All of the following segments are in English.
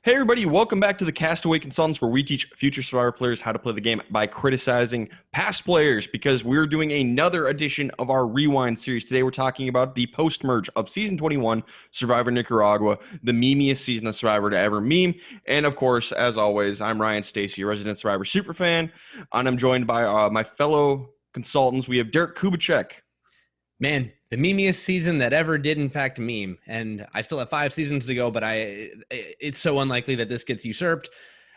Hey everybody, welcome back to the Castaway Consultants, where we teach future Survivor players how to play the game by criticizing past players, because we're doing another edition of our Rewind series. Today we're talking about the post-merge of Season 21, Survivor Nicaragua, the memeiest season of Survivor to ever meme. And of course, as always, I'm Ryan Stacy, a resident Survivor superfan, and I'm joined by my fellow consultants. We have Derek Kubicek. Man, the memeiest season that ever did, in fact, meme. And I still have 5 seasons to go, but it's so unlikely that this gets usurped.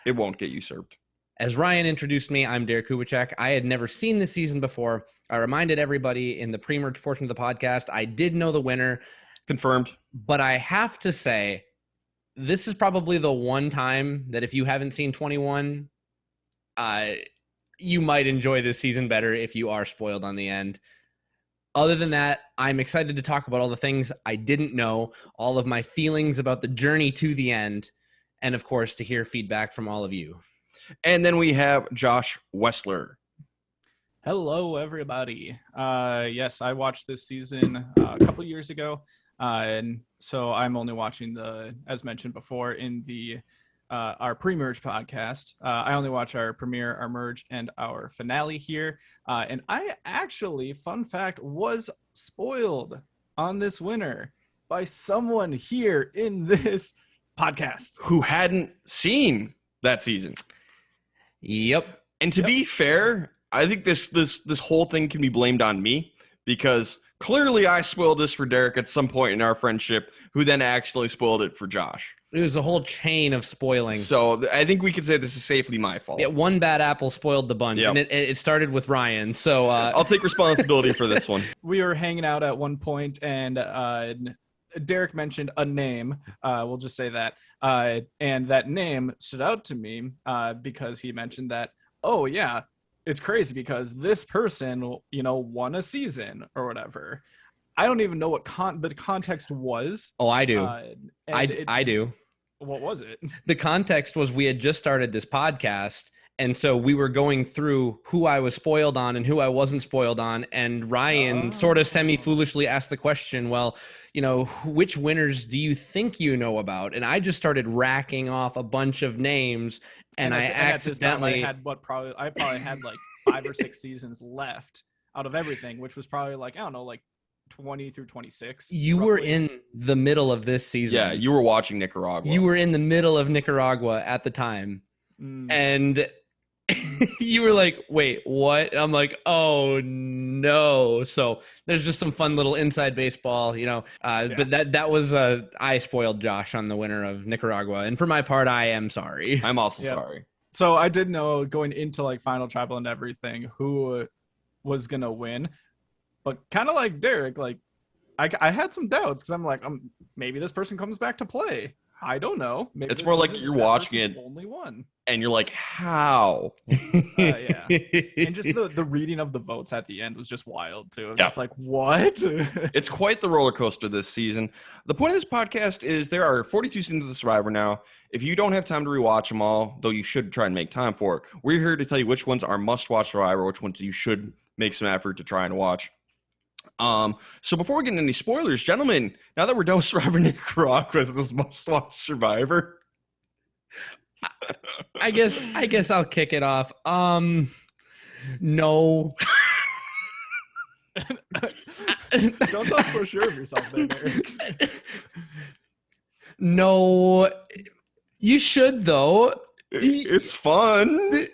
It won't get usurped. As Ryan introduced me, I'm Derek Kubicek. I had never seen this season before. I reminded everybody in the pre-merge portion of the podcast, I did know the winner. Confirmed. But I have to say, this is probably the one time that if you haven't seen 21, you might enjoy this season better if you are spoiled on the end. Other than that, I'm excited to talk about all the things I didn't know, all of my feelings about the journey to the end, and of course, to hear feedback from all of you. And then we have Josh Wessler. Hello, everybody. Yes, I watched this season a couple years ago, and so I'm only watching as mentioned before, in the our pre-merge podcast. I only watch our premiere, our merge, and our finale here. And I actually, fun fact, was spoiled on this winner by someone here in this podcast who hadn't seen that season. Yep. And to be fair, I think this whole thing can be blamed on me, because clearly I spoiled this for Derek at some point in our friendship, who then actually spoiled it for Josh. It was a whole chain of spoiling. So I think we could say this is safely my fault. Yeah, one bad apple spoiled the bunch, yep. And it started with Ryan. So I'll take responsibility for this one. We were hanging out at one point, and Derek mentioned a name. We'll just say that. And that name stood out to me because he mentioned that, oh, yeah, it's crazy because this person, won a season or whatever. I don't even know what the context was. Oh, I do. I do. What was it? The context was we had just started this podcast, and so we were going through who I was spoiled on and who I wasn't spoiled on, and Ryan sort of semi-foolishly asked the question, well, which winners do you think you know about? And I just started racking off a bunch of names, and I accidentally I probably had like 5 or 6 seasons left out of everything, which was probably like, I don't know, like 20 through 26. You roughly. Were in the middle of this season. Yeah, you were watching Nicaragua. You were in the middle of Nicaragua at the time. And you were like, wait, what? And I'm like, oh no. So there's just some fun little inside baseball, but that was I spoiled Josh on the winner of Nicaragua. And for my part, I am sorry. I'm also sorry. So I did know going into like Final Tribal and everything who was going to win. But kind of like Derek, like I had some doubts because I'm like, maybe this person comes back to play. I don't know. Maybe it's more like you're watching it, only one, and you're like, how? Yeah. And just the reading of the votes at the end was just wild too. Just like, what? It's quite the roller coaster this season. The point of this podcast is there are 42 seasons of Survivor now. If you don't have time to rewatch them all, though you should try and make time for it, we're here to tell you which ones are must-watch Survivor, which ones you should make some effort to try and watch. So before we get into any spoilers, gentlemen, now that we're done with Survivor Nicaragua, is this must-watch Survivor? I guess I'll kick it off. No. Don't talk so sure of yourself there, Derek. No. You should, though. It's fun.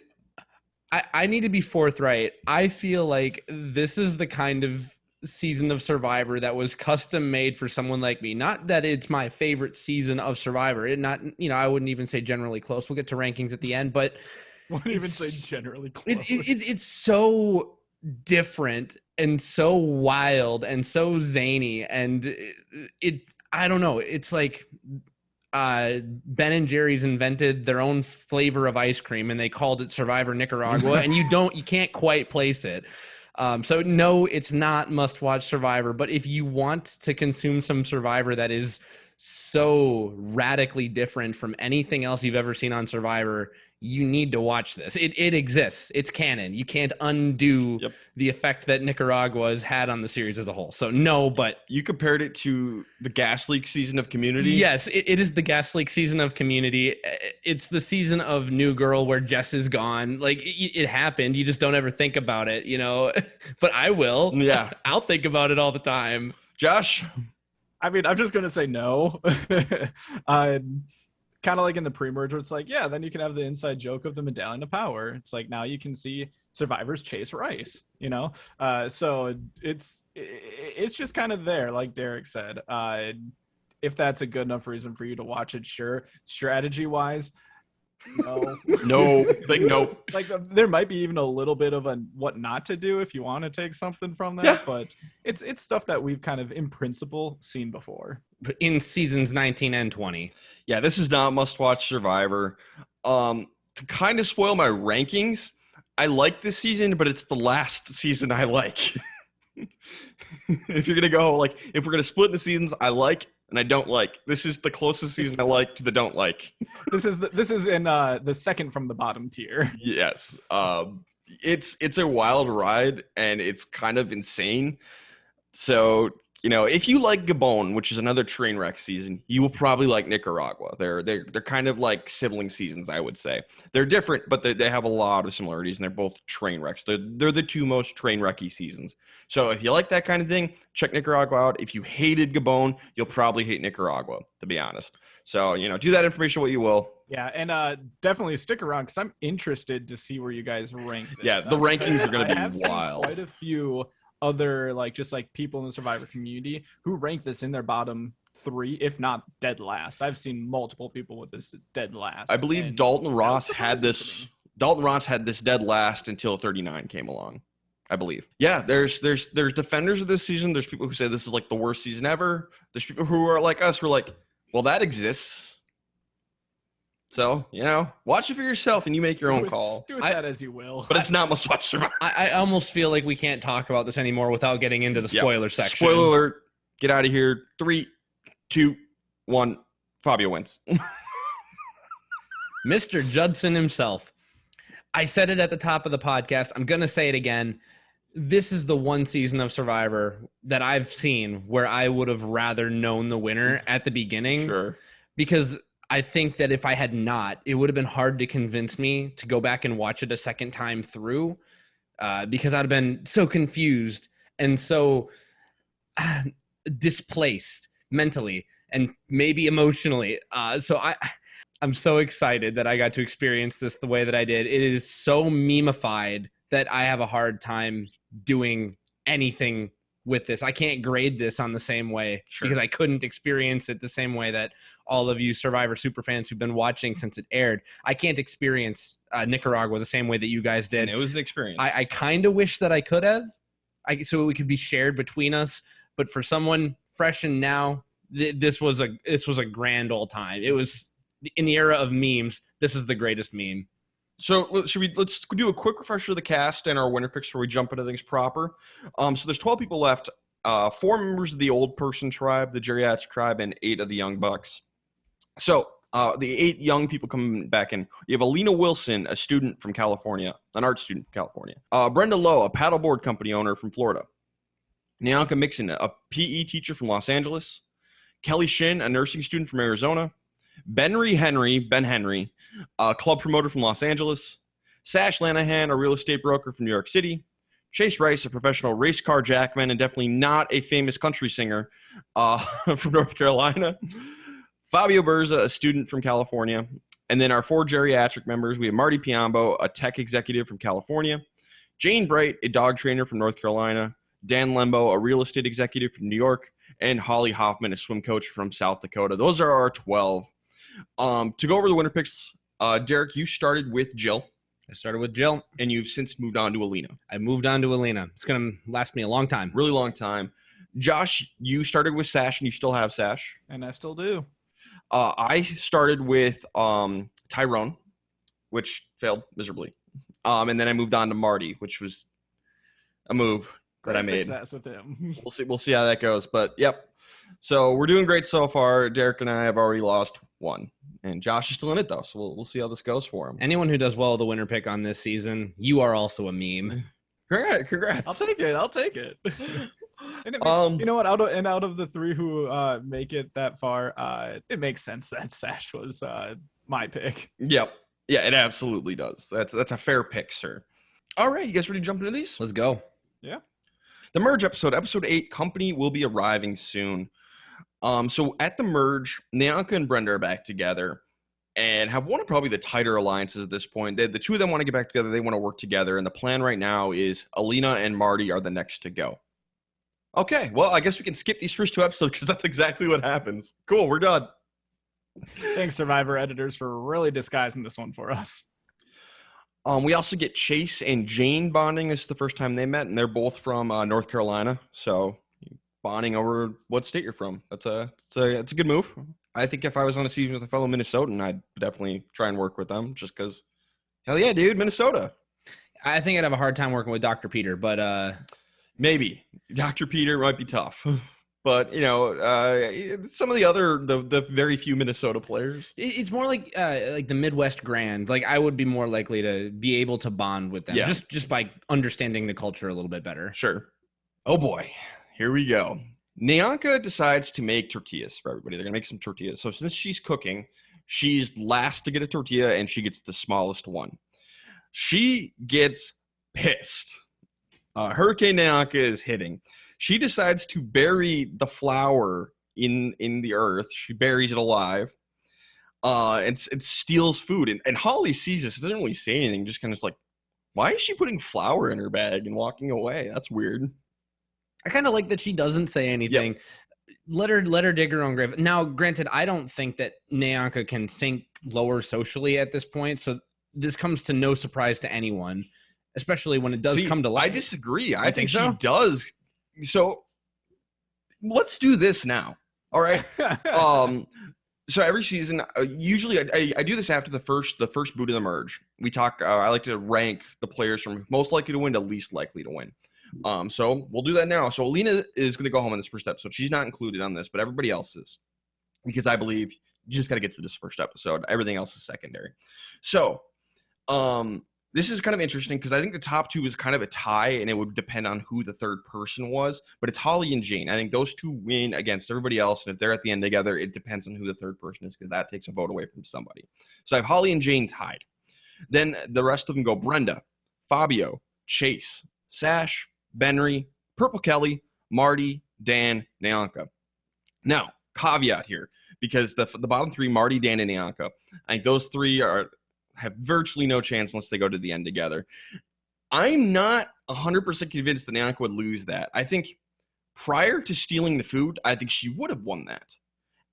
I need to be forthright. I feel like this is the kind of season of Survivor that was custom made for someone like me. Not that it's my favorite season of Survivor. I wouldn't even say generally close. We'll get to rankings at the end, but wouldn't even say generally close. It's so different and so wild and so zany, and I don't know. It's like Ben and Jerry's invented their own flavor of ice cream and they called it Survivor Nicaragua, and you can't quite place it. So no, it's not must-watch Survivor, but if you want to consume some Survivor that is so radically different from anything else you've ever seen on Survivor. You need to watch this. It exists. It's canon. You can't undo the effect that Nicaragua has had on the series as a whole. So no, but you compared it to the Gas Leak season of Community. Yes, it is the Gas Leak season of Community. It's the season of New Girl where Jess is gone. Like it happened. You just don't ever think about it, you know. But I will. Yeah, I'll think about it all the time. Josh, I mean, I'm just gonna say no. Kind of like in the pre-merge where it's like, yeah, then you can have the inside joke of the Medallion of Power. It's like now you can see survivors chase Rice, you know? So it's just kind of there, like Derek said. If that's a good enough reason for you to watch it, sure. Strategy-wise, no. No, big nope. Like there might be even a little bit of a what not to do if you want to take something from that, yeah. But it's stuff that we've kind of in principle seen before. In seasons 19 and 20. Yeah, this is not must-watch Survivor. To kind of spoil my rankings, I like this season, but it's the last season I like. If you're gonna go like, if we're gonna split the seasons, I like and I don't like. This is the closest season I like to the don't like. This is in the second from the bottom tier. Yes, it's a wild ride and it's kind of insane. So, you know, if you like Gabon, which is another train wreck season, you will probably like Nicaragua. They're kind of like sibling seasons, I would say. They're different, but they have a lot of similarities, and they're both train wrecks. They're the two most train wrecky seasons. So if you like that kind of thing, check Nicaragua out. If you hated Gabon, you'll probably hate Nicaragua, to be honest. So, you know, do that information what you will. Yeah, and definitely stick around because I'm interested to see where you guys rank this. Yeah, the rankings are going to be seen wild. Quite a few other just people in the Survivor community who rank this in their bottom 3, if not dead last. I've seen multiple people with this as dead last. I believe Dalton Ross had this. Dalton Ross had this dead last until 39 came along, I believe. Yeah, there's defenders of this season. There's people who say this is like the worst season ever. There's people who are like us. We're like, well, that exists. So, you know, watch it for yourself and you make your own call. Do with that as you will. But it's not must watch Survivor. I almost feel like we can't talk about this anymore without getting into the spoiler section. Spoiler alert. Get out of here. 3, 2, 1. Fabio wins. Mr. Judson himself. I said it at the top of the podcast. I'm going to say it again. This is the one season of Survivor that I've seen where I would have rather known the winner at the beginning. Sure. Because I think that if I had not, it would have been hard to convince me to go back and watch it a second time through because I'd have been so confused and so displaced mentally and maybe emotionally. So I'm so excited that I got to experience this the way that I did. It is so memeified that I have a hard time doing anything with this. I can't grade this on the same way because I couldn't experience it the same way that all of you Survivor superfans who've been watching since it aired. I can't experience Nicaragua the same way that you guys did. And it was an experience. I kind of wish that I could have, so it could be shared between us. But for someone fresh and now, this was a grand old time. It was in the era of memes. This is the greatest meme. So let's do a quick refresher of the cast and our winner picks before we jump into things proper. So there's 12 people left, 4 members of the old person tribe, the geriatric tribe, and 8 of the young bucks. So the 8 young people coming back in. You have Alina Wilson, a student from California, an art student from California. Brenda Lowe, a paddleboard company owner from Florida. Nyanka Mixon, a PE teacher from Los Angeles. Kelly Shin, a nursing student from Arizona. Ben Henry, a club promoter from Los Angeles. Sash Lanahan, a real estate broker from New York City. Chase Rice, a professional race car jackman and definitely not a famous country singer from North Carolina. Fabio Berza, a student from California. And then our 4 geriatric members, we have Marty Piombo, a tech executive from California. Jane Bright, a dog trainer from North Carolina. Dan Lembo, a real estate executive from New York. And Holly Hoffman, a swim coach from South Dakota. Those are our 12. To go over the winner picks, Derek, you started with Jill. I started with Jill. And you've since moved on to Alina. I moved on to Alina. It's going to last me a long time. Really long time. Josh, you started with Sash, and you still have Sash. And I still do. I started with Tyrone, which failed miserably. And then I moved on to Marty, which was a move that I made. Success with him. We'll see how that goes. But, yep. So we're doing great so far. Derek and I have already lost one, and Josh is still in it though. So we'll see how this goes for him. Anyone who does well with the winner pick on this season, you are also a meme. Congrats. I'll take it. And you know what? Out of the three who make it that far, it makes sense that Sash was my pick. Yep. Yeah, it absolutely does. That's a fair pick, sir. All right, you guys ready to jump into these? Let's go. Yeah. The merge episode 8, company will be arriving soon. So at the merge, Nyanka and Brenda are back together and have one of probably the tighter alliances at this point. The two of them want to get back together. They want to work together. And the plan right now is Alina and Marty are the next to go. Okay, well, I guess we can skip these first 2 episodes because that's exactly what happens. Cool, we're done. Thanks, Survivor editors, for really disguising this one for us. We also get Chase and Jane bonding. This is the first time they met, and they're both from North Carolina. So bonding over what state you're from. It's a good move. I think if I was on a season with a fellow Minnesotan, I'd definitely try and work with them just because, hell yeah, dude, Minnesota. I think I'd have a hard time working with Dr. Peter, but maybe Dr. Peter might be tough. But, some of the very few Minnesota players. It's more like the Midwest Grand. Like, I would be more likely to be able to bond with them just by understanding the culture a little bit better. Sure. Oh, boy. Here we go. Nyanka decides to make tortillas for everybody. They're going to make some tortillas. So since she's cooking, she's last to get a tortilla, and she gets the smallest one. She gets pissed. Hurricane Nyanka is hitting. She decides to bury the flour in the earth. She buries it alive and steals food. And Holly sees this. Doesn't really say anything. Just kind of like, why is she putting flour in her bag and walking away? That's weird. I kind of like that she doesn't say anything. Yep. Let her dig her own grave. Now, granted, I don't think that Nyanka can sink lower socially at this point. So this comes to no surprise to anyone, especially when it does come to light. I disagree. I think she does. So let's do this now. All right. So every season, usually I do this after the first boot of the merge. We talk. I like to rank the players from most likely to win to least likely to win. So we'll do that now. So Alina is going to go home in this first episode. She's not included on this, but everybody else is, because I believe you just got to get through this first episode. Everything else is secondary. So, this is kind of interesting because I think the top 2 is kind of a tie, and it would depend on who the third person was. But it's Holly and Jane. I think those 2 win against everybody else, and if they're at the end together, it depends on who the third person is because that takes a vote away from somebody. So I have Holly and Jane tied. Then the rest of them go Brenda, Fabio, Chase, Sash, Benry, Purple Kelly, Marty, Dan, Nyanka. Now, caveat here, because the bottom 3, Marty, Dan, and Nyanka, I think those 3 have virtually no chance unless they go to the end together. I'm not 100% convinced that Nyanka would lose that. I think prior to stealing the food, I think she would have won that.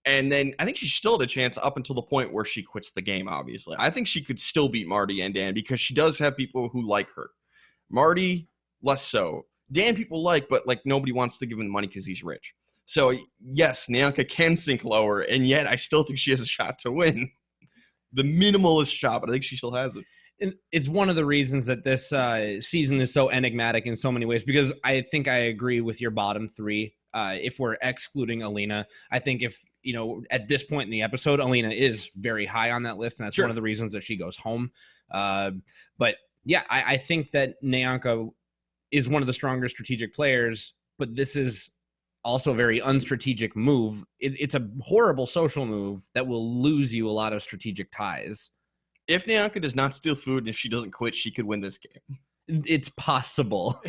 And then I think she still had a chance up until the point where she quits the game, obviously. I think she could still beat Marty and Dan because she does have people who like her. Marty, less so. Dan people like, but like nobody wants to give him the money because he's rich. So yes, Nyanka can sink lower, and yet I still think she has a shot to win. The minimalist shot, but I think she still has it. And it's one of the reasons that this season is so enigmatic in so many ways, because I think I agree with your bottom 3. If we're excluding Alina, I think if, at this point in the episode, Alina is very high on that list, and that's one of the reasons that she goes home. But yeah, I think that Nyanka is one of the stronger strategic players, but this is also a very unstrategic move. It's a horrible social move that will lose you a lot of strategic ties. If Nyanka does not steal food and if she doesn't quit, she could win this game. It's possible.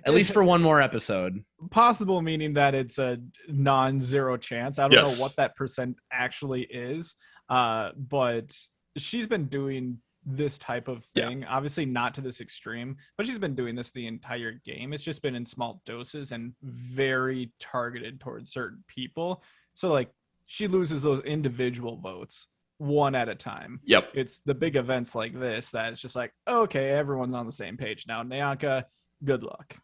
At least for one more episode. Possible meaning that it's a non-zero chance. I don't know what that percent actually is, but she's been doing this type of thing, obviously not to this extreme, but she's been doing this the entire game. It's just been in small doses and very targeted towards certain people. So like she loses those individual votes one at a time. Yep. It's the big events like this that it's just like, okay, everyone's on the same page now. Nyanka, good luck.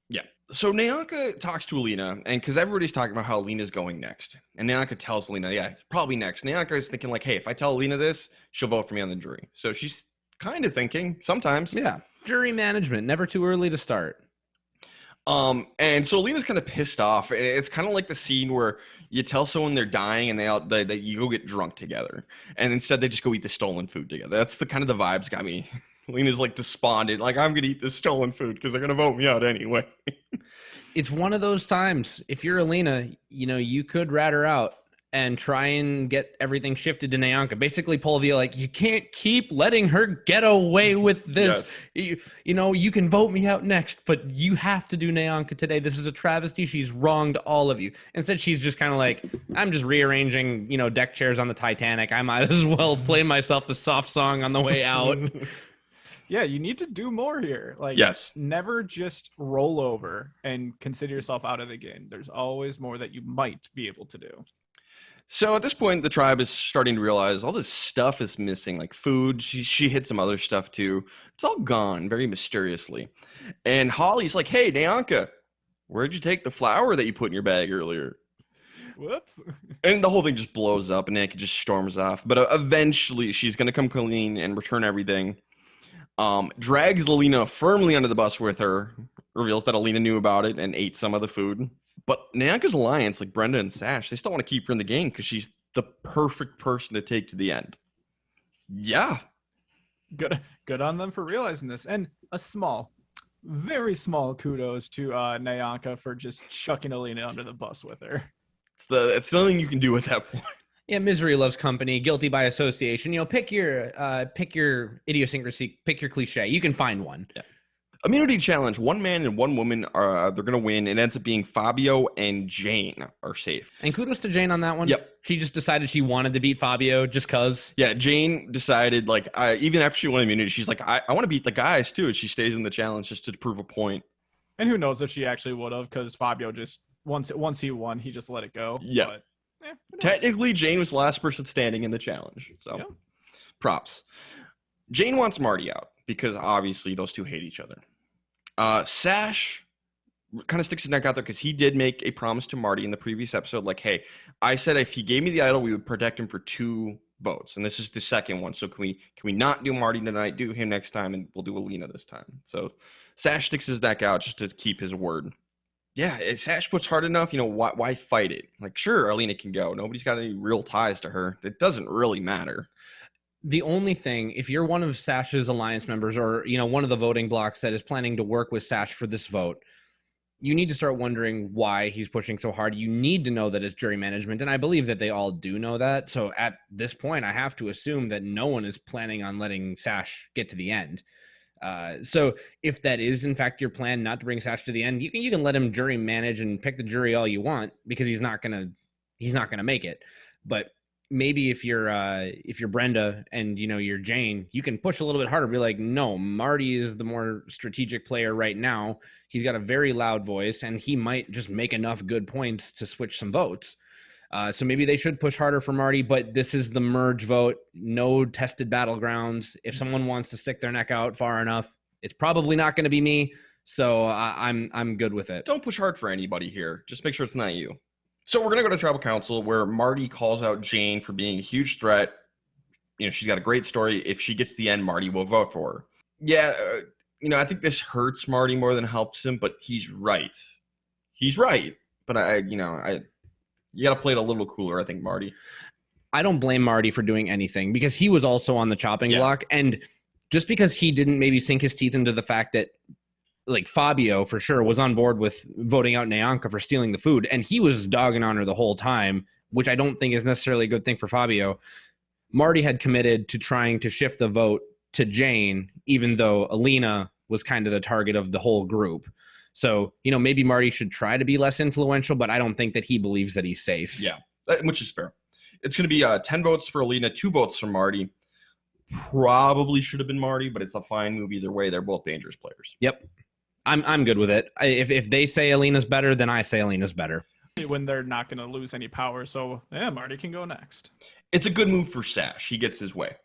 Yeah. So Nyanka talks to Alina, and because everybody's talking about how Alina's going next, and Nyanka tells Alina, probably next. Nyanka is thinking like, hey, if I tell Alina this, she'll vote for me on the jury. So she's kind of thinking sometimes. Yeah. Jury management, never too early to start. And so Alina's kind of pissed off. And it's kind of like the scene where you tell someone they're dying and they you go get drunk together. And instead they just go eat the stolen food together. That's the kind of the vibes got me. Alina's like despondent, like I'm going to eat this stolen food because they're going to vote me out anyway. It's one of those times. If you're Alina, you could rat her out and try and get everything shifted to Nyanka. Basically, pull the you can't keep letting her get away with this. Yes. You can vote me out next, but you have to do Nyanka today. This is a travesty. She's wronged all of you. Instead, she's just kind of like, I'm just rearranging, deck chairs on the Titanic. I might as well play myself a soft song on the way out. Yeah, you need to do more here. Yes. Never just roll over and consider yourself out of the game. There's always more that you might be able to do. So at this point, the tribe is starting to realize all this stuff is missing, like food. She hid some other stuff too. It's all gone very mysteriously. And Holly's like, hey, Nyanka, where'd you take the flour that you put in your bag earlier? Whoops. And the whole thing just blows up and Nyanka just storms off. But eventually she's going to come clean and return everything. Drags Alina firmly under the bus with her, reveals that Alina knew about it and ate some of the food. But Nyanka's alliance, like Brenda and Sash, they still want to keep her in the game because she's the perfect person to take to the end. Yeah. Good on them for realizing this. And a very small kudos to Nyanka for just chucking Alina under the bus with her. It's nothing you can do at that point. Yeah, misery loves company, guilty by association. Pick your idiosyncrasy, pick your cliche. You can find one. Yeah. Immunity challenge. One man and one woman they're going to win. It ends up being Fabio and Jane are safe. And kudos to Jane on that one. Yep. She just decided she wanted to beat Fabio just because. Yeah, Jane decided, even after she won immunity, she's like, I want to beat the guys too. And she stays in the challenge just to prove a point. And who knows if she actually would have, because Fabio just, once he won, he just let it go. Yeah. But, technically, Jane was the last person standing in the challenge. So, yeah. Props. Jane wants Marty out because obviously those two hate each other. Sash kind of sticks his neck out there because he did make a promise to Marty in the previous episode. Like, hey, I said if he gave me the idol, we would protect him for 2 votes. And this is the second one. So can we not do Marty tonight, do him next time, and we'll do Alina this time. So Sash sticks his neck out just to keep his word. Yeah, if Sash puts hard enough, why fight it? Like, sure, Alina can go. Nobody's got any real ties to her. It doesn't really matter. The only thing, if you're one of Sash's alliance members or, one of the voting blocks that is planning to work with Sash for this vote, you need to start wondering why he's pushing so hard. You need to know that it's jury management, and I believe that they all do know that. So at this point, I have to assume that no one is planning on letting Sash get to the end. So if that is, in fact, your plan not to bring Sash to the end, you can let him jury manage and pick the jury all you want because he's not gonna make it. But maybe if you're Brenda and you're Jane, you can push a little bit harder. Be like, no, Marty is the more strategic player right now. He's got a very loud voice, and he might just make enough good points to switch some votes. So maybe they should push harder for Marty. But this is the merge vote, no tested battlegrounds. If someone wants to stick their neck out far enough, it's probably not going to be me. So I'm good with it. Don't push hard for anybody here. Just make sure it's not you. So we're going to go to Tribal Council where Marty calls out Jane for being a huge threat. She's got a great story. If she gets to the end, Marty will vote for her. Yeah, I think this hurts Marty more than helps him, but he's right. He's right. But you got to play it a little cooler, I think, Marty. I don't blame Marty for doing anything because he was also on the chopping block. And just because he didn't maybe sink his teeth into the fact that Fabio for sure was on board with voting out Nyanka for stealing the food, and he was dogging on her the whole time, which I don't think is necessarily a good thing for Fabio. Marty had committed to trying to shift the vote to Jane, even though Alina was kind of the target of the whole group. So, maybe Marty should try to be less influential, but I don't think that he believes that he's safe. Yeah, which is fair. It's going to be 10 votes for Alina, 2 votes for Marty. Probably should have been Marty, but it's a fine move either way. They're both dangerous players. Yep. I'm good with it. If they say Alina's better, then I say Alina's better. When they're not going to lose any power, so yeah, Marty can go next. It's a good move for Sash. He gets his way.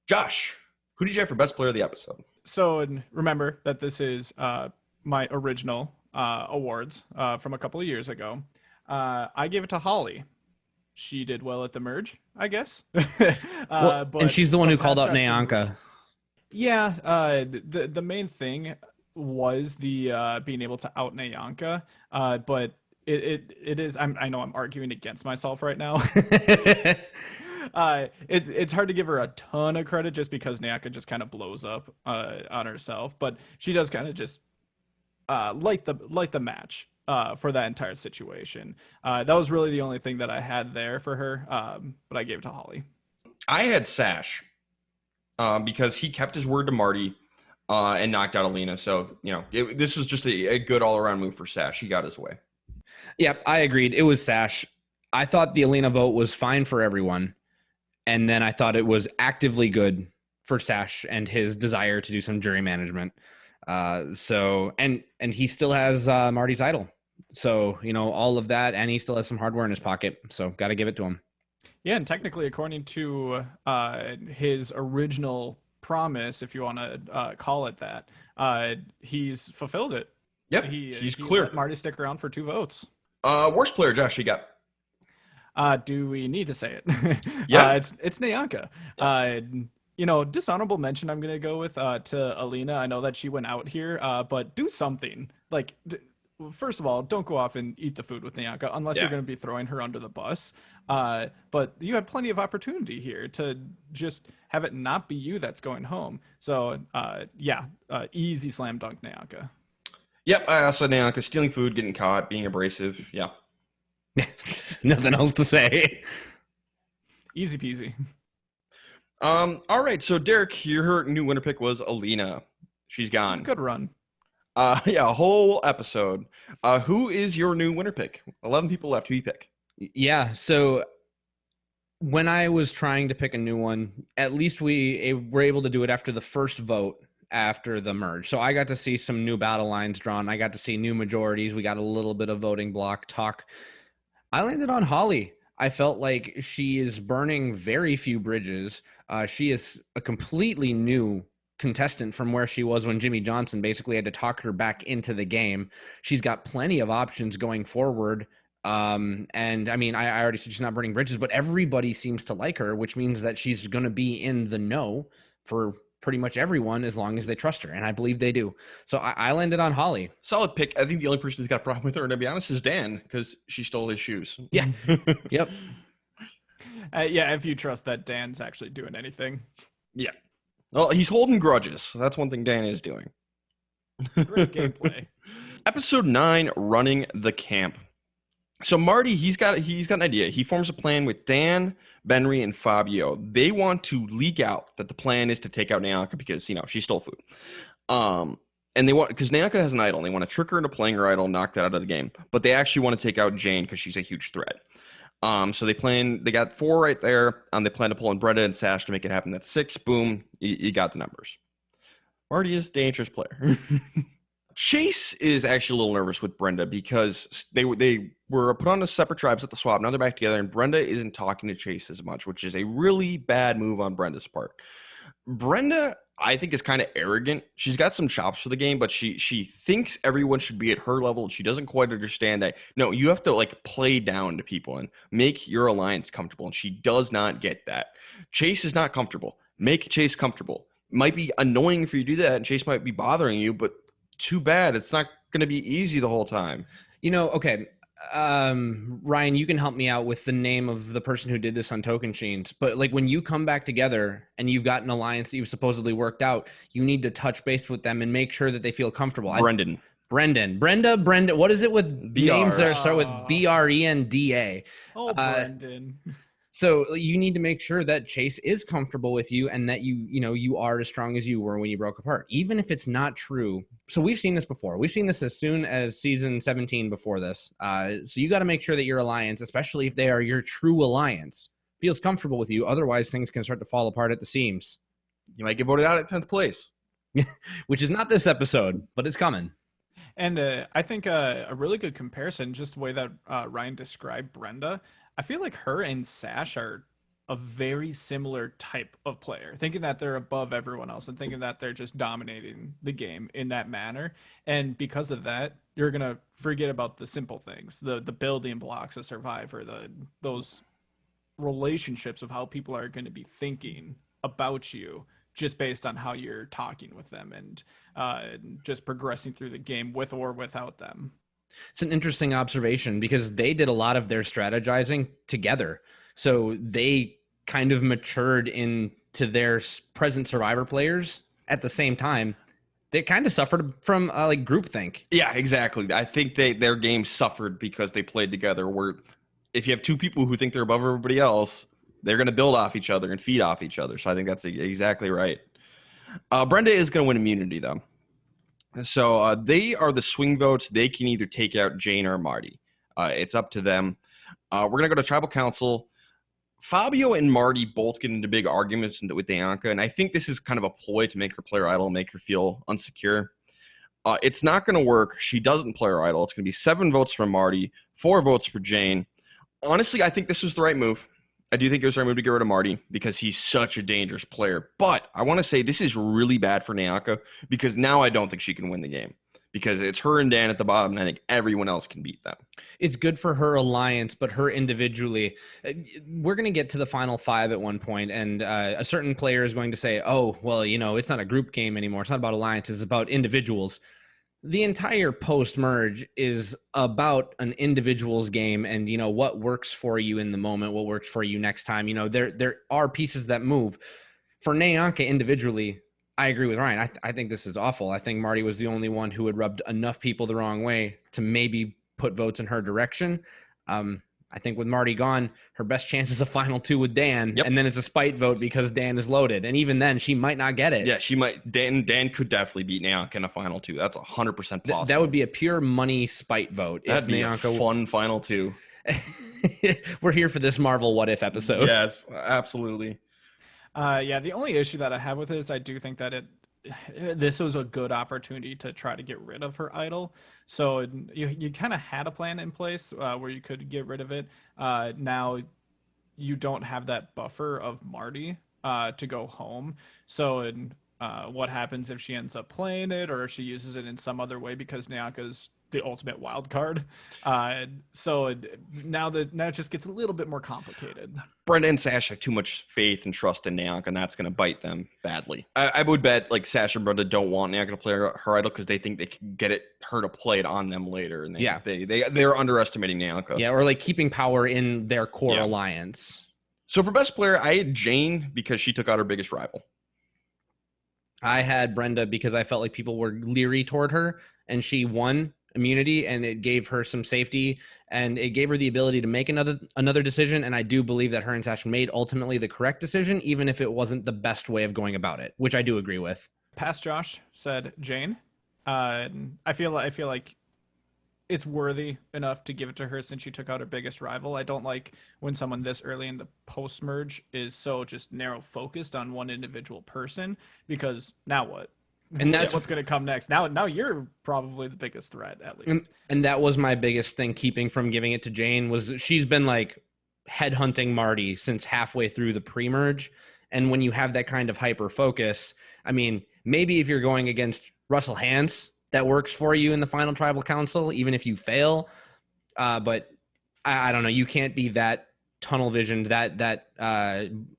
Josh, who did you have for best player of the episode? So remember that this is my original awards from a couple of years ago. I gave it to Holly. She did well at the merge, I guess. And she's the one who called out Nyanka. Yeah, the main thing was the being able to out Nyanka, but it is. I know I'm arguing against myself right now. It's hard to give her a ton of credit just because Nyanka just kind of blows up on herself, but she does kind of just light the match for that entire situation. That was really the only thing that I had there for her, but I gave it to Holly. I had Sash because he kept his word to Marty and knocked out Alina. So, this was just a good all-around move for Sash. He got his way. Yep, I agreed. It was Sash. I thought the Alina vote was fine for everyone. And then I thought it was actively good for Sash and his desire to do some jury management. And he still has Marty's idol. So, all of that, and he still has some hardware in his pocket. So got to give it to him. Yeah, and technically, according to his original promise, if you want to call it that, he's fulfilled it. Yep, he's clear. Let Marty stick around for 2 votes. Worst player, Josh, you got? Do we need to say it? Yeah, it's Nyanka. Dishonorable mention I'm gonna go with to Alina. I know that she went out here, but do something. Like, first of all, don't go off and eat the food with Nyanka unless you're gonna be throwing her under the bus. But you had plenty of opportunity here to just have it not be you that's going home. So easy slam dunk Nyanka. Yep, I also had Nyanka stealing food, getting caught, being abrasive. Yeah. Nothing else to say. Easy peasy. All right, so Derek, your new winner pick was Alina. She's gone. Good run. A whole episode. Who is your new winner pick? 11 people left. Who you pick? Yeah, so when I was trying to pick a new one, at least we were able to do it after the first vote after the merge. So I got to see some new battle lines drawn. I got to see new majorities. We got a little bit of voting block talk. I landed on Holly. I felt like she is burning very few bridges. She is a completely new contestant from where she was when Jimmy Johnson basically had to talk her back into the game. She's got plenty of options going forward. And I mean, I already said she's not burning bridges, but everybody seems to like her, which means that she's going to be in the know for pretty much everyone as long as they trust her. And I believe they do. So I landed on Holly. Solid pick. I think the only person who's got a problem with her, to be honest, is Dan, because she stole his shoes. Yeah. Yep. If you trust that Dan's actually doing anything. Yeah. Well, he's holding grudges. So that's one thing Dan is doing. Great gameplay. Episode 9, running the camp. So Marty, he's got an idea. He forms a plan with Dan, Benry, and Fabio. They want to leak out that the plan is to take out Nyanka because, she stole food. And they want, because Nyanka has an idol, and they want to trick her into playing her idol and knock that out of the game. But they actually want to take out Jane because she's a huge threat. So they got 4 right there. They plan to pull in Brenda and Sash to make it happen. That's 6. Boom. You got the numbers. Marty is a dangerous player. Chase is actually a little nervous with Brenda because they were put on as separate tribes at the swap. Now they're back together, and Brenda isn't talking to Chase as much, which is a really bad move on Brenda's part. Brenda, I think, is kind of arrogant. She's got some chops for the game, but she thinks everyone should be at her level. She doesn't quite understand that, no, you have to play down to people and make your alliance comfortable, and she does not get that. Chase is not comfortable. Make Chase comfortable. It might be annoying for you to do that, and Chase might be bothering you, but too bad. It's not going to be easy the whole time. Okay. Ryan, you can help me out with the name of the person who did this on Token Sheens. But when you come back together and you've got an alliance that you've supposedly worked out, you need to touch base with them and make sure that they feel comfortable. Brenda. What is it with names that start with Brenda? Oh, Brendan. So you need to make sure that Chase is comfortable with you and that you are as strong as you were when you broke apart, even if it's not true. So we've seen this before. We've seen this as soon as season 17 before this. So you got to make sure that your alliance, especially if they are your true alliance, feels comfortable with you. Otherwise, things can start to fall apart at the seams. You might get voted out at 10th place. Which is not this episode, but it's coming. And I think a really good comparison, just the way that Ryan described Brenda, I feel like her and Sash are a very similar type of player, thinking that they're above everyone else and thinking that they're just dominating the game in that manner. And because of that, you're going to forget about the simple things, the building blocks of Survivor, those relationships of how people are going to be thinking about you just based on how you're talking with them and just progressing through the game with or without them. It's an interesting observation because they did a lot of their strategizing together. So they kind of matured into their present Survivor players at the same time. They kind of suffered from like groupthink. Yeah, exactly. I think their game suffered because they played together, where if you have two people who think they're above everybody else, they're going to build off each other and feed off each other. So I think that's exactly right. Brenda is going to win immunity, though. So they are the swing votes. They can either take out Jane or Marty. It's up to them. We're going to go to Tribal Council. Fabio and Marty both get into big arguments with Dianca, and I think this is kind of a ploy to make her player idle, make her feel unsecure. It's not going to work. She doesn't play her idle. It's going to be 7 votes for Marty, 4 votes for Jane. Honestly, I think this was the right move. I do think it was the right move to get rid of Marty because he's such a dangerous player. But I want to say this is really bad for Dianca because now I don't think she can win the game because it's her and Dan at the bottom, and I think everyone else can beat them. It's good for her alliance, but her individually. We're going to get to the final 5 at one point, and a certain player is going to say, oh, well, it's not a group game anymore. It's not about alliances. It's about individuals. The entire post-merge is about an individual's game and, what works for you in the moment, what works for you next time. There are pieces that move. For Dianca individually, I agree with Ryan. I think this is awful. I think Marty was the only one who had rubbed enough people the wrong way to maybe put votes in her direction. I think with Marty gone, her best chance is a final 2 with Dan, and then it's a spite vote because Dan is loaded. And even then, she might not get it. Yeah, she might. Dan could definitely beat Dianca in a final 2. That's 100% possible. That would be a pure money spite vote. That'd be a fun final 2. We're here for this Marvel What If episode. Yes, absolutely. The only issue that I have with it is I do think that this was a good opportunity to try to get rid of her idol. So you kind of had a plan in place where you could get rid of it. Now you don't have that buffer of Marty to go home. So what happens if she ends up playing it or if she uses it in some other way because Dianca's the ultimate wild card. So now it just gets a little bit more complicated. Brenda and Sash have too much faith and trust in Dianca, and that's going to bite them badly. I would bet like Sash and Brenda don't want Dianca to play her idol because they think they can get her to play it on them later, and they're underestimating Dianca. Yeah, or like keeping power in their core alliance. So for best player, I had Jane because she took out her biggest rival. I had Brenda because I felt like people were leery toward her, and she won immunity, and it gave her some safety, and it gave her the ability to make another decision. And I do believe that her and Sash made ultimately the correct decision, even if it wasn't the best way of going about it, which I do agree with. Past Josh said Jane. I feel like it's worthy enough to give it to her since she took out her biggest rival. I don't like when someone this early in the post merge is so just narrow focused on one individual person, because now what? And that's what's going to come next. Now you're probably the biggest threat, at least. And that was my biggest thing keeping from giving it to Jane, was she's been like headhunting Marty since halfway through the pre-merge. And when you have that kind of hyper focus, I mean, maybe if you're going against Russell Hantz, that works for you in the final tribal council, even if you fail. But I don't know. You can't be that tunnel visioned, that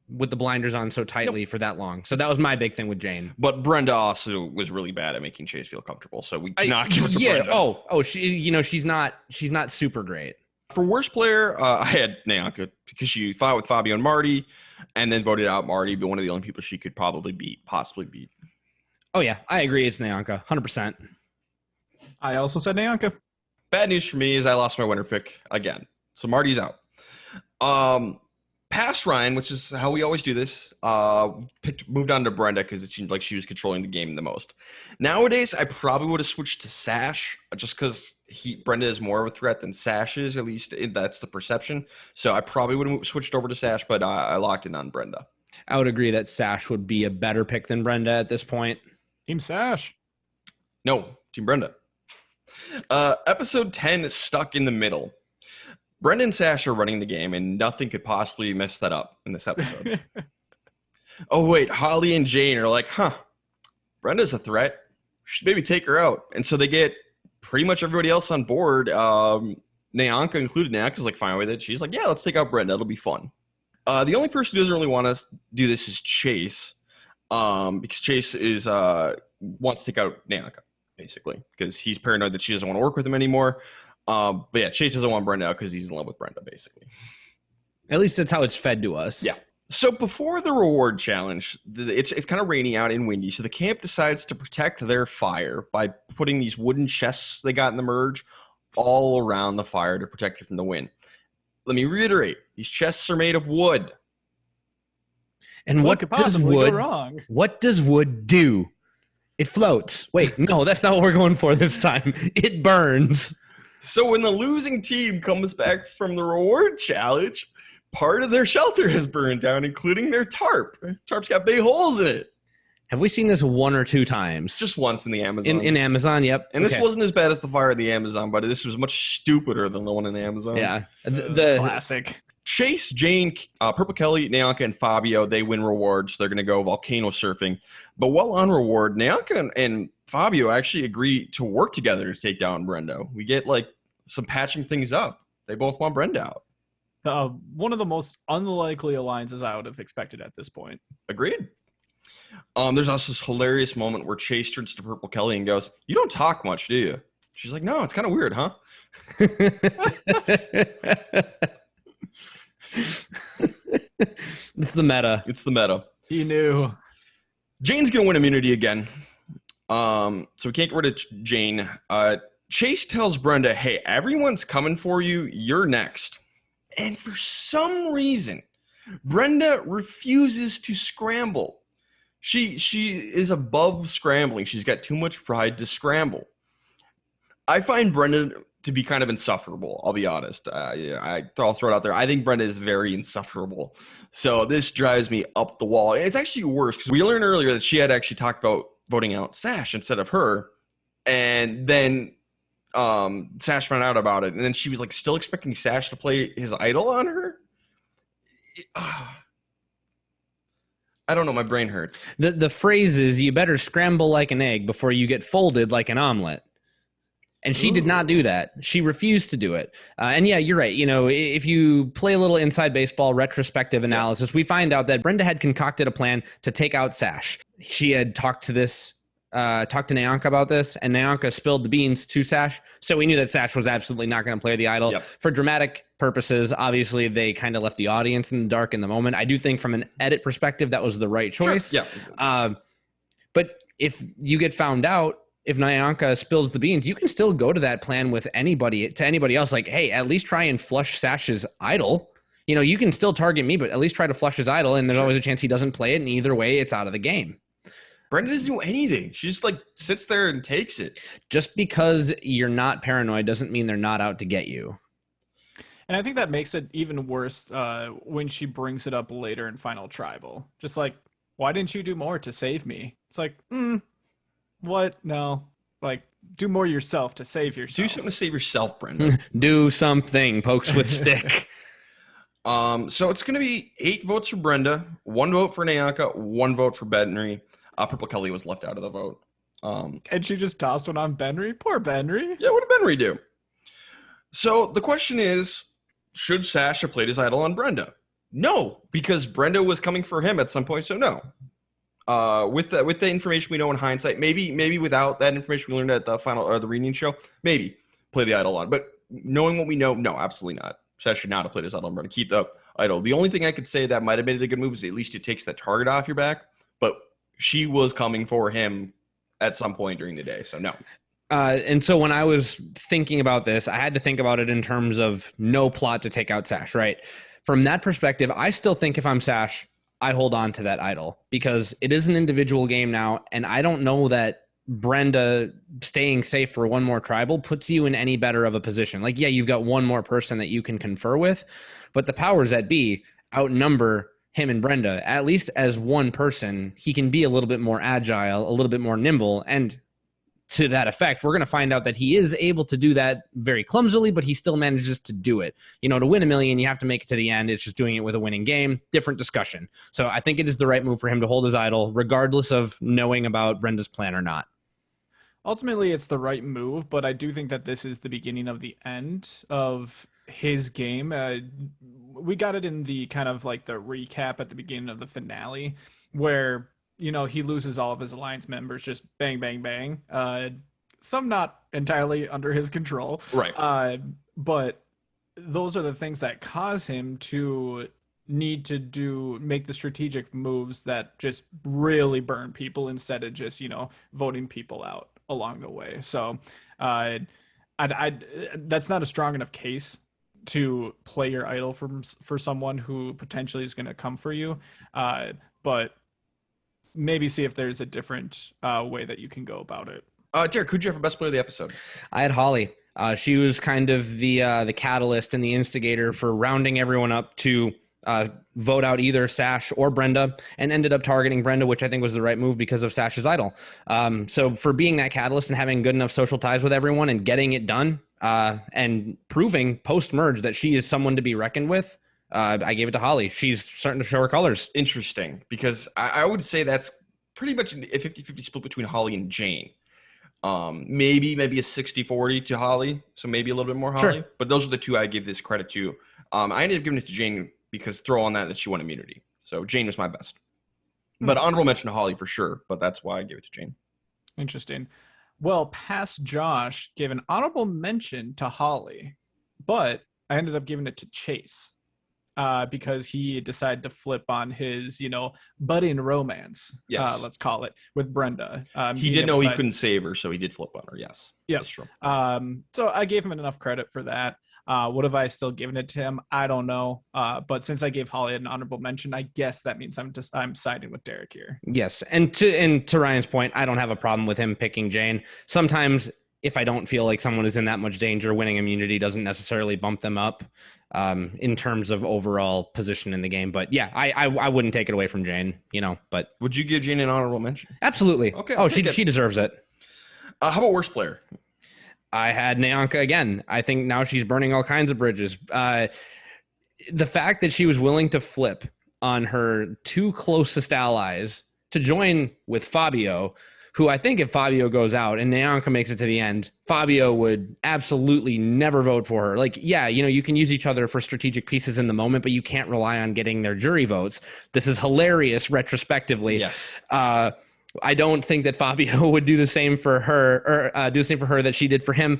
with the blinders on so tightly for that long. So that was my big thing with Jane. But Brenda also was really bad at making Chase feel comfortable. So we cannot give it to Brenda. She's not super great. For worst player, I had Dianca because she fought with Fabio and Marty, and then voted out Marty, but one of the only people she could possibly beat. Oh yeah, I agree. It's Dianca, 100%. I also said Dianca. Bad news for me is I lost my winner pick again. So Marty's out. Past Ryan, which is how we always do this, moved on to Brenda because it seemed like she was controlling the game the most. Nowadays, I probably would have switched to Sash just because Brenda is more of a threat than Sash is, at least that's the perception. So I probably would have switched over to Sash, but I locked in on Brenda. I would agree that Sash would be a better pick than Brenda at this point. Team Sash. No, Team Brenda. Episode 10 is stuck in the middle. Brenda and Sash are running the game, and nothing could possibly mess that up in this episode. Oh, wait, Holly and Jane are like, Brenda's a threat. We should maybe take her out. And so they get pretty much everybody else on board. Dianca included. Dianca's like, fine with it. She's like, yeah, let's take out Brenda. It'll be fun. The only person who doesn't really want to do this is Chase. because Chase is wants to take out Nayanka, basically, because he's paranoid that she doesn't want to work with him anymore. But yeah, Chase doesn't want Brenda out because he's in love with Brenda, basically. At least that's how it's fed to us. Yeah. So before the reward challenge, it's kind of rainy out and windy, so the camp decides to protect their fire by putting these wooden chests they got in the merge all around the fire to protect it from the wind. Let me reiterate, these chests are made of wood. And what does wood do? It floats. Wait, no, that's not what we're going for this time. It burns. So when the losing team comes back from the reward challenge, part of their shelter has burned down, including their tarp. Tarp's got big holes in it. Have we seen this one or two times? Just once in the Amazon. In Amazon, yep. And this wasn't as bad as the fire in the Amazon, but this was much stupider than the one in the Amazon. Yeah. The classic. Chase, Jane, Purple Kelly, Nayanka, and Fabio, they win rewards. They're going to go volcano surfing. But while on reward, Nayanka and Fabio actually agree to work together to take down Brenda. We get like some patching things up. They both want Brenda out. One of the most unlikely alliances I would have expected at this point. Agreed. There's also this hilarious moment where Chase turns to Purple Kelly and goes, "You don't talk much, do you?" She's like, "No, it's kind of weird, huh?" It's the meta. It's the meta. He knew. Jane's going to win immunity again. So we can't get rid of Jane. Chase tells Brenda, "Hey, everyone's coming for you. You're next." And for some reason, Brenda refuses to scramble. She is above scrambling. She's got too much pride to scramble. I find Brenda to be kind of insufferable, I'll be honest. I'll throw it out there. I think Brenda is very insufferable. So this drives me up the wall. It's actually worse because we learned earlier that she had actually talked about voting out Sash instead of her. And then Sash found out about it. And then she was like still expecting Sash to play his idol on her. I don't know. My brain hurts. The phrase is, you better scramble like an egg before you get folded like an omelet. And she did not do that. She refused to do it. And yeah, you're right. You know, if you play a little inside baseball retrospective analysis, we find out that Brenda had concocted a plan to take out Sash. She had talked to Nayanka about this, and Nayanka spilled the beans to Sash. So we knew that Sash was absolutely not going to play the idol. Yep. For dramatic purposes, obviously, they kind of left the audience in the dark in the moment. I do think from an edit perspective, that was the right choice. Sure. Yeah. But if you get found out, if Nayanka spills the beans, you can still go to that plan with anybody else. Like, hey, at least try and flush Sash's idol. You know, you can still target me, but at least try to flush his idol. And there's always a chance he doesn't play it. And either way, it's out of the game. Brenda doesn't do anything. She just like sits there and takes it. Just because you're not paranoid doesn't mean they're not out to get you. And I think that makes it even worse when she brings it up later in Final Tribal. Just like, why didn't you do more to save me? It's like, what? No. Like, do more yourself to save yourself. Do something to save yourself, Brenda. Do something. Pokes with stick. So it's going to be 8 votes for Brenda, 1 vote for Nayanka, 1 vote for Benry. Purple Kelly was left out of the vote. And she just tossed one on Benry? Poor Benry. Yeah, what did Benry do? So the question is, should Sash have played his idol on Brenda? No, because Brenda was coming for him at some point, so no. With the information we know in hindsight, maybe without that information we learned at the final or the reunion show, maybe play the idol on. But knowing what we know, no, absolutely not. Sash should not have played his idol on Brenda. Keep the idol. The only thing I could say that might have made it a good move is at least it takes that target off your back. But she was coming for him at some point during the day, so no. And so when I was thinking about this, I had to think about it in terms of no plot to take out Sash, right? From that perspective, I still think if I'm Sash, I hold on to that idol because it is an individual game now, and I don't know that Brenda staying safe for one more tribal puts you in any better of a position. Like, yeah, you've got one more person that you can confer with, but the powers that be outnumber him and Brenda. At least as one person, he can be a little bit more agile, a little bit more nimble, and to that effect, we're going to find out that he is able to do that very clumsily, but he still manages to do it. You know, to win $1 million, you have to make it to the end. It's just doing it with a winning game. Different discussion. So I think it is the right move for him to hold his idol, regardless of knowing about Brenda's plan or not. Ultimately, it's the right move, but I do think that this is the beginning of the end of his game. We got it in the kind of like the recap at the beginning of the finale where he loses all of his alliance members, just bang, bang, bang. Some not entirely under his control. Right. But those are the things that cause him to need to make the strategic moves that just really burn people instead of just, voting people out along the way. So that's not a strong enough case to play your idol for someone who potentially is going to come for you. But maybe see if there's a different way that you can go about it. Derek, who'd you have for best player of the episode? I had Holly. She was kind of the catalyst and the instigator for rounding everyone up to vote out either Sash or Brenda, and ended up targeting Brenda, which I think was the right move because of Sash's idol. So for being that catalyst and having good enough social ties with everyone and getting it done, and proving post-merge that she is someone to be reckoned with, I gave it to Holly. She's starting to show her colors. Interesting, because I would say that's pretty much a 50-50 split between Holly and Jane. Maybe a 60-40 to Holly, so maybe a little bit more Holly. Sure. But those are the two I give this credit to. I ended up giving it to Jane because throw on that she won immunity. So Jane was my best. But honorable mention to Holly for sure, but that's why I gave it to Jane. Interesting. Well, past Josh gave an honorable mention to Holly, but I ended up giving it to Chase because he decided to flip on his, budding romance, Yes. let's call it, with Brenda. He did know he couldn't save her, so he did flip on her, yes. Yeah. That's true. So I gave him enough credit for that. Would have I still given it to him? I don't know. But since I gave Holly an honorable mention, I guess that means I'm siding with Derek here. Yes, and to Ryan's point, I don't have a problem with him picking Jane. Sometimes if I don't feel like someone is in that much danger, winning immunity doesn't necessarily bump them up in terms of overall position in the game. But yeah, I wouldn't take it away from Jane, but Would you give Jane an honorable mention? absolutely. Okay, Oh, she deserves it. How about worst player? I had Nyanka again. I think now she's burning all kinds of bridges. The fact that she was willing to flip on her two closest allies to join with Fabio, who I think if Fabio goes out and Nyanka makes it to the end, Fabio would absolutely never vote for her. Like, yeah, you can use each other for strategic pieces in the moment, but you can't rely on getting their jury votes. This is hilarious retrospectively. Yes. I don't think that Fabio would do the same for her, or do the same for her that she did for him.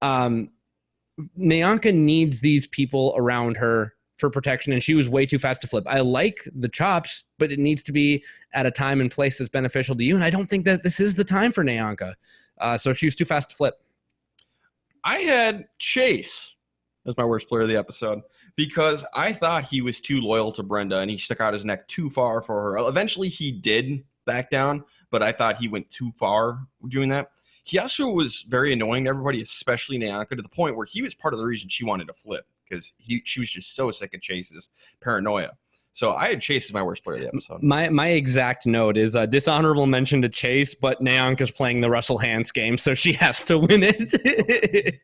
Nyanka needs these people around her for protection, and she was way too fast to flip. I like the chops, but it needs to be at a time and place that's beneficial to you, and I don't think that this is the time for Nyanka. So she was too fast to flip. I had Chase as my worst player of the episode because I thought he was too loyal to Brenda, and he stuck out his neck too far for her. Eventually, he did back down, but I thought he went too far doing that. He also was very annoying to everybody, especially Nyanka, to the point where he was part of the reason she wanted to flip because she was just so sick of Chase's paranoia. So I had Chase as my worst player of the episode. My exact note is a dishonorable mention to Chase, but Nyanka's playing the Russell Hantz game, so she has to win it.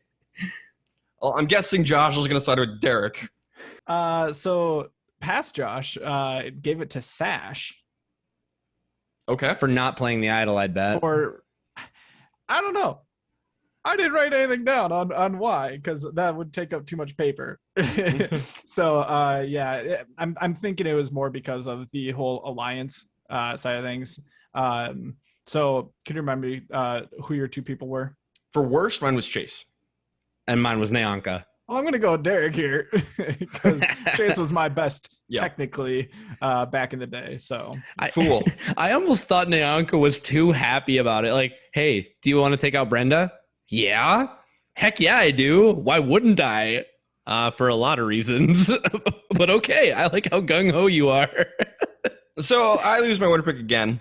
Well, I'm guessing Josh is going to side with Derek. So past Josh gave it to Sash. Okay. For not playing the idol, I'd bet. Or I don't know. I didn't write anything down on why, because that would take up too much paper. So yeah, I'm thinking it was more because of the whole alliance side of things. So can you remember who your two people were? For worst, mine was Chase. And mine was Nyanka. Well, I'm going to go with Derek here because Chase was my best technically back in the day. So Fool. I almost thought Nyanka was too happy about it. Like, hey, do you want to take out Brenda? Yeah. Heck yeah, I do. Why wouldn't I? For a lot of reasons. But okay, I like how gung-ho you are. So I lose my winner pick again.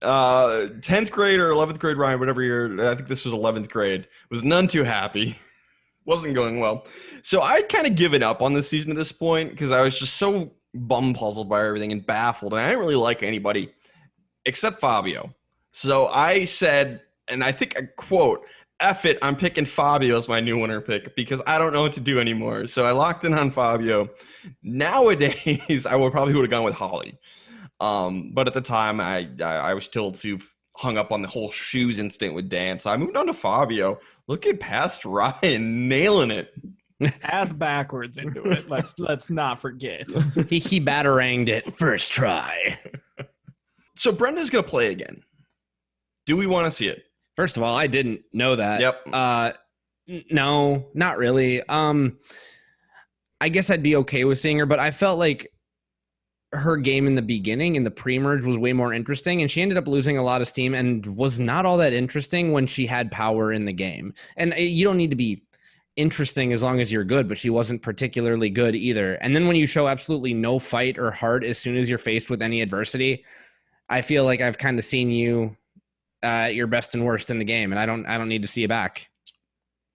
10th grade or 11th grade, Ryan, whatever year, I think this was 11th grade, was none too happy. Wasn't going well. So I'd kind of given up on this season at this point because I was just so bum puzzled by everything and baffled. And I didn't really like anybody except Fabio. So I said, and I think I quote, F it, I'm picking Fabio as my new winner pick because I don't know what to do anymore. So I locked in on Fabio. Nowadays, I probably would have gone with Holly. But at the time, I was still too hung up on the whole shoes incident with Dan. So I moved on to Fabio. Looking past Ryan, nailing it. ass backwards into it. Let's not forget. He bataranged it first try. So Brenda's going to play again. Do we want to see it? First of all, I didn't know that. Yep. No, not really. I guess I'd be okay with seeing her, but I felt like her game in the beginning, in the pre-merge, was way more interesting, and she ended up losing a lot of steam and was not all that interesting when she had power in the game. And you don't need to be interesting as long as you're good, but she wasn't particularly good either. And then when you show absolutely no fight or heart as soon as you're faced with any adversity, I feel like I've kind of seen you at your best and worst in the game, and I don't need to see you back.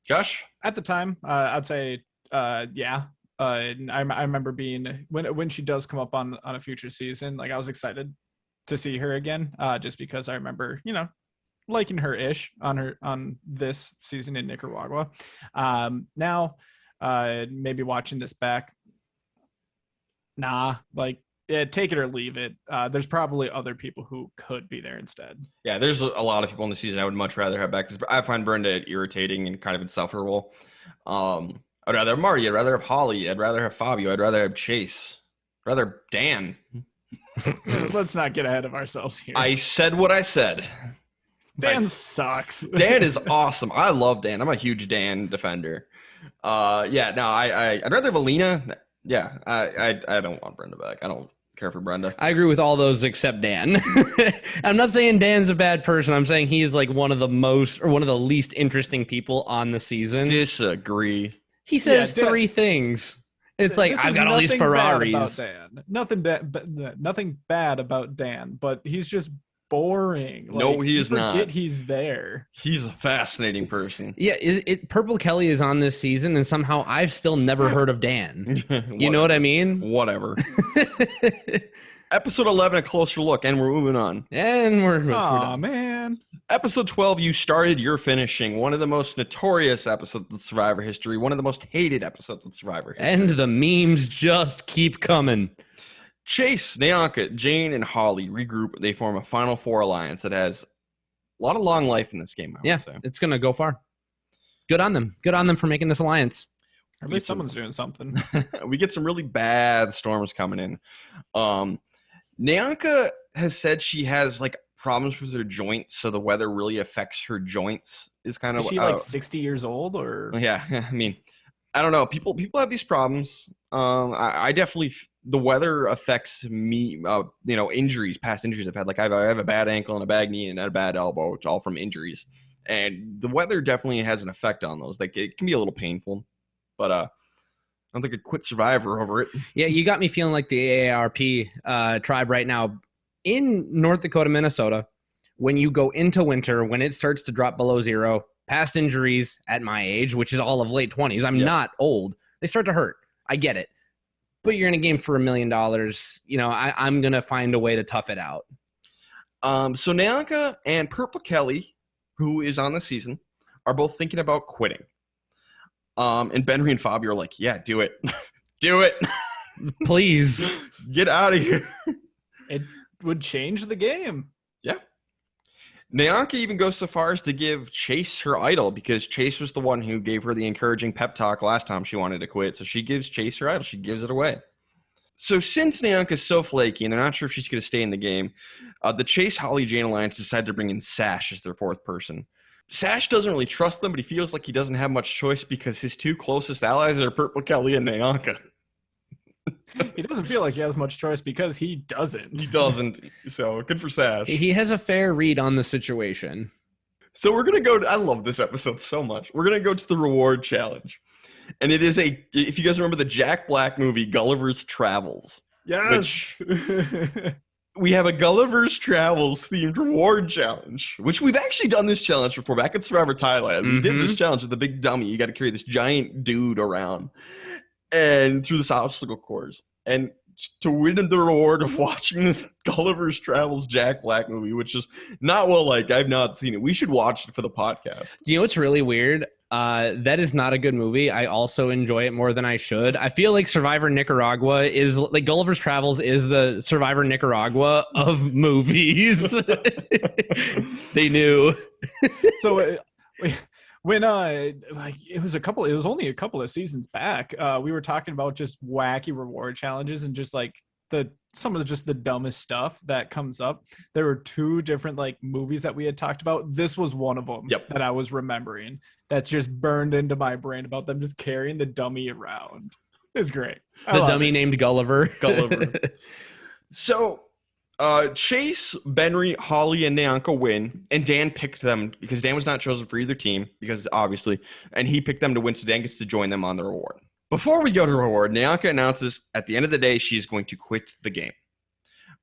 Josh? At the time, I'd say, yeah. I remember being when she does come up on a future season, like I was excited to see her again, just because I remember, liking her ish on this season in Nicaragua. Now, maybe watching this back, take it or leave it. There's probably other people who could be there instead. Yeah, there's a lot of people in the season I would much rather have back because I find Brenda irritating and kind of insufferable. I'd rather have Marty. I'd rather have Holly. I'd rather have Fabio. I'd rather have Chase. I'd rather have Dan. Let's not get ahead of ourselves here. I said what I said. Dan sucks. Dan is awesome. I love Dan. I'm a huge Dan defender. I'd rather have Alina. Yeah, I don't want Brenda back. I don't care for Brenda. I agree with all those except Dan. I'm not saying Dan's a bad person. I'm saying he's like one of the least interesting people on the season. Disagree. He says three things. It's like, I've got all these Ferraris. Nothing bad about Dan, but he's just boring. No, he is not. He's there. He's a fascinating person. Yeah, Purple Kelly is on this season, and somehow I've still never heard of Dan. You know what I mean? Whatever. Episode 11, a closer look, and we're moving on. And we're done. Man. Episode 12, you started, you're finishing. One of the most notorious episodes of Survivor history. One of the most hated episodes of Survivor history. And the memes just keep coming. Chase, Nyanka, Jane, and Holly regroup. They form a Final Four alliance that has a lot of long life in this game, I would say. It's going to go far. Good on them. Good on them for making this alliance. At least someone's doing something. We get some really bad storms coming in. Nyanka has said she has problems with her joints, so the weather really affects her joints. Is she 60 years old or? Yeah, I mean, I don't know. People have these problems. I definitely the weather affects me. Injuries, past injuries I've had. I have a bad ankle and a bad knee and a bad elbow. It's all from injuries, and the weather definitely has an effect on those. It can be a little painful, but I don't think I'd quit Survivor over it. Yeah, you got me feeling like the AARP tribe right now. In North Dakota, Minnesota, when you go into winter, when it starts to drop below zero, past injuries at my age, which is all of late 20s, I'm not old, they start to hurt. I get it. But you're in a game for $1 million. I'm going to find a way to tough it out. So Nyanka and Purple Kelly, who is on the season, are both thinking about quitting. And Benry and Fabio are like, yeah, do it. Do it. Please. Get out of here. It would change the game. Yeah. Nyanka even goes so far as to give Chase her idol because Chase was the one who gave her the encouraging pep talk last time she wanted to quit. So she gives Chase her idol. She gives it away. So since Nyanka's so flaky and they're not sure if she's going to stay in the game, the Chase Holly Jane Alliance decided to bring in Sash as their fourth person. Sash doesn't really trust them, but he feels like he doesn't have much choice because his two closest allies are Purple Kelly and Nyanka. He doesn't feel like he has much choice because he doesn't. He doesn't. So good for Sash. He has a fair read on the situation. So we're going to go I love this episode so much. We're going to go to the reward challenge. And it is if you guys remember the Jack Black movie, Gulliver's Travels. Yes. We have a Gulliver's Travels themed reward challenge, which we've actually done this challenge before back at Survivor Thailand. We did this challenge with the big dummy. You got to carry this giant dude around and through this obstacle course. And to win the reward of watching this Gulliver's Travels Jack Black movie, which is not well liked. I've not seen it. We should watch it for the podcast. Do you know what's really weird? That is not a good movie. I also enjoy it more than I should. I feel like Survivor Nicaragua is like Gulliver's Travels is the Survivor Nicaragua of movies. They knew. So When like it was only a couple of seasons back, we were talking about just wacky reward challenges and just like some of the dumbest stuff that comes up. There were 2 different like movies that we had talked about. This was one of them that I was remembering that's just burned into my brain about them just carrying the dummy around. It's great. The dummy named Gulliver. So Chase, Benry, Holly, and Nyanka win, and Dan picked them because Dan was not chosen for either team because obviously, and he picked them to win, so Dan gets to join them on the reward. Before we go to reward, Nyanka announces at the end of the day she is going to quit the game.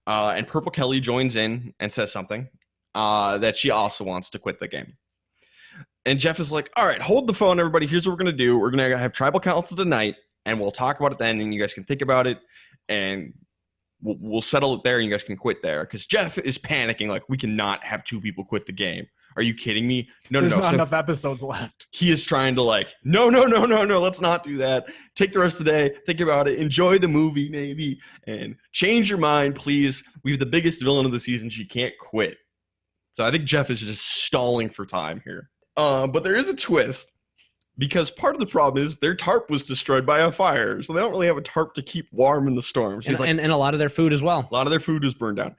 And Purple Kelly joins in and says something that she also wants to quit the game. And Jeff is like, all right, hold the phone, everybody. Here's what we're going to do. We're going to have tribal council tonight, and we'll talk about it then, and you guys can think about it, and we'll settle it there, and you guys can quit there. Because Jeff is panicking, like, we cannot have 2 people quit the game. Are you kidding me? There's not enough episodes left. He is trying to like, no, let's not do that. Take the rest of the day, think about it, enjoy the movie maybe, and change your mind, please. We have the biggest villain of the season. She can't quit. So I think Jeff is just stalling for time here. But there is a twist. Because part of the problem is their tarp was destroyed by a fire. So they don't really have a tarp to keep warm in the storms. And a lot of their food as well. A lot of their food was burned down.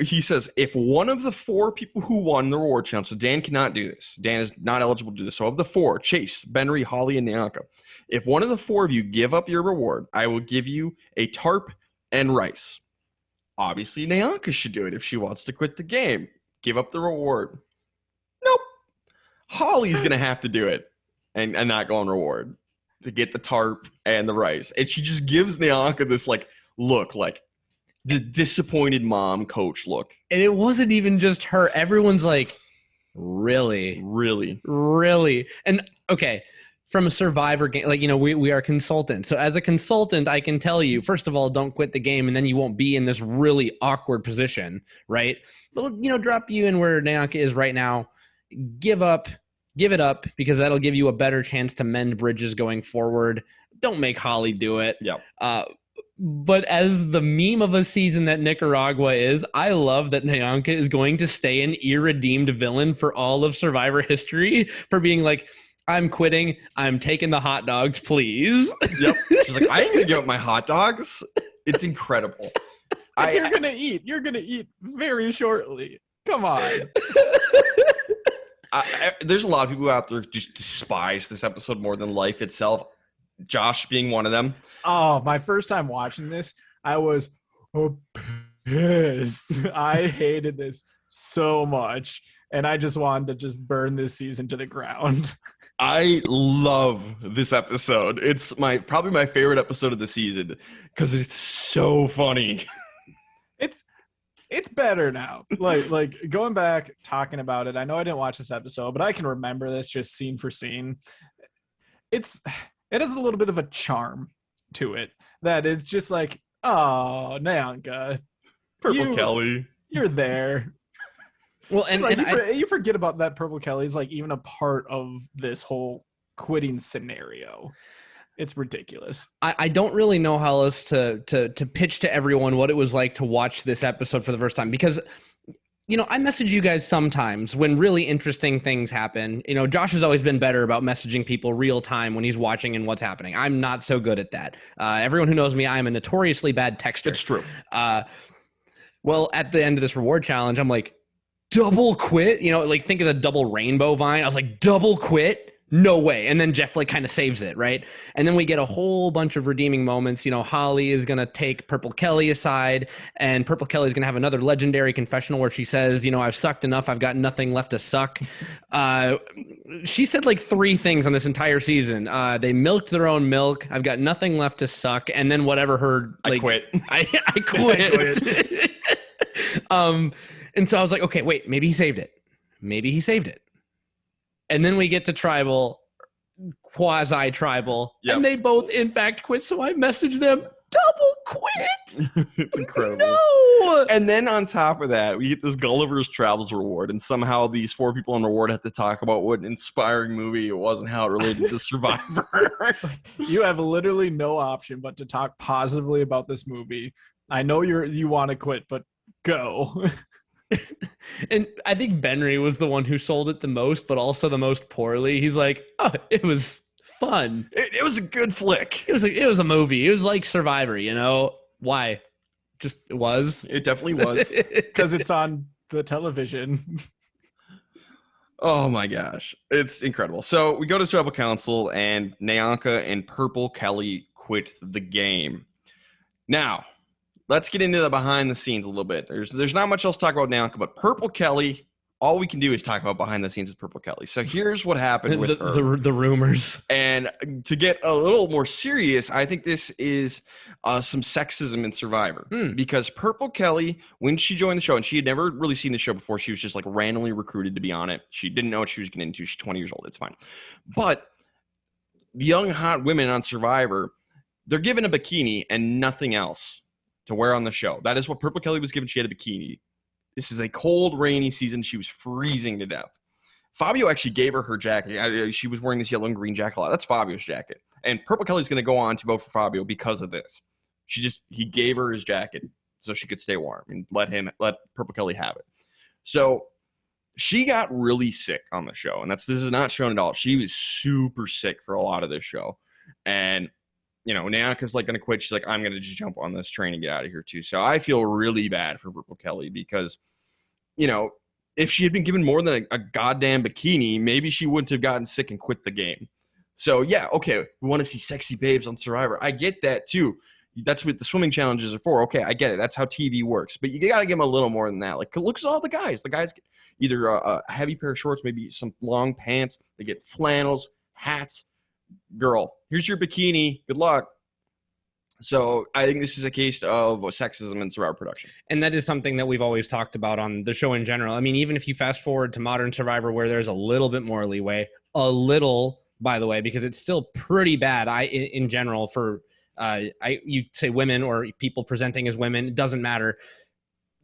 He says, if one of the 4 people who won the reward challenge, so Dan cannot do this. Dan is not eligible to do this. So of the 4, Chase, Benry, Holly, and Nyanka, if one of the 4 of you give up your reward, I will give you a tarp and rice. Obviously, Nyanka should do it if she wants to quit the game. Give up the reward. Nope. Holly's going to have to do it. And not go on reward to get the tarp and the rice. And she just gives Nyanka this like look, like the disappointed mom coach look. And it wasn't even just her. Everyone's like, really? And okay, from a Survivor game, like, we are consultants. So as a consultant, I can tell you, first of all, don't quit the game, and then you won't be in this really awkward position, right? But, drop you in where Nyanka is right now. Give it up because that'll give you a better chance to mend bridges going forward. Don't make Holly do it. Yep. But as the meme of a season that Nicaragua is, I love that Nyanka is going to stay an irredeemed villain for all of Survivor history for being like, I'm quitting. I'm taking the hot dogs, please. Yep. She's like, I ain't going to give up my hot dogs. It's incredible. You're going to eat very shortly. Come on. There's a lot of people out there who just despise this episode more than life itself. Josh being one of them. Oh, my first time watching this, I was pissed. I hated this so much, and I just wanted to just burn this season to the ground. I love this episode. It's probably my favorite episode of the season because it's so funny. It's better now. Like going back, talking about it. I know I didn't watch this episode, but I can remember this just scene for scene. It has a little bit of a charm to it that it's just like, oh, Nyanka, Purple Kelly, you're there. Well, and you forget about that Purple Kelly's like even a part of this whole quitting scenario. It's ridiculous. I don't really know how else to pitch to everyone what it was like to watch this episode for the first time because, I message you guys sometimes when really interesting things happen. Josh has always been better about messaging people real time when he's watching and what's happening. I'm not so good at that. Everyone who knows me, I'm a notoriously bad texter. It's true. Well, at the end of this reward challenge, I'm like, double quit? Like think of the double rainbow vine. I was like, double quit? No way. And then Jeff kind of saves it, right? And then we get a whole bunch of redeeming moments. Holly is going to take Purple Kelly aside, and Purple Kelly is going to have another legendary confessional where she says, I've sucked enough. I've got nothing left to suck. She said 3 things on this entire season. They milked their own milk. I've got nothing left to suck. And then whatever her... I quit. I quit. And so I was like, okay, wait, maybe he saved it. And then we get to tribal, quasi-tribal, and they both, in fact, quit. So I messaged them, double quit. It's incredible. No. And then on top of that, we get this Gulliver's Travels reward, and somehow these 4 people on reward have to talk about what an inspiring movie it was and how it related to Survivor. You have literally no option but to talk positively about this movie. I know you want to quit, but go. And I think Benry was the one who sold it the most, but also the most poorly. He's like, oh, it was fun. It was a good flick. It was a movie. It was like Survivor, you know? Why? Just it was. It definitely was. Because it's on the television. Oh my gosh. It's incredible. So we go to Tribal Council and Nyanka and Purple Kelly quit the game. Now, let's get into the behind the scenes a little bit. There's not much else to talk about Nyanka, but Purple Kelly, all we can do is talk about behind the scenes with Purple Kelly. So here's what happened with her. The rumors. And to get a little more serious, I think this is some sexism in Survivor. Because Purple Kelly, when she joined the show, and she had never really seen the show before, she was just like randomly recruited to be on it. She didn't know what she was getting into. She's 20 years old. It's fine. But young, hot women on Survivor, they're given a bikini and nothing else to wear on the show. That is what Purple Kelly was given. She had a bikini. This is a cold, rainy season. She was freezing to death. Fabio actually gave her her jacket. She was wearing this yellow and green jacket a lot. That's Fabio's jacket. And Purple Kelly's going to go on to vote for Fabio because of this. He gave her his jacket so she could stay warm and let Purple Kelly have it. So she got really sick on the show. And this is not shown at all. She was super sick for a lot of this show. And Nyanka's like going to quit. She's like, I'm going to just jump on this train and get out of here too. So I feel really bad for Purple Kelly because, if she had been given more than a goddamn bikini, maybe she wouldn't have gotten sick and quit the game. So yeah, okay, we want to see sexy babes on Survivor. I get that too. That's what the swimming challenges are for. Okay, I get it. That's how TV works. But you got to give them a little more than that. Like, look at all the guys. The guys get either a heavy pair of shorts, maybe some long pants. They get flannels, hats. Girl, here's your bikini. Good luck. So I think this is a case of sexism in Survivor production. And that is something that we've always talked about on the show in general. I mean, even if you fast forward to modern Survivor where there's a little bit more leeway, by the way, because it's still pretty bad in general for you say women or people presenting as women, it doesn't matter.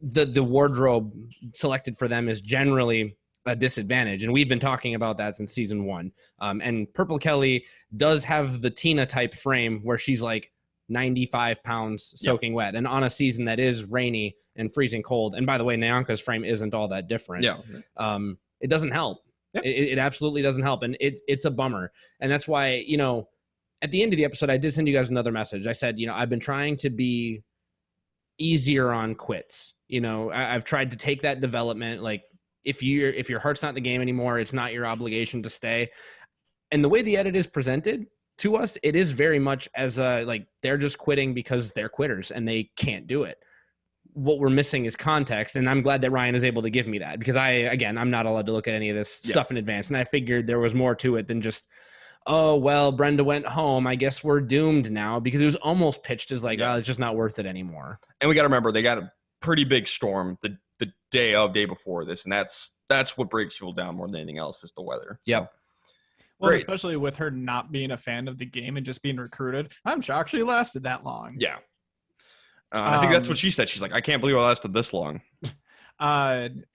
The wardrobe selected for them is generally a disadvantage. And we've been talking about that since season 1. And Purple Kelly does have the Tina type frame where she's like 95 pounds soaking wet. And on a season that is rainy and freezing cold. And by the way, Nyanka's frame isn't all that different. Yeah. It doesn't help. Yep. It absolutely doesn't help. And it's a bummer. And that's why, at the end of the episode, I did send you guys another message. I said, I've been trying to be easier on quits. I've tried to take that development, like, if your heart's not in the game anymore, it's not your obligation to stay. And the way the edit is presented to us, it is very much as like they're just quitting because they're quitters and they can't do it. What we're missing is context, and I'm glad that Ryan is able to give me that because I'm not allowed to look at any of this stuff in advance, and I figured there was more to it than just, oh well, Brenda went home, I guess we're doomed now, because it was almost pitched as like, oh, it's just not worth it anymore. And we got to remember they got a pretty big storm the day before this, and that's what breaks people down more than anything else is the weather. Yep. So, well, great. Especially with her not being a fan of the game and just being recruited. I'm shocked she lasted that long. Yeah. I think that's what she said. She's like, I can't believe I lasted this long. And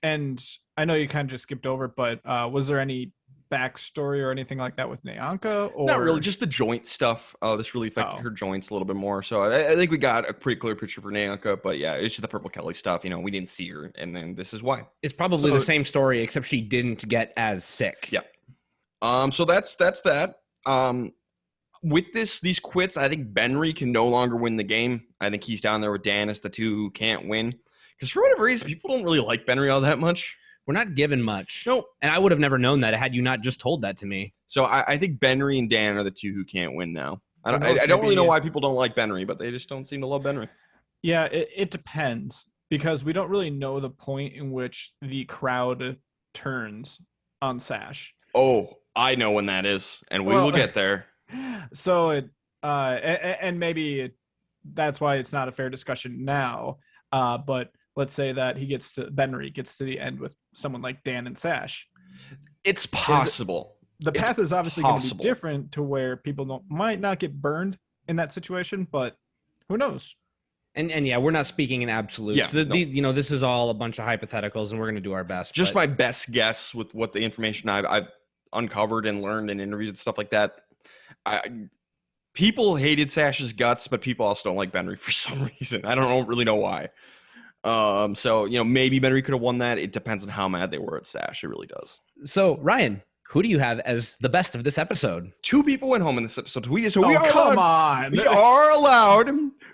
I know you kind of just skipped over, but was there any backstory or anything like that with Nyanka? Or not really, just the joint stuff. This really affected her joints a little bit more. So I think we got a pretty clear picture for Nyanka, but yeah, it's just the Purple Kelly stuff. We didn't see her, and then this is why. It's probably the same story, except she didn't get as sick. Yeah. So that's that. With these quits, I think Benry can no longer win the game. I think he's down there with Dan as the two who can't win. Because for whatever reason, people don't really like Benry all that much. We're not given much. No. And I would have never known that had you not just told that to me. So I think Benry and Dan are the two who can't win now. I don't really know why people don't like Benry, but they just don't seem to love Benry. Yeah, it depends. Because we don't really know the point in which the crowd turns on Sash. Oh, I know when that is, and we will get there. So and maybe that's why it's not a fair discussion now. But let's say that Benry gets to the end with someone like Dan and Sash. It's possible. The path is obviously going to be different to where people might not get burned in that situation, but who knows? And yeah, we're not speaking in absolutes. Yeah, this is all a bunch of hypotheticals, and we're going to do our best. Just my best guess with what the information I've uncovered and learned in interviews and stuff like that. People hated Sash's guts, but people also don't like Benry for some reason. I don't really know why. So, maybe Benry could have won that. It depends on how mad they were at Sash. It really does. So, Ryan, who do you have as the best of this episode? 2 people went home in this episode. We come on. We are allowed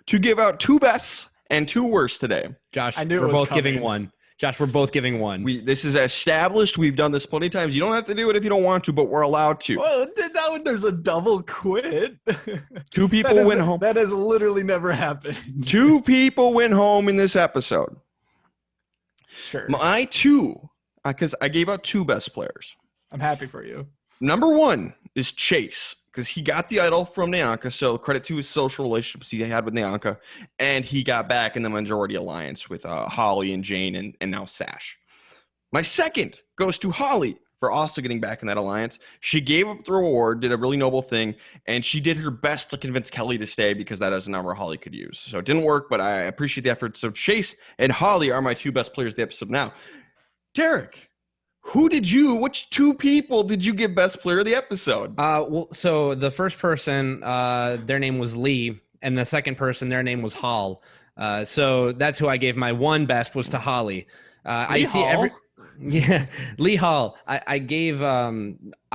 to give out 2 bests and 2 worsts today. Josh, I knew we're it was both coming. giving one. Josh, we're both giving one. This is established. We've done this plenty of times. You don't have to do it if you don't want to, but we're allowed to. Well, now there's a double quit. 2 people went home. That has literally never happened. 2 people went home in this episode. Sure. My 2, because I gave out 2 best players. I'm happy for you. Number 1 is Chase, because he got the idol from Nyanka, so credit to his social relationships he had with Nyanka, and he got back in the majority alliance with Holly and Jane and now Sash. My 2nd goes to Holly for also getting back in that alliance. She gave up the reward, did a really noble thing, and she did her best to convince Kelly to stay because that is a number Holly could use. So it didn't work, but I appreciate the effort. So Chase and Holly are my 2 best players of the episode. Now, Derek, which 2 people did you give best player of the episode? Well, so the first person, their name was Lee, and the second person, their name was Hall. So that's who I gave my 1 best was to Holly. Lee Hall. I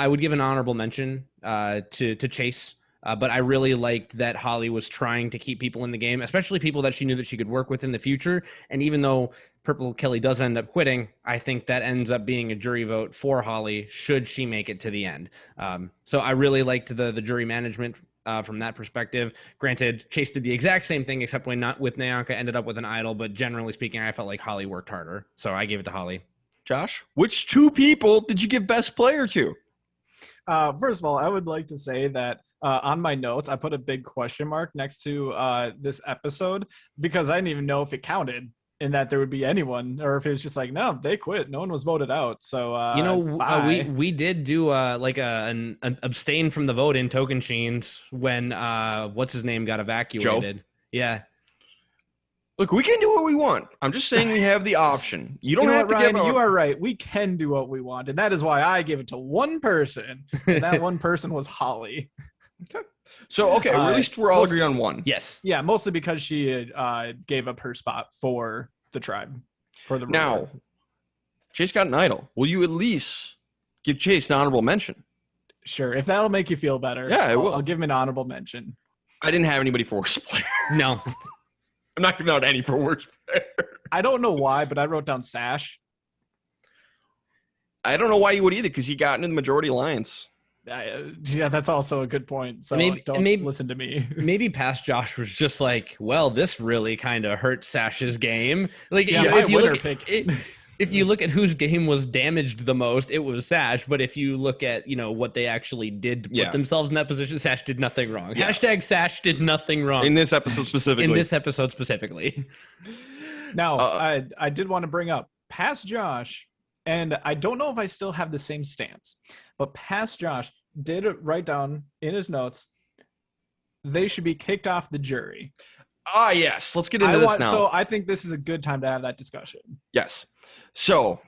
would give an honorable mention to Chase. But I really liked that Holly was trying to keep people in the game, especially people that she knew that she could work with in the future. And even though Purple Kelly does end up quitting, I think that ends up being a jury vote for Holly should she make it to the end. So I really liked the jury management from that perspective. Granted, Chase did the exact same thing, except when not with Nyanka, ended up with an idol. But generally speaking, I felt like Holly worked harder. So I gave it to Holly. Josh, which 2 people did you give best player to? First of all, I would like to say that on my notes, I put a big question mark next to this episode because I didn't even know if it counted and that there would be anyone or if it was just like, no, they quit. No one was voted out. So, we did do an abstain from the vote in Token Sheens when what's his name got evacuated. Joe? Yeah. Look, we can do what we want. I'm just saying we have the option. You don't have to Ryan, give. You are right. We can do what we want, and that is why I gave it to 1 person. And that 1 person was Holly. Okay. So at least we're all agreed on 1. Yes. Yeah, mostly because she gave up her spot for the tribe. For the now, reward. Chase got an idol. Will you at least give Chase an honorable mention? Sure, if that'll make you feel better. Yeah, it will. I'll give him an honorable mention. I didn't have anybody for worst player. No. I'm not giving out any for worst player. I don't know why, but I wrote down Sash. I don't know why you would either, because he got into the majority alliance. Yeah, that's also a good point. So don't listen to me. Maybe past Josh was just like, well, this really kind of hurt Sash's game. Like, yeah, if you look at whose game was damaged the most, it was Sash. But if you look at, what they actually did to put themselves in that position, Sash did nothing wrong. Yeah. Hashtag Sash did nothing wrong. In this episode specifically. Now, I did want to bring up past Josh, and I don't know if I still have the same stance, but past Josh did write down in his notes, they should be kicked off the jury. Ah, yes. Let's get into this now. So I think this is a good time to have that discussion. Yes. So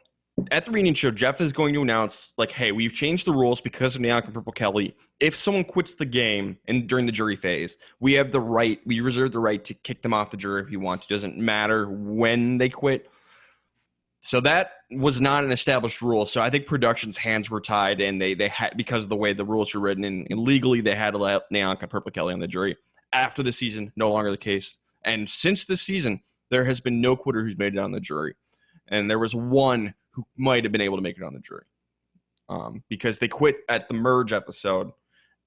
at the reunion show, Jeff is going to announce, like, hey, we've changed the rules because of Nyanka and Purple Kelly. If someone quits the game and during the jury phase, we reserve the right to kick them off the jury if we want to. It doesn't matter when they quit. So that was not an established rule. So I think production's hands were tied, and they had, because of the way the rules were written, and legally they had to let Nyanka and Purple Kelly on the jury. After the season, no longer the case. And since this season, there has been no quitter who's made it on the jury. And there was one who might have been able to make it on the jury because they quit at the merge episode.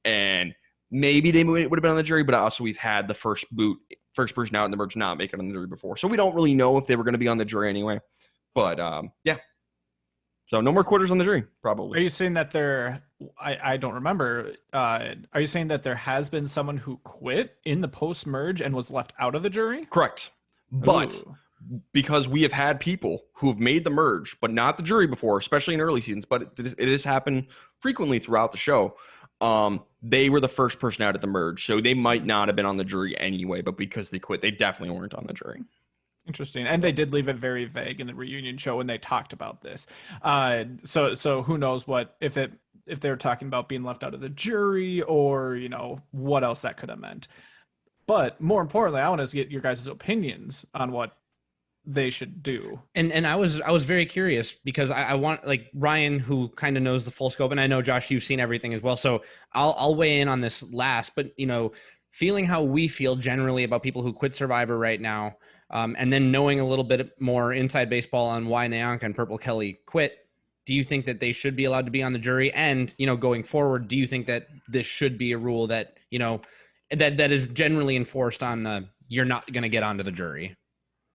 And maybe they would have been on the jury, but also we've had the first person out in the merge not make it on the jury before. So we don't really know if they were going to be on the jury anyway. But, yeah. So no more quitters on the jury, probably. Are you saying that I don't remember. Are you saying that there has been someone who quit in the post-merge and was left out of the jury? Correct. But because we have had people who have made the merge, but not the jury before, especially in early seasons, but it has happened frequently throughout the show. They were the first person out at the merge, so they might not have been on the jury anyway, but because they quit, they definitely weren't on the jury. Interesting. And they did leave it very vague in the reunion show when they talked about this. So who knows if they were talking about being left out of the jury or, what else that could have meant. But more importantly, I want to get your guys' opinions on what they should do. And I was very curious because I want, like, Ryan, who kind of knows the full scope, and I know, Josh, you've seen everything as well. So I'll weigh in on this last, but, you know, feeling how we feel generally about people who quit Survivor right now, and then knowing a little bit more inside baseball on why Nyanka and Purple Kelly quit, do you think that they should be allowed to be on the jury? And, you know, going forward, do you think that this should be a rule that, you know, that is generally enforced on the, you're not going to get onto the jury?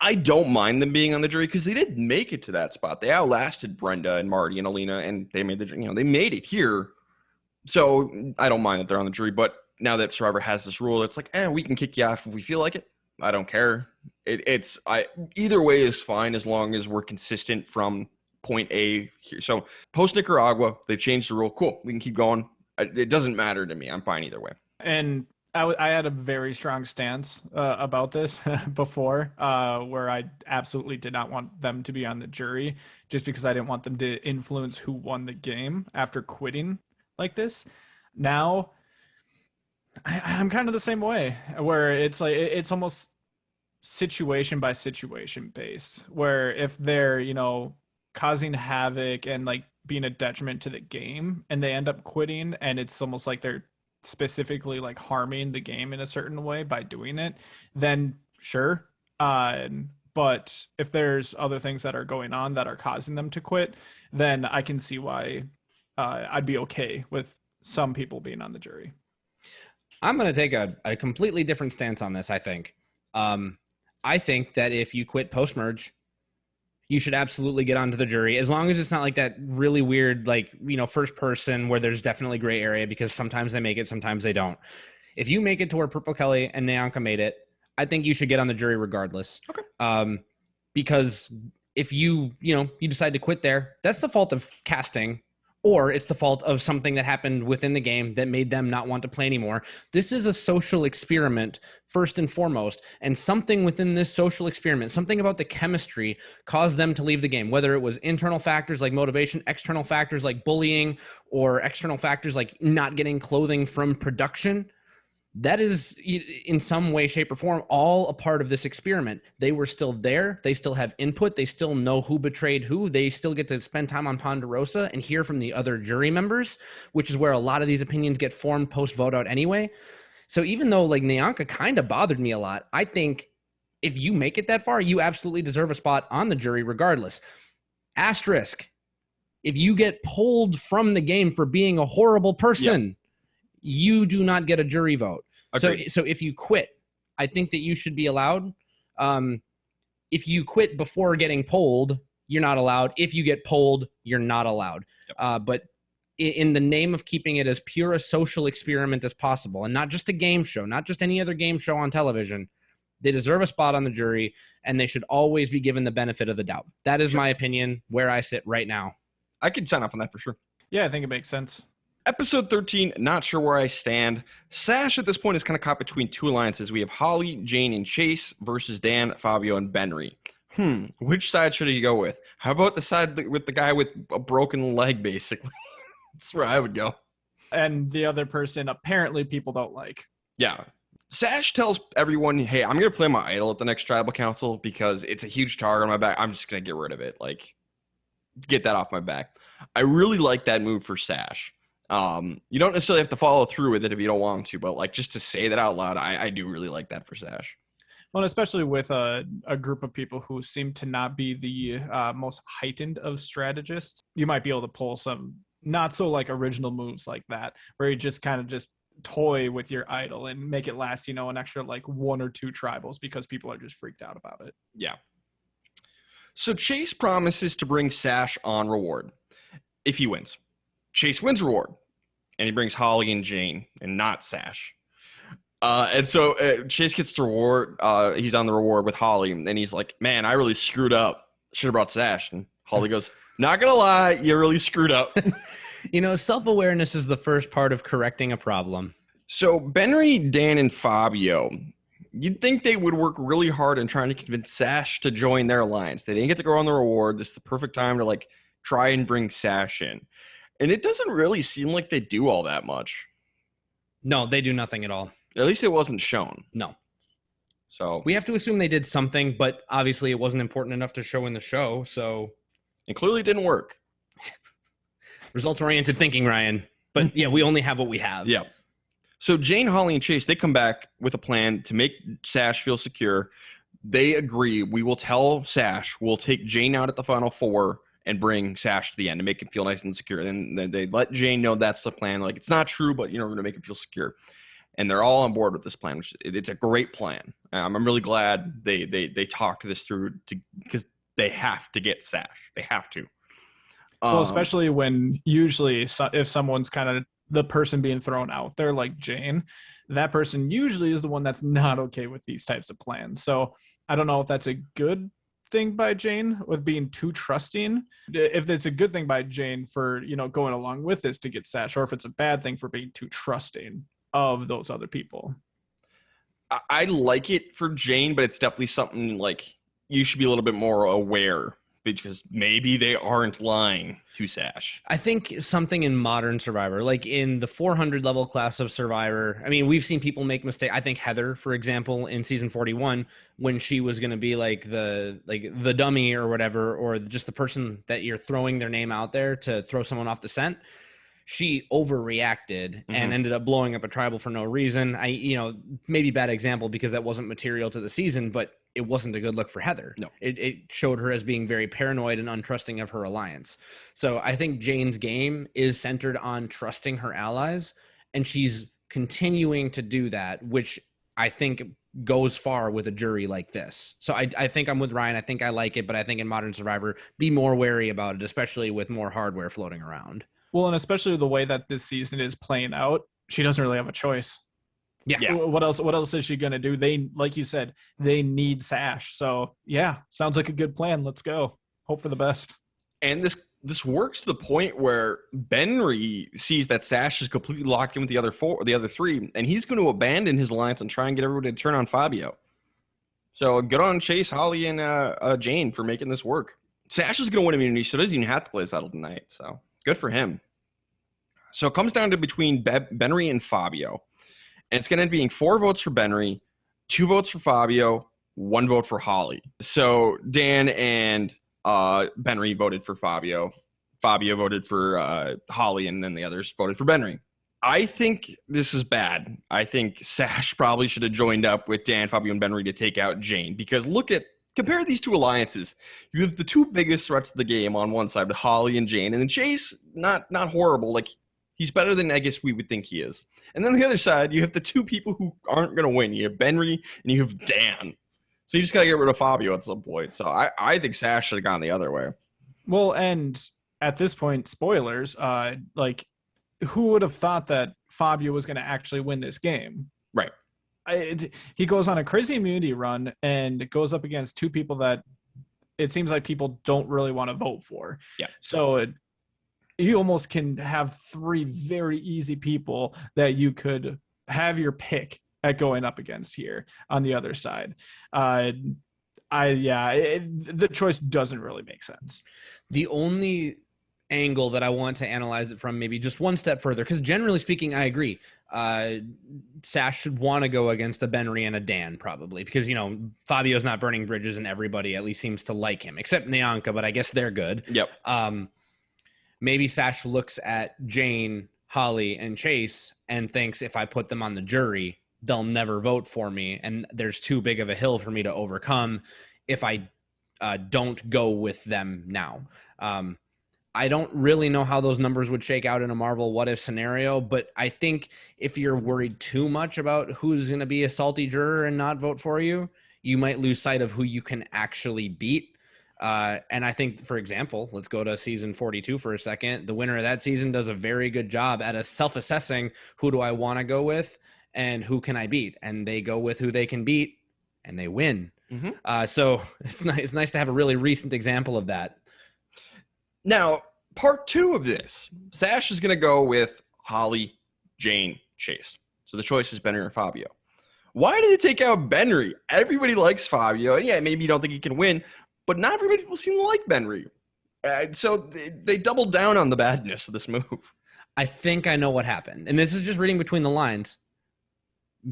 I don't mind them being on the jury because they did make it to that spot. They outlasted Brenda and Marty and Alina, and they made they made it here. So I don't mind that they're on the jury. But now that Survivor has this rule, it's like, we can kick you off if we feel like it. I don't care. Either way is fine as long as we're consistent from point A here. So post Nicaragua, they've changed the rule. Cool. We can keep going. It doesn't matter to me. I'm fine either way. And I had a very strong stance about this before, where I absolutely did not want them to be on the jury just because I didn't want them to influence who won the game after quitting like this. Now, I'm kind of the same way, where it's like it's almost situation by situation based, where if they're, you know, causing havoc and like being a detriment to the game and they end up quitting, and it's almost like they're specifically like harming the game in a certain way by doing it, then sure. But if there's other things that are going on that are causing them to quit, then I can see why I'd be okay with some people being on the jury. I'm going to take a completely different stance on this, I think. I think that if you quit post-merge, you should absolutely get onto the jury, as long as it's not like that really weird, like, you know, first person where there's definitely gray area, because sometimes they make it, sometimes they don't. If you make it to where Purple Kelly and Nyanka made it, I think you should get on the jury regardless. Okay. Because if you decide to quit there, that's the fault of casting, or it's the fault of something that happened within the game that made them not want to play anymore. This is a social experiment, first and foremost, and something within this social experiment, something about the chemistry, caused them to leave the game, whether it was internal factors like motivation, external factors like bullying, or external factors like not getting clothing from production. That is, in some way, shape, or form, all a part of this experiment. They were still there. They still have input. They still know who betrayed who. They still get to spend time on Ponderosa and hear from the other jury members, which is where a lot of these opinions get formed post-vote out anyway. So even though, like, Nyanka kind of bothered me a lot, I think if you make it that far, you absolutely deserve a spot on the jury regardless. Asterisk, if you get pulled from the game for being a horrible person, you do not get a jury vote. So if you quit, I think that you should be allowed. If you quit before getting polled, you're not allowed. If you get polled, you're not allowed. Yep. But in the name of keeping it as pure a social experiment as possible, and not just a game show, not just any other game show on television, they deserve a spot on the jury, and they should always be given the benefit of the doubt. That is my opinion, where I sit right now. I could sign off on that for sure. Yeah, I think it makes sense. Episode 13, not sure where I stand. Sash at this point is kind of caught between two alliances. We have Holly, Jane, and Chase versus Dan, Fabio, and Benry. Which side should he go with? How about the side with the guy with a broken leg, basically? That's where I would go. And the other person, apparently people don't like. Yeah. Sash tells everyone, hey, I'm going to play my idol at the next tribal council because it's a huge target on my back. I'm just going to get rid of it. Like, get that off my back. I really like that move for Sash. You don't necessarily have to follow through with it if you don't want to, but like just to say that out loud, I do really like that for Sash. Well, especially with a group of people who seem to not be the most heightened of strategists, you might be able to pull some not so like original moves like that, where you just kind of just toy with your idol and make it last, you know, an extra like 1 or 2 tribals because people are just freaked out about it. Yeah. So Chase promises to bring Sash on reward if he wins. Chase wins reward, and he brings Holly and Jane, and not Sash. And so Chase gets the reward. He's on the reward with Holly, and he's like, man, I really screwed up. Should have brought Sash. And Holly goes, not going to lie, you really screwed up. You know, self-awareness is the first part of correcting a problem. So Benry, Dan, and Fabio, you'd think they would work really hard in trying to convince Sash to join their alliance. They didn't get to go on the reward. This is the perfect time to like try and bring Sash in. And it doesn't really seem like they do all that much. No, they do nothing at all. At least it wasn't shown. No. So we have to assume they did something, but obviously it wasn't important enough to show in the show. So it clearly didn't work. Results-oriented thinking, Ryan. But yeah, we only have what we have. Yeah. So Jane, Holly, and Chase, they come back with a plan to make Sash feel secure. They agree. We will tell Sash we'll take Jane out at the final four and bring Sash to the end to make him feel nice and secure. Then they let Jane know that's the plan. Like, it's not true, but, we're going to make him feel secure. And they're all on board with this plan, which it's a great plan. I'm really glad they talked this through because they have to get Sash. They have to. Well, especially when usually if someone's kind of the person being thrown out there, like Jane, that person usually is the one that's not okay with these types of plans. So I don't know if that's a good thing by Jane with being too trusting. If it's a good thing by Jane for, going along with this to get Sash, or if it's a bad thing for being too trusting of those other people. I like it for Jane, but it's definitely something like you should be a little bit more aware, because maybe they aren't lying to Sash. I think something in modern Survivor, like in the 400 level class of Survivor, I mean, we've seen people make mistakes. I think Heather, for example, in season 41, when she was going to be like the dummy or whatever, or just the person that you're throwing their name out there to throw someone off the scent, she overreacted and ended up blowing up a tribal for no reason. Maybe bad example because that wasn't material to the season, but it wasn't a good look for Heather. No. It showed her as being very paranoid and untrusting of her alliance. So I think Jane's game is centered on trusting her allies, and she's continuing to do that, which I think goes far with a jury like this. So I think I'm with Ryan. I think I like it, but I think in modern Survivor, be more wary about it, especially with more hardware floating around. Well, and especially the way that this season is playing out, she doesn't really have a choice. Yeah. What else is she going to do? They, like you said, they need Sash. So yeah, sounds like a good plan. Let's go. Hope for the best. And this works to the point where Benry sees that Sash is completely locked in with the other three, and he's going to abandon his alliance and try and get everybody to turn on Fabio. So good on Chase, Holly, and Jane for making this work. Sash is going to win immunity, so he doesn't even have to play Settle tonight. So good for him. So it comes down to between Benry and Fabio. And it's going to end up being 4 votes for Benry, 2 votes for Fabio, 1 vote for Holly. So Dan and Benry voted for Fabio. Fabio voted for Holly, and then the others voted for Benry. I think this is bad. I think Sash probably should have joined up with Dan, Fabio, and Benry to take out Jane. Because compare these two alliances. You have the two biggest threats of the game on one side, Holly and Jane. And then Chase, not horrible. Like, he's better than I guess we would think he is. And then on the other side, you have the two people who aren't going to win. You have Benry and you have Dan. So you just got to get rid of Fabio at some point. So I think Sash should have gone the other way. Well, and at this point, spoilers, who would have thought that Fabio was going to actually win this game? Right. He goes on a crazy immunity run and goes up against two people that it seems like people don't really want to vote for. Yeah. So you almost can have 3 very easy people that you could have your pick at going up against here on the other side. The choice doesn't really make sense. The only angle that I want to analyze it from maybe just one step further, because generally speaking, I agree. Sash should want to go against a Benry and a Dan probably because, Fabio's not burning bridges and everybody at least seems to like him, except Nyanka, but I guess they're good. Yep. Maybe Sash looks at Jane, Holly, and Chase and thinks if I put them on the jury, they'll never vote for me. And there's too big of a hill for me to overcome if I don't go with them now. I don't really know how those numbers would shake out in a Marvel what if scenario, but I think if you're worried too much about who's going to be a salty juror and not vote for you, you might lose sight of who you can actually beat. And I think, for example, let's go to season 42 for a second. The winner of that season does a very good job at self-assessing who do I want to go with and who can I beat? And they go with who they can beat and they win. Mm-hmm. So it's nice to have a really recent example of that. Now, part 2 of this, Sash is going to go with Holly, Jane, Chase. So the choice is Benry or Fabio. Why did it take out Benry? Everybody likes Fabio. And yeah, maybe you don't think he can win, but not everybody people seem to like Benry. So they doubled down on the badness of this move. I think I know what happened. And this is just reading between the lines.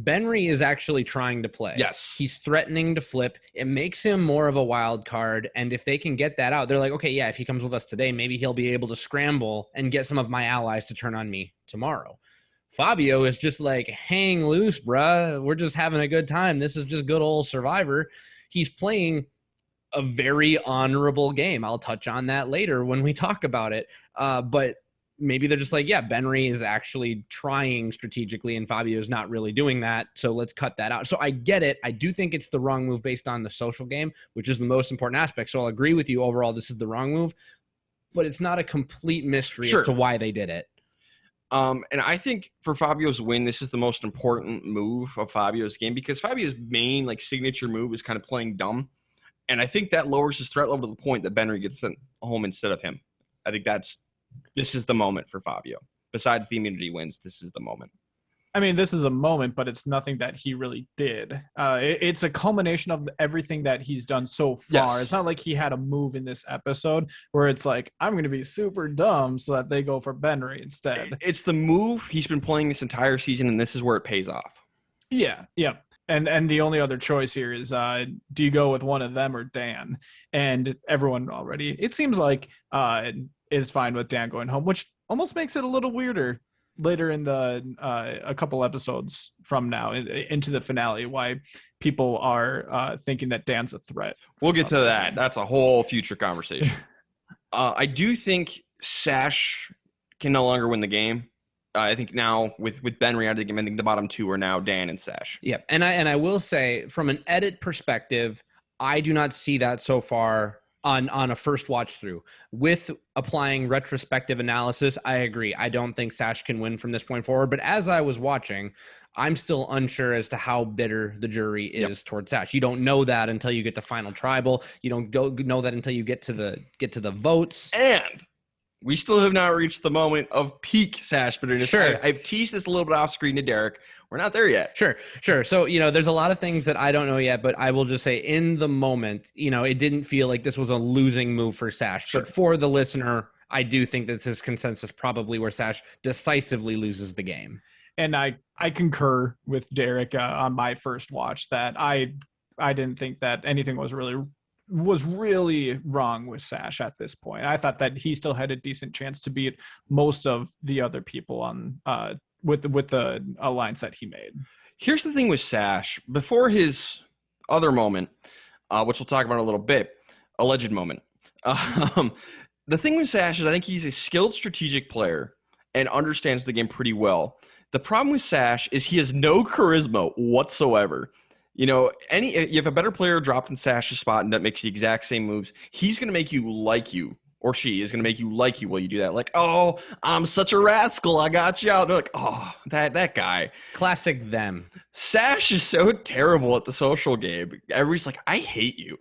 Benry is actually trying to play. Yes. He's threatening to flip. It makes him more of a wild card. And if they can get that out, they're like, okay, yeah, if he comes with us today, maybe he'll be able to scramble and get some of my allies to turn on me tomorrow. Fabio is just like, hang loose, bruh. We're just having a good time. This is just good old Survivor. He's playing a very honorable game. I'll touch on that later when we talk about it. But maybe they're just like, yeah, Benry is actually trying strategically and Fabio's not really doing that. So let's cut that out. So I get it. I do think it's the wrong move based on the social game, which is the most important aspect. So I'll agree with you overall. This is the wrong move, but it's not a complete mystery as to why they did it. And I think for Fabio's win, this is the most important move of Fabio's game because Fabio's main signature move is kind of playing dumb. And I think that lowers his threat level to the point that Benry gets sent home instead of him. I think this is the moment for Fabio. Besides the immunity wins, this is the moment. I mean, this is a moment, but it's nothing that he really did. It's a culmination of everything that he's done so far. Yes. It's not like he had a move in this episode where it's like, I'm going to be super dumb so that they go for Benry instead. It's the move he's been playing this entire season, and this is where it pays off. Yeah. And the only other choice here is, do you go with one of them or Dan? And everyone already, it seems like is fine with Dan going home, which almost makes it a little weirder later in the a couple episodes from now into the finale, why people are thinking that Dan's a threat. We'll get to that. That's a whole future conversation. I do think Sash can no longer win the game. I think now with Benry out of the game, I think the bottom two are now Dan and Sash. Yep. And I will say from an edit perspective, I do not see that so far on a first watch through. With applying retrospective analysis, I agree. I don't think Sash can win from this point forward. But as I was watching, I'm still unsure as to how bitter the jury is towards Sash. You don't know that until you get to final tribal. You don't know that until you get to the votes. And we still have not reached the moment of peak Sash bitterness. Sure. I've teased this a little bit off screen to Derek. We're not there yet. Sure. So, there's a lot of things that I don't know yet, but I will just say in the moment, it didn't feel like this was a losing move for Sash. Sure. But for the listener, I do think that this is consensus probably where Sash decisively loses the game. And I concur with Derek on my first watch that I didn't think that anything was really wrong with Sash at this point. I thought that he still had a decent chance to beat most of the other people on with the alliance that he made. Here's the thing with Sash. Before his other moment, which we'll talk about in a little bit, alleged moment. The thing with Sash is I think he's a skilled strategic player and understands the game pretty well. The problem with Sash is he has no charisma whatsoever. You have a better player dropped in Sash's spot and that makes the exact same moves, he's going to make you like you, or she is going to make you like you while you do that. Like, oh, I'm such a rascal, I got you out. They're like, oh, that guy. Classic them. Sash is so terrible at the social game. Everybody's like, I hate you.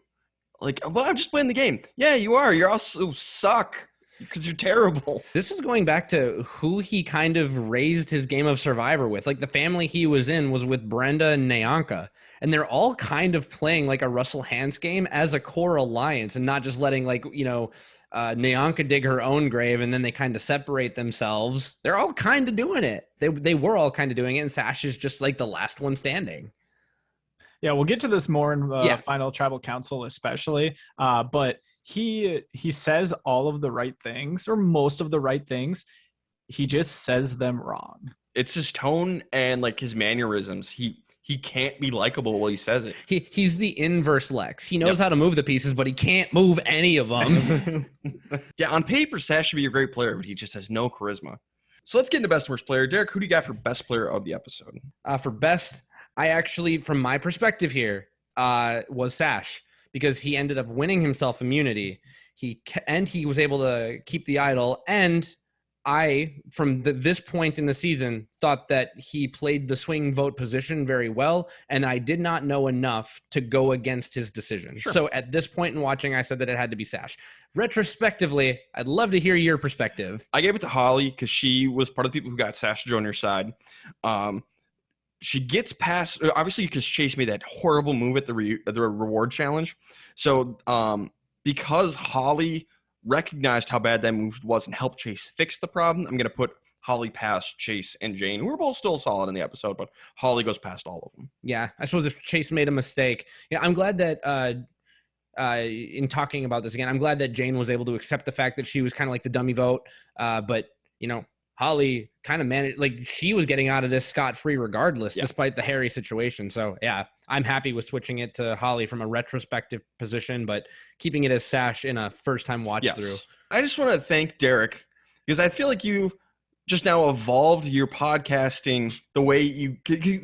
Like, well, I'm just playing the game. Yeah, you are. You're also suck because you're terrible. This is going back to who he kind of raised his game of Survivor with. Like the family he was in was with Brenda and Nyanka. And they're all kind of playing like a Russell Hantz game as a core alliance and not just letting Nyanka dig her own grave and then they kind of separate themselves. They're all kind of doing it. They were all kind of doing it. And Sash is just like the last one standing. Yeah, we'll get to this more in the final tribal council especially. But he says all of the right things or most of the right things. He just says them wrong. It's his tone and like his mannerisms. He can't be likable while he says it. He's the inverse Lex. He knows how to move the pieces, but he can't move any of them. Yeah, on paper, Sash should be a great player, but he just has no charisma. So let's get into best and worst player. Derek, who do you got for best player of the episode? For best, I actually, from my perspective here, was Sash because he ended up winning himself immunity. He was able to keep the idol, and I, from this point in the season, thought that he played the swing vote position very well, and I did not know enough to go against his decision. Sure. So at this point in watching, I said that it had to be Sash. Retrospectively, I'd love to hear your perspective. I gave it to Holly because she was part of the people who got Sash to join her side. She gets past, obviously, because Chase made that horrible move at the reward challenge. So because Holly recognized how bad that move was and helped Chase fix the problem, I'm going to put Holly passed Chase and Jane, who were both still solid in the episode, but Holly goes past all of them. Yeah, I suppose if Chase made a mistake, I'm glad that in talking about this again, I'm glad that Jane was able to accept the fact that she was kind of like the dummy vote. But Holly kind of managed, like she was getting out of this scot-free regardless, despite the hairy situation. So yeah, I'm happy with switching it to Holly from a retrospective position, but keeping it as Sash in a first-time watch through. I just want to thank Derek because I feel like you just now evolved your podcasting the way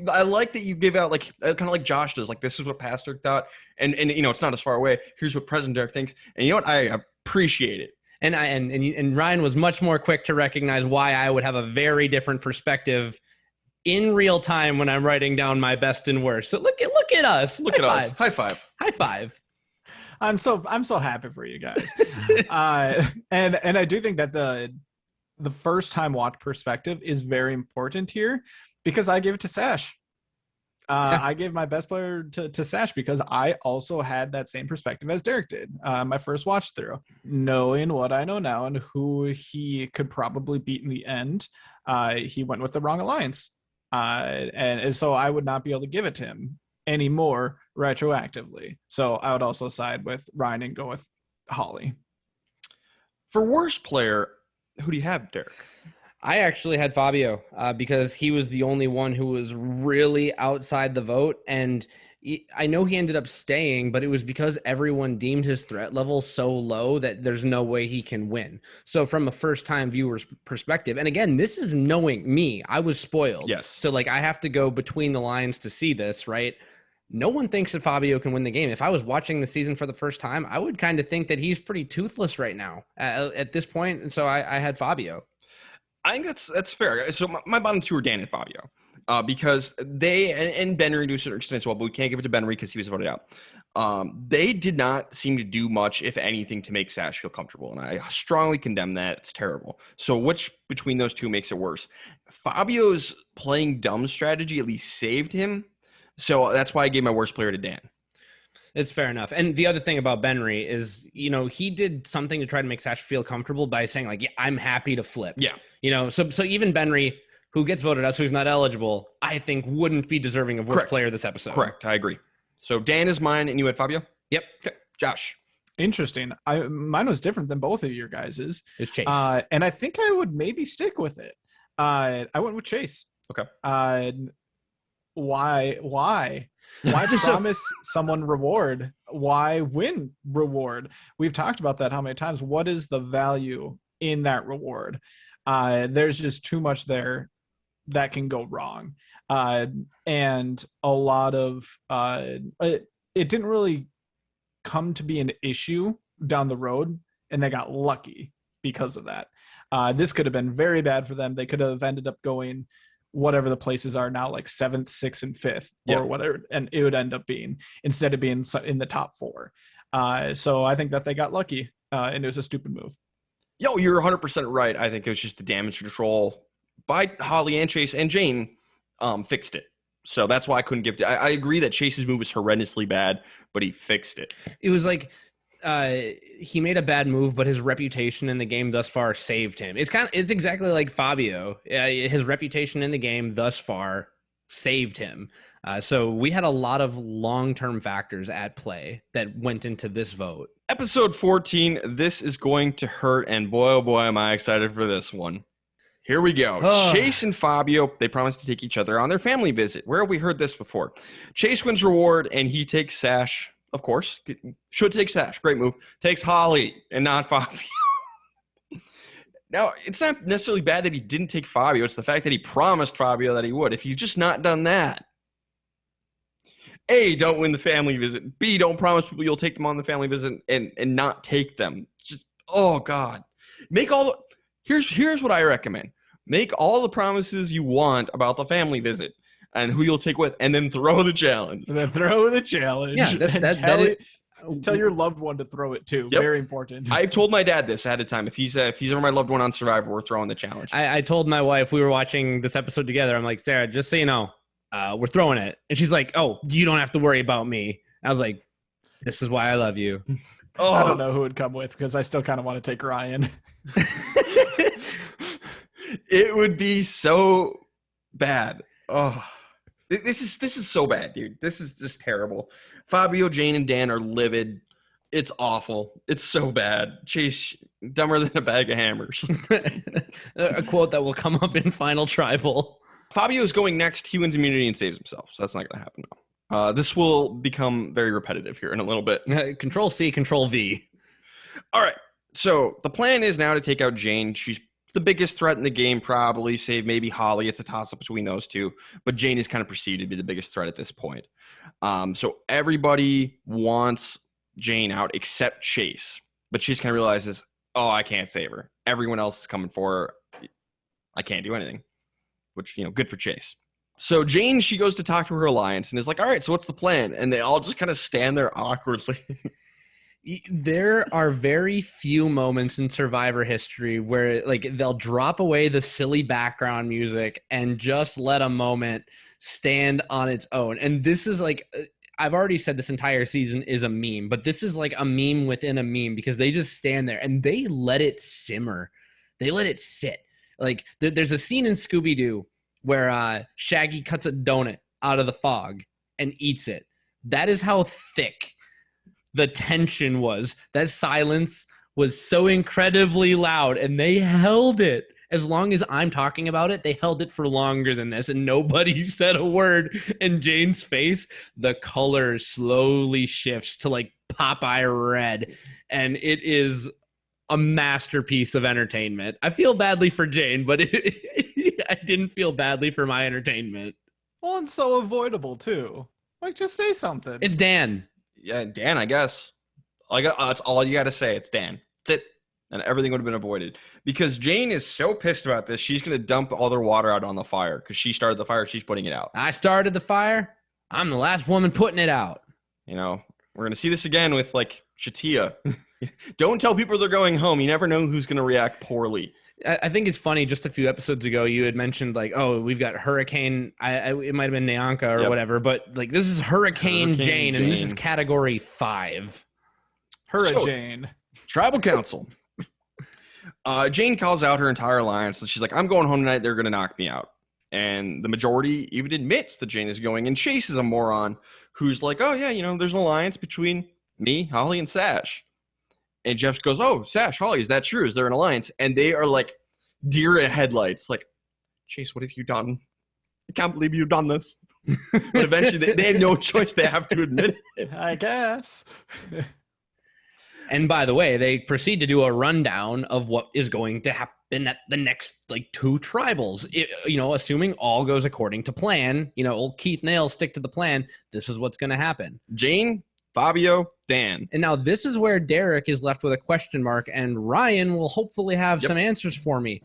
I like that you give out like kind of like Josh does, like this is what past Derek thought, and it's not as far away. Here's what present Derek thinks, and you know what? I appreciate it. And Ryan was much more quick to recognize why I would have a very different perspective in real time when I'm writing down my best and worst. So look at us. Look at us. High five. High five. I'm so happy for you guys. And I do think that the first time watch perspective is very important here because I give it to Sash. I gave my best player to Sash because I also had that same perspective as Derek did. My first watch through, knowing what I know now and who he could probably beat in the end, he went with the wrong alliance. And so I would not be able to give it to him anymore retroactively. So I would also side with Ryan and go with Holly. For worst player, who do you have, Derek? I actually had Fabio because he was the only one who was really outside the vote. And I know he ended up staying, but it was because everyone deemed his threat level so low that there's no way he can win. So from a first-time viewer's perspective, and again, this is knowing me. I was spoiled. Yes. So I have to go between the lines to see this, right? No one thinks that Fabio can win the game. If I was watching the season for the first time, I would kind of think that he's pretty toothless right now at this point. And so I had Fabio. I think that's fair. So my bottom two are Dan and Fabio because they and Benry to a certain extent as well, but we can't give it to Benry because he was voted out. They did not seem to do much, if anything, to make Sash feel comfortable, and I strongly condemn that. It's terrible. So which between those two makes it worse? Fabio's playing dumb strategy at least saved him, so that's why I gave my worst player to Dan. It's fair enough. And the other thing about Benry is, he did something to try to make Sash feel comfortable by saying I'm happy to flip. Yeah. So even Benry, who gets voted out, so he's not eligible, I think wouldn't be deserving of worst player this episode. Correct. I agree. So Dan is mine and you had Fabio? Yep. Okay. Josh. Interesting. Mine was different than both of your guys's. It's Chase. And I think I would maybe stick with it. I went with Chase. Okay. Why promise someone reward? Why win reward? We've talked about that how many times. What is the value in that reward? There's just too much there that can go wrong. And a lot of it didn't really come to be an issue down the road, and they got lucky because of that. This could have been very bad for them. They could have ended up going whatever the places are now, like 7th, 6th, and 5th, or whatever, and it would end up being instead of being in the top 4. So I think that they got lucky, and it was a stupid move. Yo, you're 100% right. I think it was just the damage control by Holly and Chase and Jane fixed it. So that's why I couldn't give. I agree that Chase's move was horrendously bad, but he fixed it. It was like he made a bad move, but his reputation in the game thus far saved him. It's exactly like Fabio. His reputation in the game thus far saved him. So we had a lot of long-term factors at play that went into this vote. Episode 14, this is going to hurt, and boy, oh boy, am I excited for this one. Here we go. Chase and Fabio, they promise to take each other on their family visit. Where have we heard this before? Chase wins reward, and he takes Sash, of course. Should take Sash. Great move. Takes Holly and not Fabio. Now, it's not necessarily bad that he didn't take Fabio. It's the fact that he promised Fabio that he would. If he's just not done that, A, don't win the family visit. B, don't promise people you'll take them on the family visit and not take them. Just, oh, God. Here's what I recommend. Make all the promises you want about the family visit and who you'll take with, and then throw the challenge. And then throw the challenge. Yeah, tell your loved one to throw it too. Yep. Very important. I've told my dad this ahead of time. If he's ever my loved one on Survivor, we're throwing the challenge. I told my wife, we were watching this episode together. I'm like, Sarah, just so you know, we're throwing it. And she's like, oh, you don't have to worry about me. I was like, this is why I love you. I don't know who would come with because I still kind of want to take Ryan. It would be so bad. Oh, this is so bad, dude. This is just terrible. Fabio, Jane, and Dan are livid. It's awful. It's so bad. Chase, dumber than a bag of hammers. A quote that will come up in Final Tribal. Fabio is going next. He wins immunity and saves himself. So that's not going to happen now. This will become very repetitive here in a little bit. Control C, Control V. All right. So the plan is now to take out Jane. She's the biggest threat in the game, probably, save maybe Holly. It's a toss-up between those two. But Jane is kind of perceived to be the biggest threat at this point. So everybody wants Jane out except Chase. But Chase kind of realizes, oh, I can't save her. Everyone else is coming for her. I can't do anything. Which, good for Chase. So Jane, she goes to talk to her alliance and is like, all right, so what's the plan? And they all just kind of stand there awkwardly. There are very few moments in Survivor history where they'll drop away the silly background music and just let a moment stand on its own. And this is I've already said this entire season is a meme, but this is like a meme within a meme because they just stand there and they let it simmer. They let it sit. There's a scene in Scooby-Doo where Shaggy cuts a donut out of the fog and eats it. That is how thick the tension was. That silence was so incredibly loud, and they held it. As long as I'm talking about it, they held it for longer than this, and nobody said a word. And Jane's face, the color slowly shifts to Popeye red, and it is a masterpiece of entertainment. I feel badly for Jane, but I didn't feel badly for my entertainment. Well, and so avoidable, too. Just say something. It's Dan. Yeah, Dan, I guess. That's all you got to say. It's Dan. That's it. And everything would have been avoided. Because Jane is so pissed about this, she's going to dump all their water out on the fire. Because she started the fire, she's putting it out. I started the fire. I'm the last woman putting it out. We're going to see this again with, Shatia. Don't tell people they're going home. You never know who's going to react poorly. I think it's funny. Just a few episodes ago, you had mentioned we've got Hurricane. it might have been Nyanka or whatever, but this is Hurricane Jane, and this is category 5. Jane. Tribal Council. Jane calls out her entire alliance. And she's like, I'm going home tonight. They're going to knock me out. And the majority even admits that Jane is going. And Chase is a moron who's like, oh, yeah, there's an alliance between me, Holly, and Sash. And Jeff goes, oh, Sash, Holly, is that true? Is there an alliance? And they are like deer in headlights. Like, Chase, what have you done? I can't believe you've done this. But eventually they have no choice. They have to admit it. I guess. And by the way, they proceed to do a rundown of what is going to happen at the next 2 tribals. Assuming all goes according to plan, old Keith Nail stick to the plan. This is what's going to happen. Jane, Fabio, Dan. And now this is where Derek is left with a question mark, and Ryan will hopefully have some answers for me.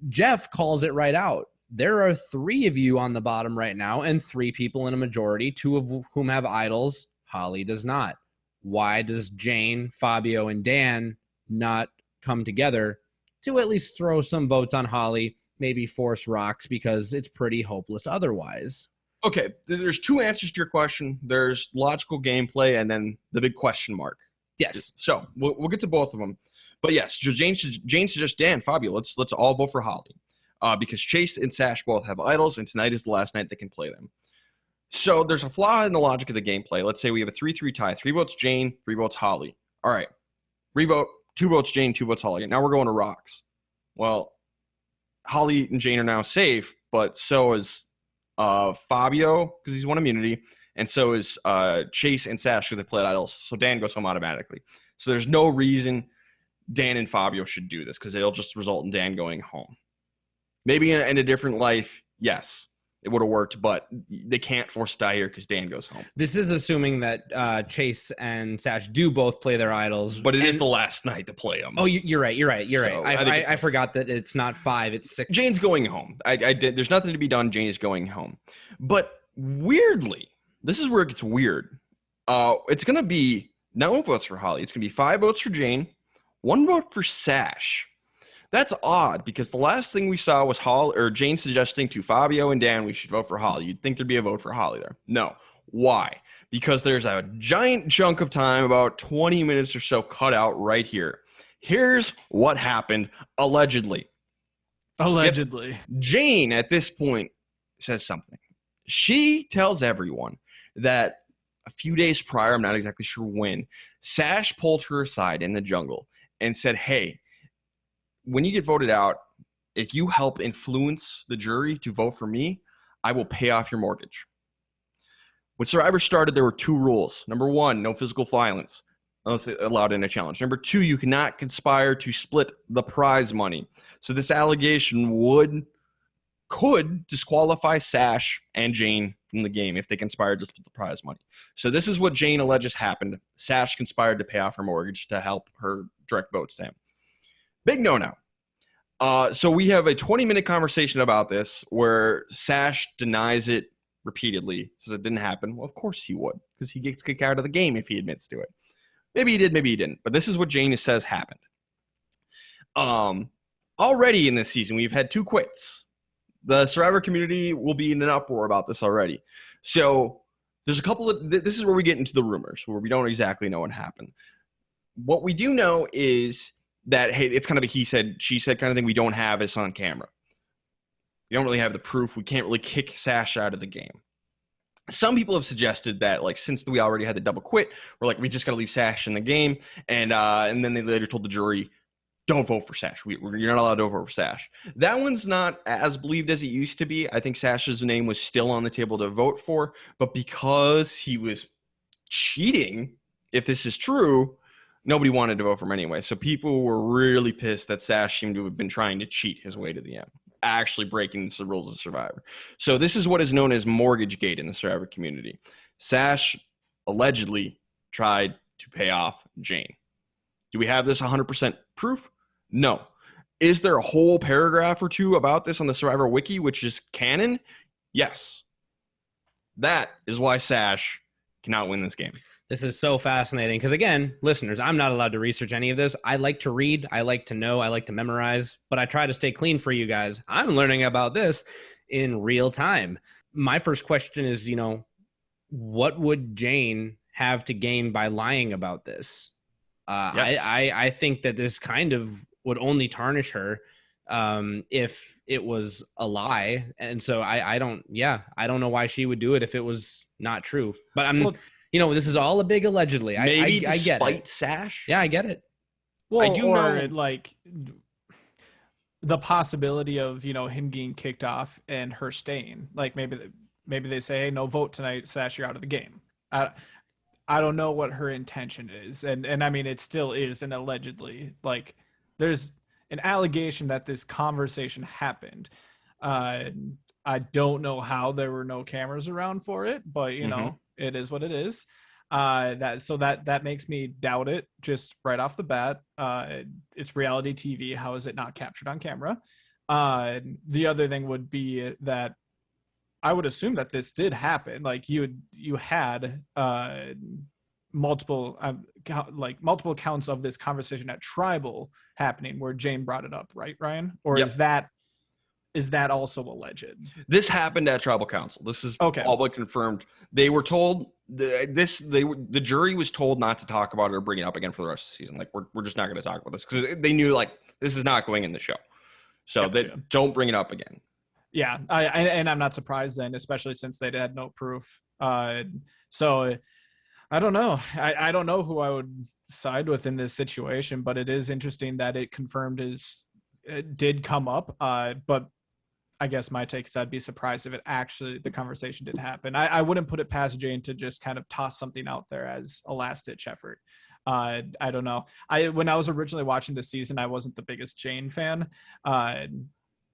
Jeff calls it right out. There are 3 of you on the bottom right now and 3 people in a majority, 2 of whom have idols. Holly does not. Why does Jane, Fabio, and Dan not come together to at least throw some votes on Holly, maybe force rocks, because it's pretty hopeless otherwise? Okay, there's 2 answers to your question. There's logical gameplay and then the big question mark. Yes. So we'll get to both of them. But yes, Jane suggests Dan, Fabio, let's all vote for Holly. Because Chase and Sash both have idols, and tonight is the last night they can play them. So there's a flaw in the logic of the gameplay. Let's say we have a 3-3 tie. 3 votes Jane, 3 votes Holly. All right. 2 votes Jane, 2 votes Holly. Now we're going to rocks. Well, Holly and Jane are now safe, but so is Fabio, because he's won immunity, and so is Chase and Sash, because they played idols. So Dan goes home automatically. So there's no reason Dan and Fabio should do this, because it'll just result in Dan going home. Maybe in a different life, yes, it would have worked, but they can't force tie here because Dan goes home. This is assuming that Chase and Sash do both play their idols. But it is the last night to play them. Oh, you're right. So I forgot that it's not 5, it's 6. Jane's going home. There's nothing to be done. Jane is going home. But weirdly, this is where it gets weird. It's going to be not 1 vote for Holly. It's going to be 5 votes for Jane, 1 vote for Sash. That's odd, because the last thing we saw was Jane suggesting to Fabio and Dan we should vote for Holly. You'd think there'd be a vote for Holly there. No. Why? Because there's a giant chunk of time, about 20 minutes or so, cut out right here. Here's what happened, allegedly. Allegedly. Jane, at this point, says something. She tells everyone that a few days prior, I'm not exactly sure when, Sash pulled her aside in the jungle and said, hey, when you get voted out, if you help influence the jury to vote for me, I will pay off your mortgage. When Survivor started, there were 2 rules. Number 1, no physical violence unless allowed in a challenge. Number 2, you cannot conspire to split the prize money. So this allegation could disqualify Sash and Jane from the game if they conspired to split the prize money. So this is what Jane alleges happened. Sash conspired to pay off her mortgage to help her direct votes to him. Big no-no. So we have a 20-minute conversation about this where Sash denies it repeatedly, says it didn't happen. Well, of course he would, because he gets kicked out of the game if he admits to it. Maybe he did, maybe he didn't. But this is what Jane says happened. Already in this season, we've had 2 quits. The Survivor community will be in an uproar about this already. So there's a couple of, this is where we get into the rumors, where we don't exactly know what happened. What we do know is that, hey, it's kind of a he said, she said kind of thing. We don't have this on camera. We don't really have the proof. We can't really kick Sash out of the game. Some people have suggested that, like, since we already had the double quit, we're like, we just got to leave Sash in the game. And then they later told the jury, don't vote for Sash. You're not allowed to vote for Sash. That one's not as believed as it used to be. I think Sash's name was still on the table to vote for, but because he was cheating, if this is true, nobody wanted to vote for him anyway. So people were really pissed that Sash seemed to have been trying to cheat his way to the end, actually breaking the rules of Survivor. So this is what is known as Mortgagegate in the Survivor community. Sash allegedly tried to pay off Jane. Do we have this 100% proof? No. Is there a whole paragraph or 2 about this on the Survivor Wiki, which is canon? Yes. That is why Sash cannot win this game. This is so fascinating because, again, listeners, I'm not allowed to research any of this. I like to read. I like to know. I like to memorize, but I try to stay clean for you guys. I'm learning about this in real time. My first question is, what would Jane have to gain by lying about this? Yes. I think that this kind of would only tarnish her if it was a lie. And so I don't know why she would do it if it was not true. But this is all a big allegedly. Maybe I get despite it. Sash? Yeah, I get it. Well, I do know, like, the possibility of, him getting kicked off and her staying. Like, maybe they say, hey, no vote tonight, Sash, you're out of the game. I don't know what her intention is. And I mean, it still is an allegedly. Like, there's an allegation that this conversation happened. I don't know how there were no cameras around for it, but, it is what it is. That makes me doubt it just right off the bat. It's reality TV. How is it not captured on camera? The other thing would be that I would assume that this did happen. Like, you had multiple counts of this conversation at Tribal happening where Jane brought it up, right, Ryan? Or Yep. is that also alleged? This happened at Tribal Council. This is Okay. all but confirmed. They were told the jury was told not to talk about it or bring it up again for the rest of the season. Like, we're just not going to talk about this because they knew, like, this is not going in the show. So Gotcha. they don't bring it up again. Yeah, and I'm not surprised then, especially since they had no proof. So I don't know. I don't know who I would side with in this situation, but it is interesting that it confirmed it did come up. But I guess my take is I'd be surprised if the conversation did happen. I wouldn't put it past Jane to just kind of toss something out there as a last-ditch effort. I don't know. When I was originally watching this season, I wasn't the biggest Jane fan.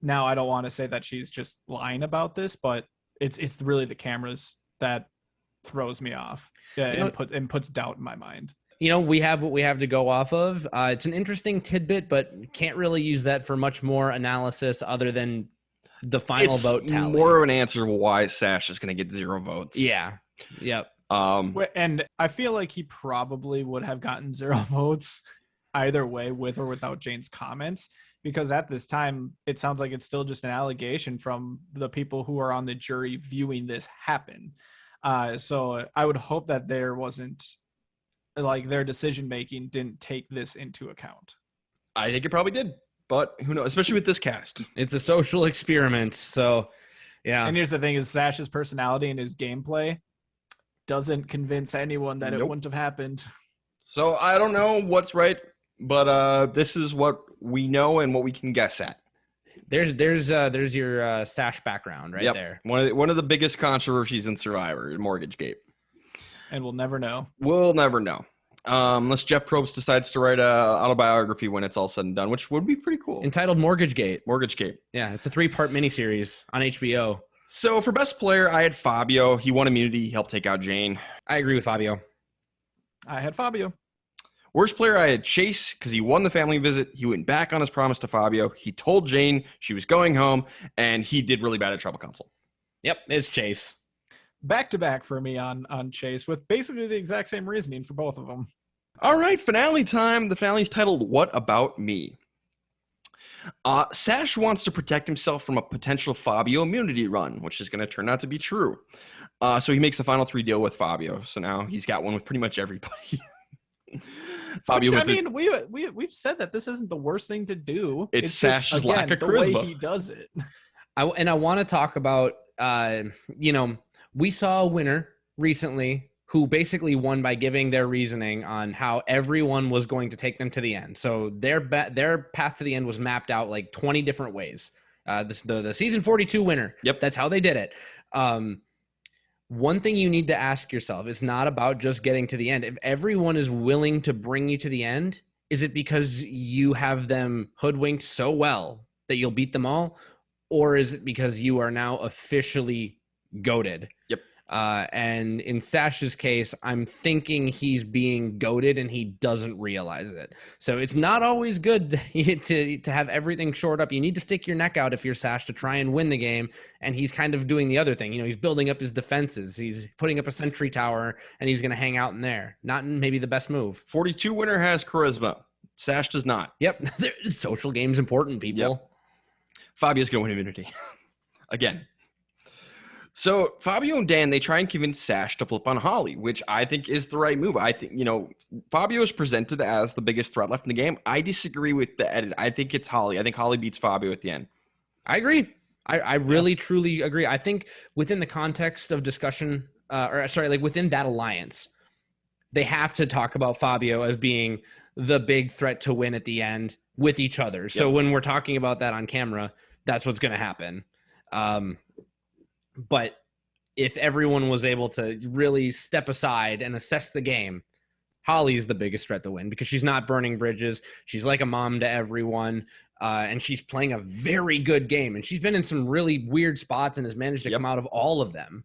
Now I don't want to say that she's just lying about this, but it's really the cameras that throws me off and puts doubt in my mind. We have what we have to go off of. It's an interesting tidbit, but can't really use that for much more analysis other than the final vote tally. More of an answer of why Sash is going to get 0 votes. Yeah. Yep. And I feel like he probably would have gotten 0 votes either way, with or without Jane's comments, because at this time, it sounds like it's still just an allegation from the people who are on the jury viewing this happen. So I would hope that there wasn't, like, their decision-making didn't take this into account. I think it probably did. but who knows? Especially with this cast. It's a social experiment. So, yeah. And here's the thing: is Sash's personality and his gameplay doesn't convince anyone that it wouldn't have happened. So I don't know what's right, but this is what we know and what we can guess at. There's your Sash background right there. One of the biggest controversies in Survivor, Mortgagegate. And we'll never know. We'll never know. Unless Jeff Probst decides to write an autobiography when it's all said and done, which would be pretty cool. Entitled Mortgagegate. Mortgagegate. Yeah, it's a 3-part miniseries on HBO. So for best player, I had Fabio. He won immunity. He helped take out Jane. I agree with Fabio. I had Fabio. Worst player, I had Chase because he won the family visit. He went back on his promise to Fabio. He told Jane she was going home, and he did really bad at Tribal Council. Yep, it's Chase. Back-to-back for me on Chase with basically the exact same reasoning for both of them. All right, finale time. The finale's titled, What About Me? Sash wants to protect himself from a potential Fabio immunity run, which is going to turn out to be true. So he makes the final 3 deal with Fabio. So now he's got one with pretty much everybody. Fabio, which, I mean, we've said that this isn't the worst thing to do. It's Sash's lack of charisma. The way he does it. I want to talk about, we saw a winner recently who basically won by giving their reasoning on how everyone was going to take them to the end. So their path to the end was mapped out like 20 different ways. The season 42 winner. Yep. That's how they did it. One thing you need to ask yourself is not about just getting to the end. If everyone is willing to bring you to the end, is it because you have them hoodwinked so well that you'll beat them all? Or is it because you are now officially goated? Yep. And in Sash's case, I'm thinking he's being goated and he doesn't realize it. So it's not always good to have everything shored up. You need to stick your neck out if you're Sash to try and win the game. And he's kind of doing the other thing. He's building up his defenses. He's putting up a sentry tower and he's going to hang out in there. Not maybe the best move. 42 winner has charisma. Sash does not. Yep. Social game's important, people. Yep. Fabio's going to win immunity. Again. So Fabio and Dan, they try and convince Sash to flip on Holly, which I think is the right move. I think, Fabio is presented as the biggest threat left in the game. I disagree with the edit. I think it's Holly. I think Holly beats Fabio at the end. I agree. I really, truly agree. I think within the context of discussion, within that alliance, they have to talk about Fabio as being the big threat to win at the end with each other. Yep. So when we're talking about that on camera, that's what's going to happen. But if everyone was able to really step aside and assess the game, Holly's the biggest threat to win because she's not burning bridges. She's like a mom to everyone, and she's playing a very good game. And she's been in some really weird spots and has managed to come out of all of them.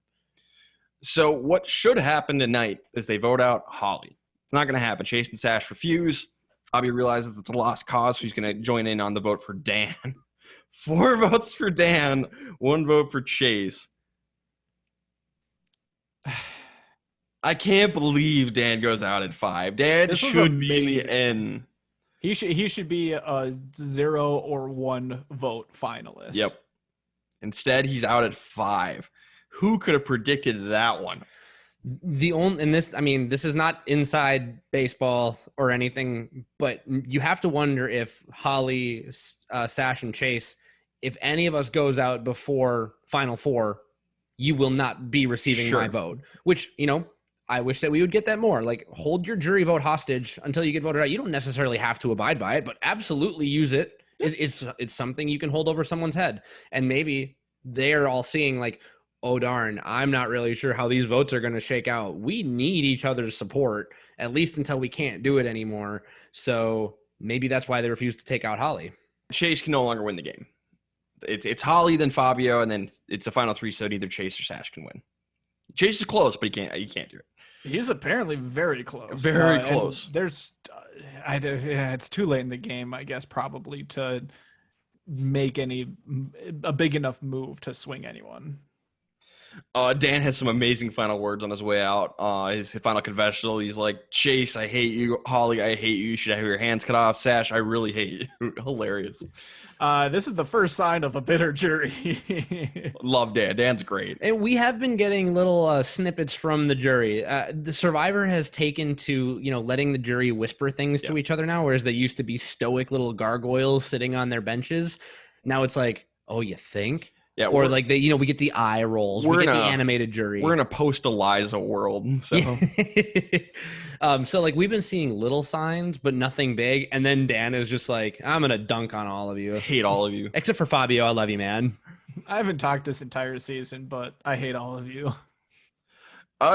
So what should happen tonight is they vote out Holly. It's not going to happen. Chase and Sash refuse. Fabio realizes it's a lost cause, so he's going to join in on the vote for Dan. 4 votes for Dan, 1 vote for Chase. I can't believe Dan goes out at 5. Dan should be in the end. He should be a 0 or 1 vote finalist. Yep. Instead, he's out at 5. Who could have predicted that one? This is not inside baseball or anything, but you have to wonder if Holly, Sash, and Chase, if any of us goes out before Final 4, you will not be receiving my vote, which, I wish that we would get that more. Like, hold your jury vote hostage until you get voted out. You don't necessarily have to abide by it, but absolutely use it. It's something you can hold over someone's head. And maybe they're all seeing like, oh, darn, I'm not really sure how these votes are going to shake out. We need each other's support, at least until we can't do it anymore. So maybe that's why they refuse to take out Holly. Chase can no longer win the game. It's Holly, then Fabio, and then it's a final 3, so either Chase or Sash can win. Chase is close, but he can't do it. He's apparently very close. Very close. There's, it's too late in the game, I guess, probably to make a big enough move to swing anyone. Dan has some amazing final words on his way out. His final confessional, he's like, Chase, I hate you. Holly, I hate you. You should have your hands cut off. Sash, I really hate you. Hilarious. This is the first sign of a bitter jury. Love Dan. Dan's great. And we have been getting little snippets from the jury. The Survivor has taken to, letting the jury whisper things to each other now, whereas they used to be stoic little gargoyles sitting on their benches. Now it's like, oh, you think? Yeah, or like we get the eye rolls. We get the animated jury. We're in a post-Eliza world. So. So like we've been seeing little signs, but nothing big. And then Dan is just like, I'm going to dunk on all of you. I hate all of you. Except for Fabio. I love you, man. I haven't talked this entire season, but I hate all of you.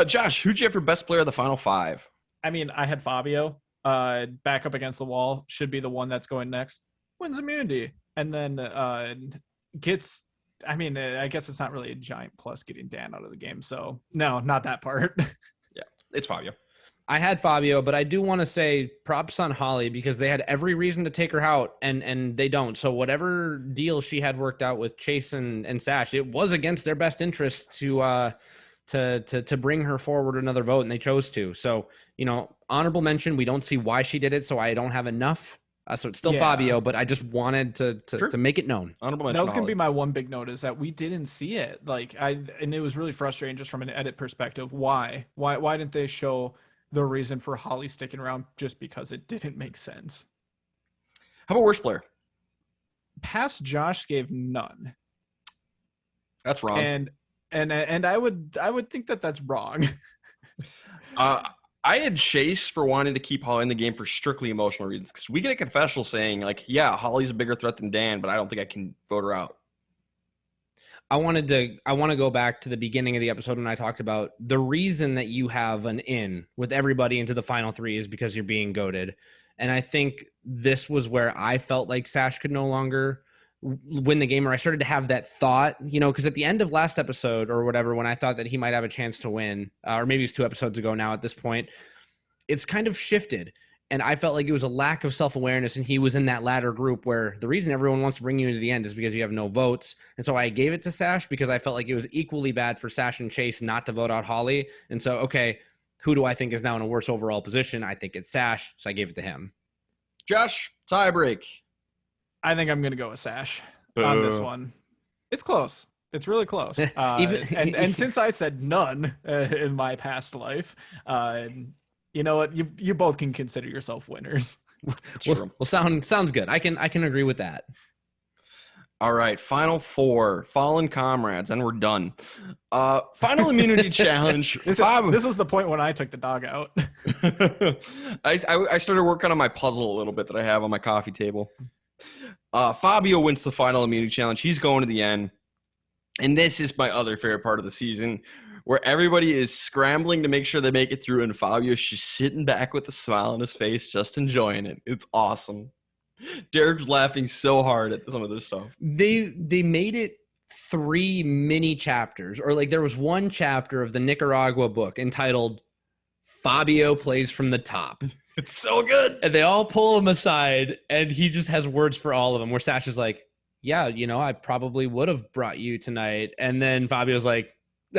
Josh, who'd you have for best player of the final 5? I mean, I had Fabio back up against the wall. Should be the one that's going next. Wins immunity. And then gets... I mean, I guess it's not really a giant plus getting Dan out of the game. So, no, not that part. Yeah, it's Fabio. I had Fabio, but I do want to say props on Holly because they had every reason to take her out, and they don't. So whatever deal she had worked out with Chase and Sash, it was against their best interest to bring her forward another vote, and they chose to. So, honorable mention. We don't see why she did it, so I don't have enough. So it's still Fabio, but I just wanted to make it known. That was going to be my one big note is that we didn't see it. And it was really frustrating just from an edit perspective. Why didn't they show the reason for Holly sticking around just because it didn't make sense? How about worst player? Past Josh gave none. That's wrong. And I would think that that's wrong. I had Chase for wanting to keep Holly in the game for strictly emotional reasons. Because we get a confessional saying, like, yeah, Holly's a bigger threat than Dan, but I don't think I can vote her out. I want to go back to the beginning of the episode when I talked about the reason that you have an in with everybody into the final 3 is because you're being goated. And I think this was where I felt like Sash could no longer win the game, or I started to have that thought, because at the end of last episode or whatever, when I thought that he might have a chance to win, or maybe it was 2 episodes ago now at this point, it's kind of shifted. And I felt like it was a lack of self-awareness, and he was in that latter group where the reason everyone wants to bring you into the end is because you have no votes. And so I gave it to Sash because I felt like it was equally bad for Sash and Chase not to vote out Holly. And so, okay, who do I think is now in a worse overall position? I think it's Sash, so I gave it to him. Josh, tie break. I think I'm going to go with Sash on this one. It's close. It's really close. And since I said none in my past life, you know what? You both can consider yourself winners. Well, sounds good. I can agree with that. All right, final 4, fallen comrades, and we're done. Final immunity challenge. This was the point when I took the dog out. I started working on my puzzle a little bit that I have on my coffee table. Fabio wins the final immunity challenge. He's going to the end. And this is my other favorite part of the season, where everybody is scrambling to make sure they make it through, and Fabio's just sitting back with a smile on his face, just enjoying it. It's awesome. Derek's laughing so hard at some of this stuff. They made it 3 mini chapters, or like there was one chapter of the Nicaragua book entitled Fabio Plays from the Top. It's so good. And they all pull him aside, and he just has words for all of them, where Sash is like, yeah, I probably would have brought you tonight. And then Fabio's like,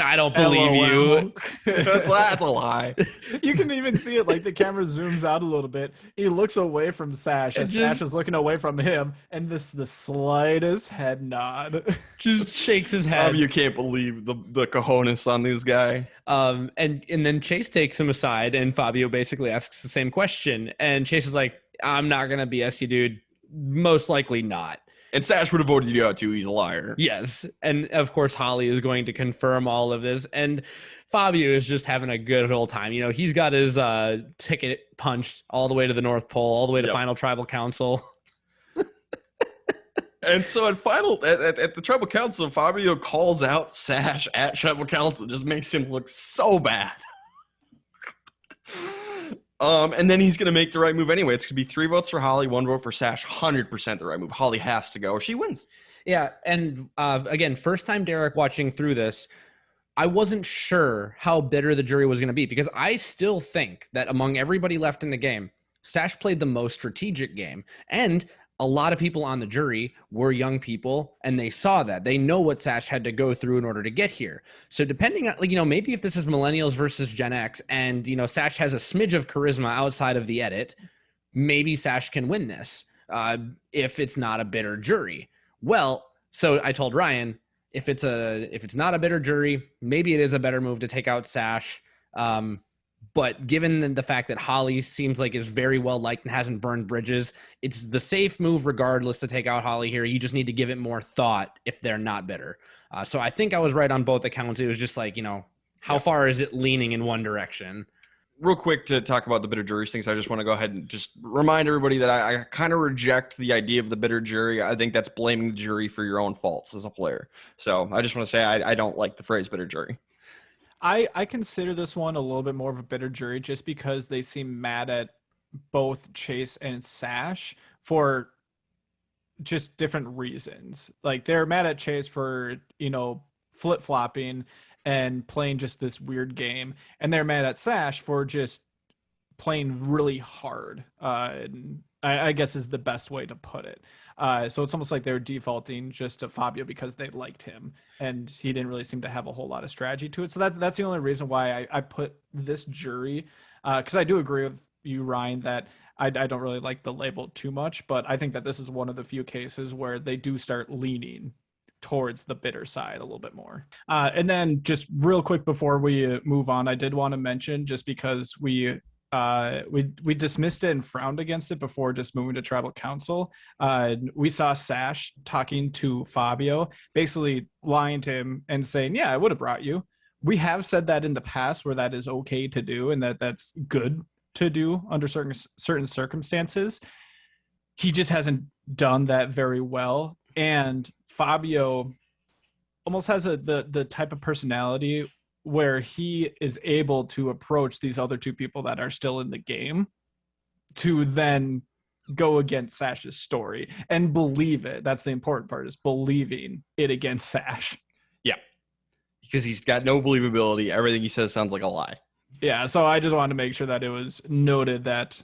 I don't believe you. That's a lie. You can even see it, like the camera zooms out a little bit. He looks away from Sash, and Sash is looking away from him, and this the slightest head nod. Just shakes his head. You can't believe the cojones on this guy. And then Chase takes him aside, and Fabio basically asks the same question. And Chase is like, I'm not going to BS you, dude. Most likely not. And Sash would have voted you out too. He's a liar. Yes. And of course, Holly is going to confirm all of this. And Fabio is just having a good old time. He's got his ticket punched all the way to the North Pole, all the way to Final Tribal Council. And so at the Tribal Council, Fabio calls out Sash at Tribal Council. It just makes him look so bad. And then he's going to make the right move anyway. It's going to be 3 votes for Holly, 1 vote for Sash. 100% the right move. Holly has to go or she wins. Yeah. And again, first time Derek watching through this, I wasn't sure how bitter the jury was going to be, because I still think that among everybody left in the game, Sash played the most strategic game. And a lot of people on the jury were young people, and they saw that. They know what Sash had to go through in order to get here. So depending on, like, maybe if this is millennials versus Gen X and, Sash has a smidge of charisma outside of the edit, maybe Sash can win this if it's not a bitter jury. Well, so I told Ryan, if it's not a bitter jury, maybe it is a better move to take out Sash. But given the fact that Holly seems like is very well liked and hasn't burned bridges, it's the safe move regardless to take out Holly here. You just need to give it more thought if they're not bitter. So I think I was right on both accounts. It was just like, how far is it leaning in one direction? Real quick to talk about the bitter juries things, I just want to go ahead and just remind everybody that I kind of reject the idea of the bitter jury. I think that's blaming the jury for your own faults as a player. So I just want to say I don't like the phrase bitter jury. I consider this one a little bit more of a bitter jury just because they seem mad at both Chase and Sash for just different reasons. Like, they're mad at Chase for, flip-flopping and playing just this weird game. And they're mad at Sash for just playing really hard. I guess is the best way to put it. So it's almost like they're defaulting just to Fabio because they liked him, and he didn't really seem to have a whole lot of strategy to it. So that's the only reason why I put this jury, because I do agree with you, Ryan, that I don't really like the label too much, but I think that this is one of the few cases where they do start leaning towards the bitter side a little bit more. And then just real quick before we move on, I did want to mention, just because we dismissed it and frowned against it before just moving to tribal council. We saw Sash talking to Fabio, basically lying to him and saying, yeah, I would have brought you. We have said that in the past where that is okay to do and that's good to do under certain circumstances. He just hasn't done that very well. And Fabio almost has the type of personality where he is able to approach these other two people that are still in the game to then go against Sash's story and believe it. That's the important part, is believing it against Sash. Yeah, because he's got no believability. Everything he says sounds like a lie. Yeah, so I just wanted to make sure that it was noted that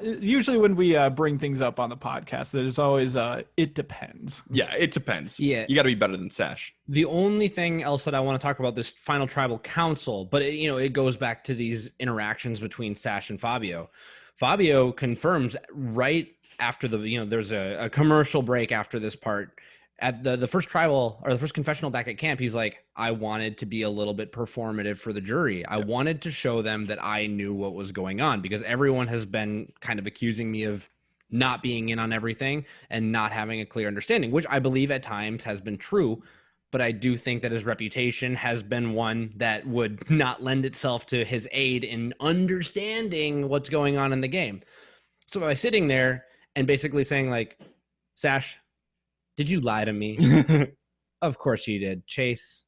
usually when we bring things up on the podcast, there's always it depends. Yeah, it depends. Yeah, you got to be better than Sash. The only thing else that I want to talk about this final tribal council, but it goes back to these interactions between Sash and Fabio. Fabio confirms right after there's a commercial break after this part. At the first tribal, or the first confessional back at camp, he's like, I wanted to be a little bit performative for the jury. I wanted to show them that I knew what was going on, because everyone has been kind of accusing me of not being in on everything and not having a clear understanding, which I believe at times has been true. But I do think that his reputation has been one that would not lend itself to his aid in understanding what's going on in the game. So by sitting there and basically saying, like, Sash, did you lie to me? Of course you did. Chase,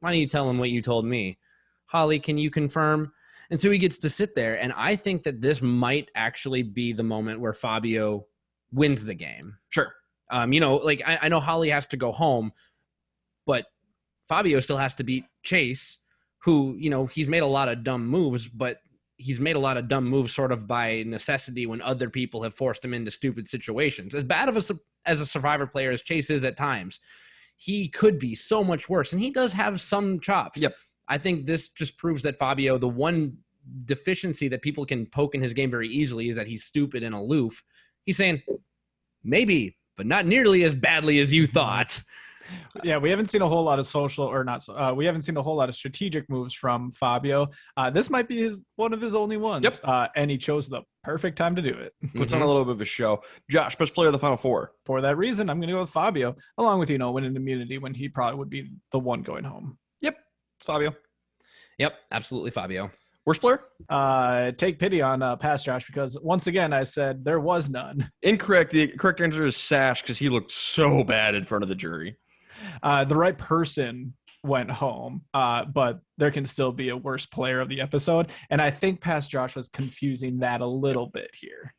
why don't you tell him what you told me? Holly, can you confirm? And so he gets to sit there, and I think that this might actually be the moment where Fabio wins the game. Sure. I know Holly has to go home, but Fabio still has to beat Chase, who, he's made a lot of dumb moves, but he's made a lot of dumb moves sort of by necessity when other people have forced him into stupid situations. As bad of as a Survivor player as Chase is at times, he could be so much worse, and he does have some chops. Yep. I think this just proves that Fabio, the one deficiency that people can poke in his game very easily is that he's stupid and aloof. He's saying, maybe, but not nearly as badly as you thought. Yeah, we haven't seen a whole lot of we haven't seen a whole lot of strategic moves from Fabio. This might be one of his only ones. Yep. And he chose the perfect time to do it. Puts on a little bit of a show. Josh, best player of the Final Four. For that reason, I'm going to go with Fabio, along with, winning immunity when he probably would be the one going home. Yep, it's Fabio. Yep, absolutely Fabio. Worst player? Take pity on past Josh, because once again, I said there was none. Incorrect. The correct answer is Sash, because he looked so bad in front of the jury. The right person went home, but there can still be a worse player of the episode. And I think past Josh was confusing that a little bit here.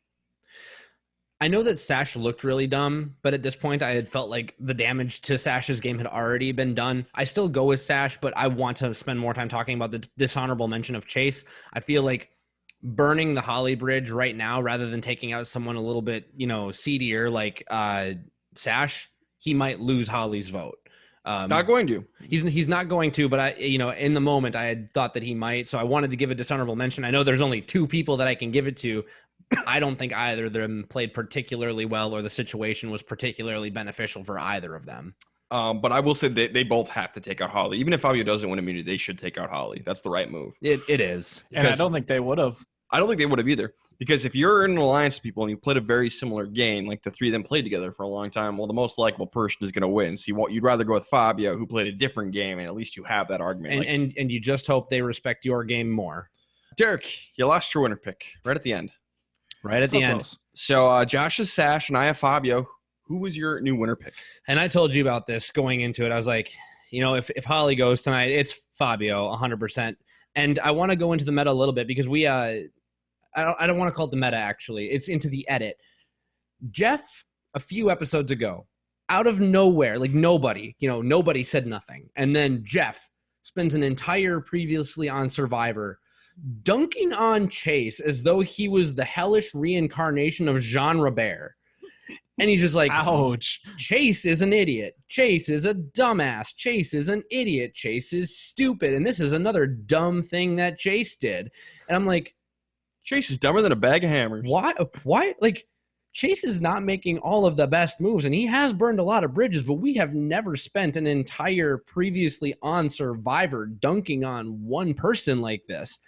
I know that Sash looked really dumb, but at this point I had felt like the damage to Sash's game had already been done. I still go with Sash, but I want to spend more time talking about the dishonorable mention of Chase. I feel like burning the Holly bridge right now rather than taking out someone a little bit, seedier like Sash, he might lose Holly's vote. He's not going to. He's not going to, but I, in the moment I had thought that he might, so I wanted to give a dishonorable mention. I know there's only 2 people that I can give it to. I don't think either of them played particularly well, or the situation was particularly beneficial for either of them. But I will say they both have to take out Holly. Even if Fabio doesn't win immunity, they should take out Holly. That's the right move. It is. And I don't think they would have. I don't think they would have either. Because if you're in an alliance with people and you played a very similar game, like the 3 of them played together for a long time, well, the most likable person is going to win. So you'd rather go with Fabio, who played a different game, and at least you have that argument. And you just hope they respect your game more. Derek, you lost your winner pick right at the end. Right at the end. Close. So Josh is Sash, and I have Fabio. Who was your new winner pick? And I told you about this going into it. I was like, if Holly goes tonight, it's Fabio 100%. And I want to go into the meta a little bit because we I don't want to call it the meta, actually. It's into the edit. Jeff, a few episodes ago, out of nowhere, like nobody said nothing. And then Jeff spends an entire previously on Survivor dunking on Chase as though he was the hellish reincarnation of Jean Robert. And he's just like, ouch. Chase is an idiot. Chase is a dumbass. Chase is an idiot. Chase is stupid. And this is another dumb thing that Chase did. And I'm like, Chase is dumber than a bag of hammers. Why? Like, Chase is not making all of the best moves, and he has burned a lot of bridges, but we have never spent an entire previously on Survivor dunking on one person like this.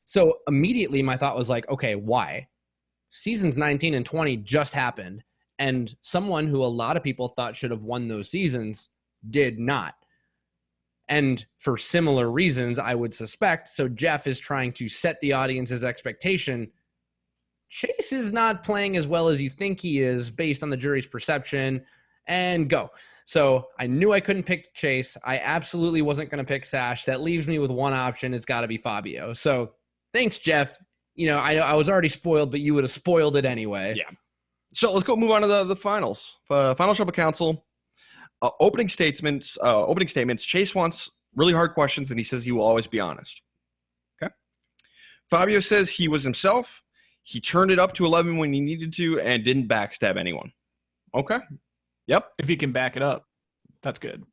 So immediately my thought was like, okay, why? Seasons 19 and 20 just happened, and someone who a lot of people thought should have won those seasons did not. And for similar reasons, I would suspect. So Jeff is trying to set the audience's expectation. Chase is not playing as well as you think he is based on the jury's perception, and go. So I knew I couldn't pick Chase. I absolutely wasn't going to pick Sash. That leaves me with one option. It's got to be Fabio. So thanks, Jeff. I was already spoiled, but you would have spoiled it anyway. Yeah. So let's go move on to the finals. Final Shuffle Council. Opening statements. Chase wants really hard questions, and he says he will always be honest. Okay. Fabio says he was himself. He turned it up to 11 when he needed to and didn't backstab anyone. Okay. Yep. If he can back it up, that's good.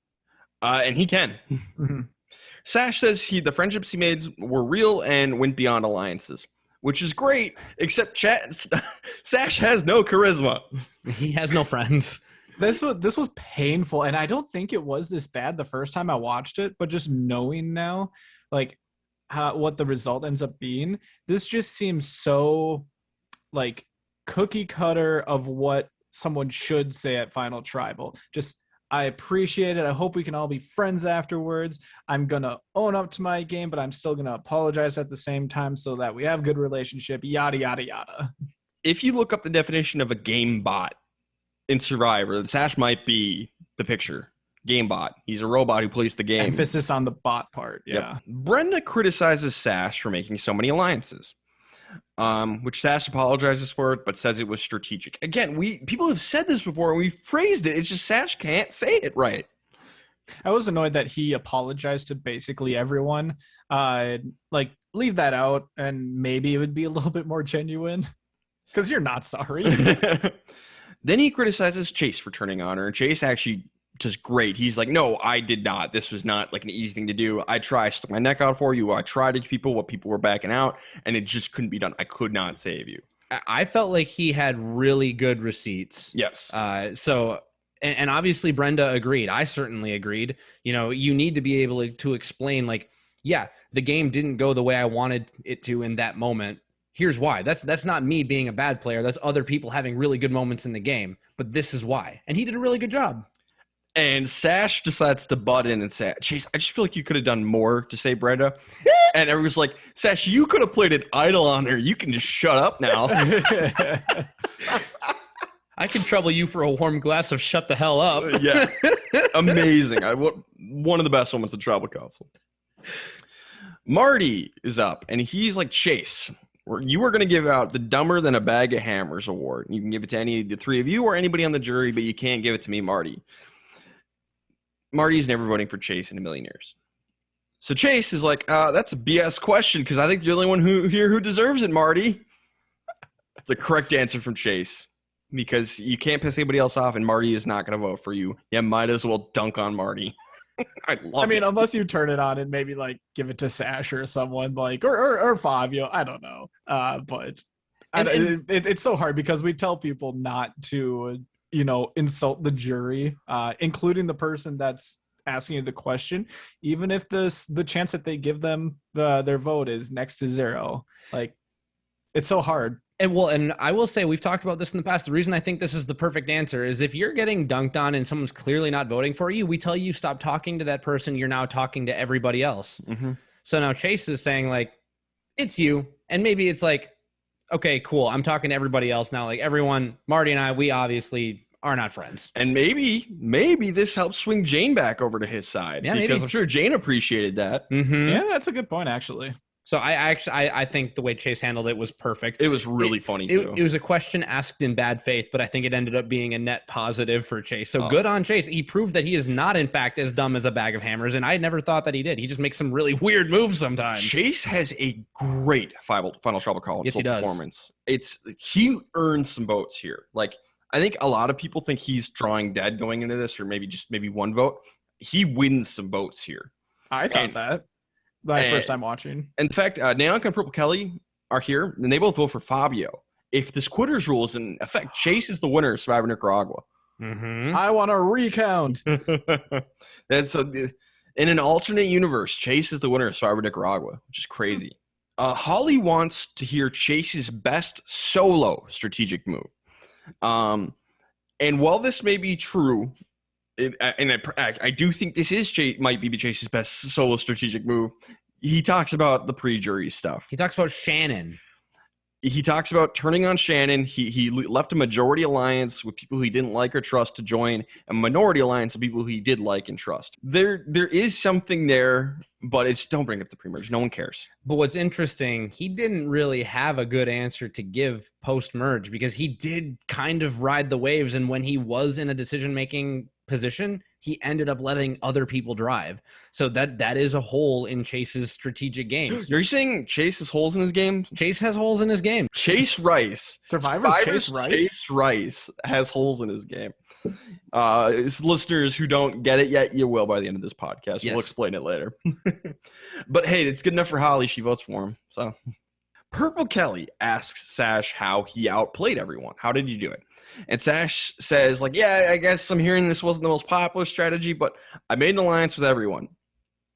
And he can. Mm-hmm. Sash says the friendships he made were real and went beyond alliances, which is great, except Sash has no charisma. He has no friends. This was painful, and I don't think it was this bad the first time I watched it, but just knowing now, like, what the result ends up being, this just seems so, like, cookie cutter of what someone should say at Final Tribal. Just, I appreciate it. I hope we can all be friends afterwards. I'm going to own up to my game, but I'm still going to apologize at the same time so that we have a good relationship, yada, yada, yada. If you look up the definition of a game bot in Survivor, Sash might be the picture. Game bot. He's a robot who plays the game. Emphasis on the bot part, yeah. Yep. Brenda criticizes Sash for making so many alliances, which Sash apologizes for it, but says it was strategic. Again, people have said this before, and we've phrased it. It's just Sash can't say it right. I was annoyed that he apologized to basically everyone. Like, leave that out, and maybe it would be a little bit more genuine, because you're not sorry. Then he criticizes Chase for turning on her, and Chase actually does great. He's like, no, I did not. This was not like an easy thing to do. I stuck my neck out for you. I tried to keep people were backing out, and it just couldn't be done. I could not save you. I felt like he had really good receipts. Yes. And obviously Brenda agreed. I certainly agreed. You need to be able to explain, like, yeah, the game didn't go the way I wanted it to in that moment. Here's why. That's not me being a bad player. That's other people having really good moments in the game. But this is why. And he did a really good job. And Sash decides to butt in and say, Chase, I just feel like you could have done more to save Brenda. And everyone's like, Sash, you could have played an idol on her. You can just shut up now. I can trouble you for a warm glass of shut the hell up. Yeah. Amazing. One of the best moments of Tribal Council. Marty is up, and he's like, Chase, you are going to give out the Dumber Than a Bag of Hammers award. You can give it to any of the 3 of you or anybody on the jury, but you can't give it to me, Marty. Marty's never voting for Chase in a million years. So Chase is like, that's a BS question because I think you're the only one who deserves it, Marty. The correct answer from Chase, because you can't piss anybody else off, and Marty is not going to vote for you. Yeah, might as well dunk on Marty. I mean, unless you turn it on and maybe like give it to Sash or someone like or Fabio. I don't know. But it's so hard because we tell people not to, insult the jury, including the person that's asking you the question, even if the chance that they give them their vote is next to zero. Like, it's so hard. And I will say, we've talked about this in the past. The reason I think this is the perfect answer is if you're getting dunked on and someone's clearly not voting for you, we tell you stop talking to that person. You're now talking to everybody else. Mm-hmm. So now Chase is saying like, it's you. And maybe it's like, okay, cool. I'm talking to everybody else now. Like everyone, Marty and I, we obviously are not friends. And maybe this helps swing Jane back over to his side. Yeah, because maybe. I'm sure Jane appreciated that. Mm-hmm. Yeah, that's a good point, actually. So I think the way Chase handled it was perfect. It was really funny, too. It was a question asked in bad faith, but I think it ended up being a net positive for Chase. So good on Chase. He proved that he is not, in fact, as dumb as a bag of hammers, and I never thought that he did. He just makes some really weird moves sometimes. Chase has a great Final Tribal Council performance. He earned some votes here. Like, I think a lot of people think he's drawing dead going into this, or maybe one vote. He wins some votes here. I thought that. My first time watching. In fact, Neonk and Purple Kelly are here, and they both vote for Fabio. If this quitters rule is in effect, Chase is the winner of Survivor Nicaragua. Mm-hmm. I want a recount. In an alternate universe, Chase is the winner of Survivor Nicaragua, which is crazy. Holly wants to hear Chase's best solo strategic move. And while this may be true, I do think this might be Chase's best solo strategic move. He talks about the pre-jury stuff. He talks about Shannon. He talks about turning on Shannon. He left a majority alliance with people he didn't like or trust to join a minority alliance of people he did like and trust. There is something there, but don't bring up the pre-merge. No one cares. But what's interesting, he didn't really have a good answer to give post-merge because he did kind of ride the waves, and when he was in a decision-making position, he ended up letting other people drive. So that is a hole in Chase's strategic game. You're saying Chase has holes in his game? Chase has holes in his game. Chase Rice. Survivor's Chase Rice? Chase Rice has holes in his game. Listeners who don't get it yet, you will by the end of this podcast. Yes. We'll explain it later. But hey, it's good enough for Holly. She votes for him. So Purple Kelly asks Sash how he outplayed everyone. How did you do it? And Sash says, like, yeah, I guess I'm hearing this wasn't the most popular strategy, but I made an alliance with everyone.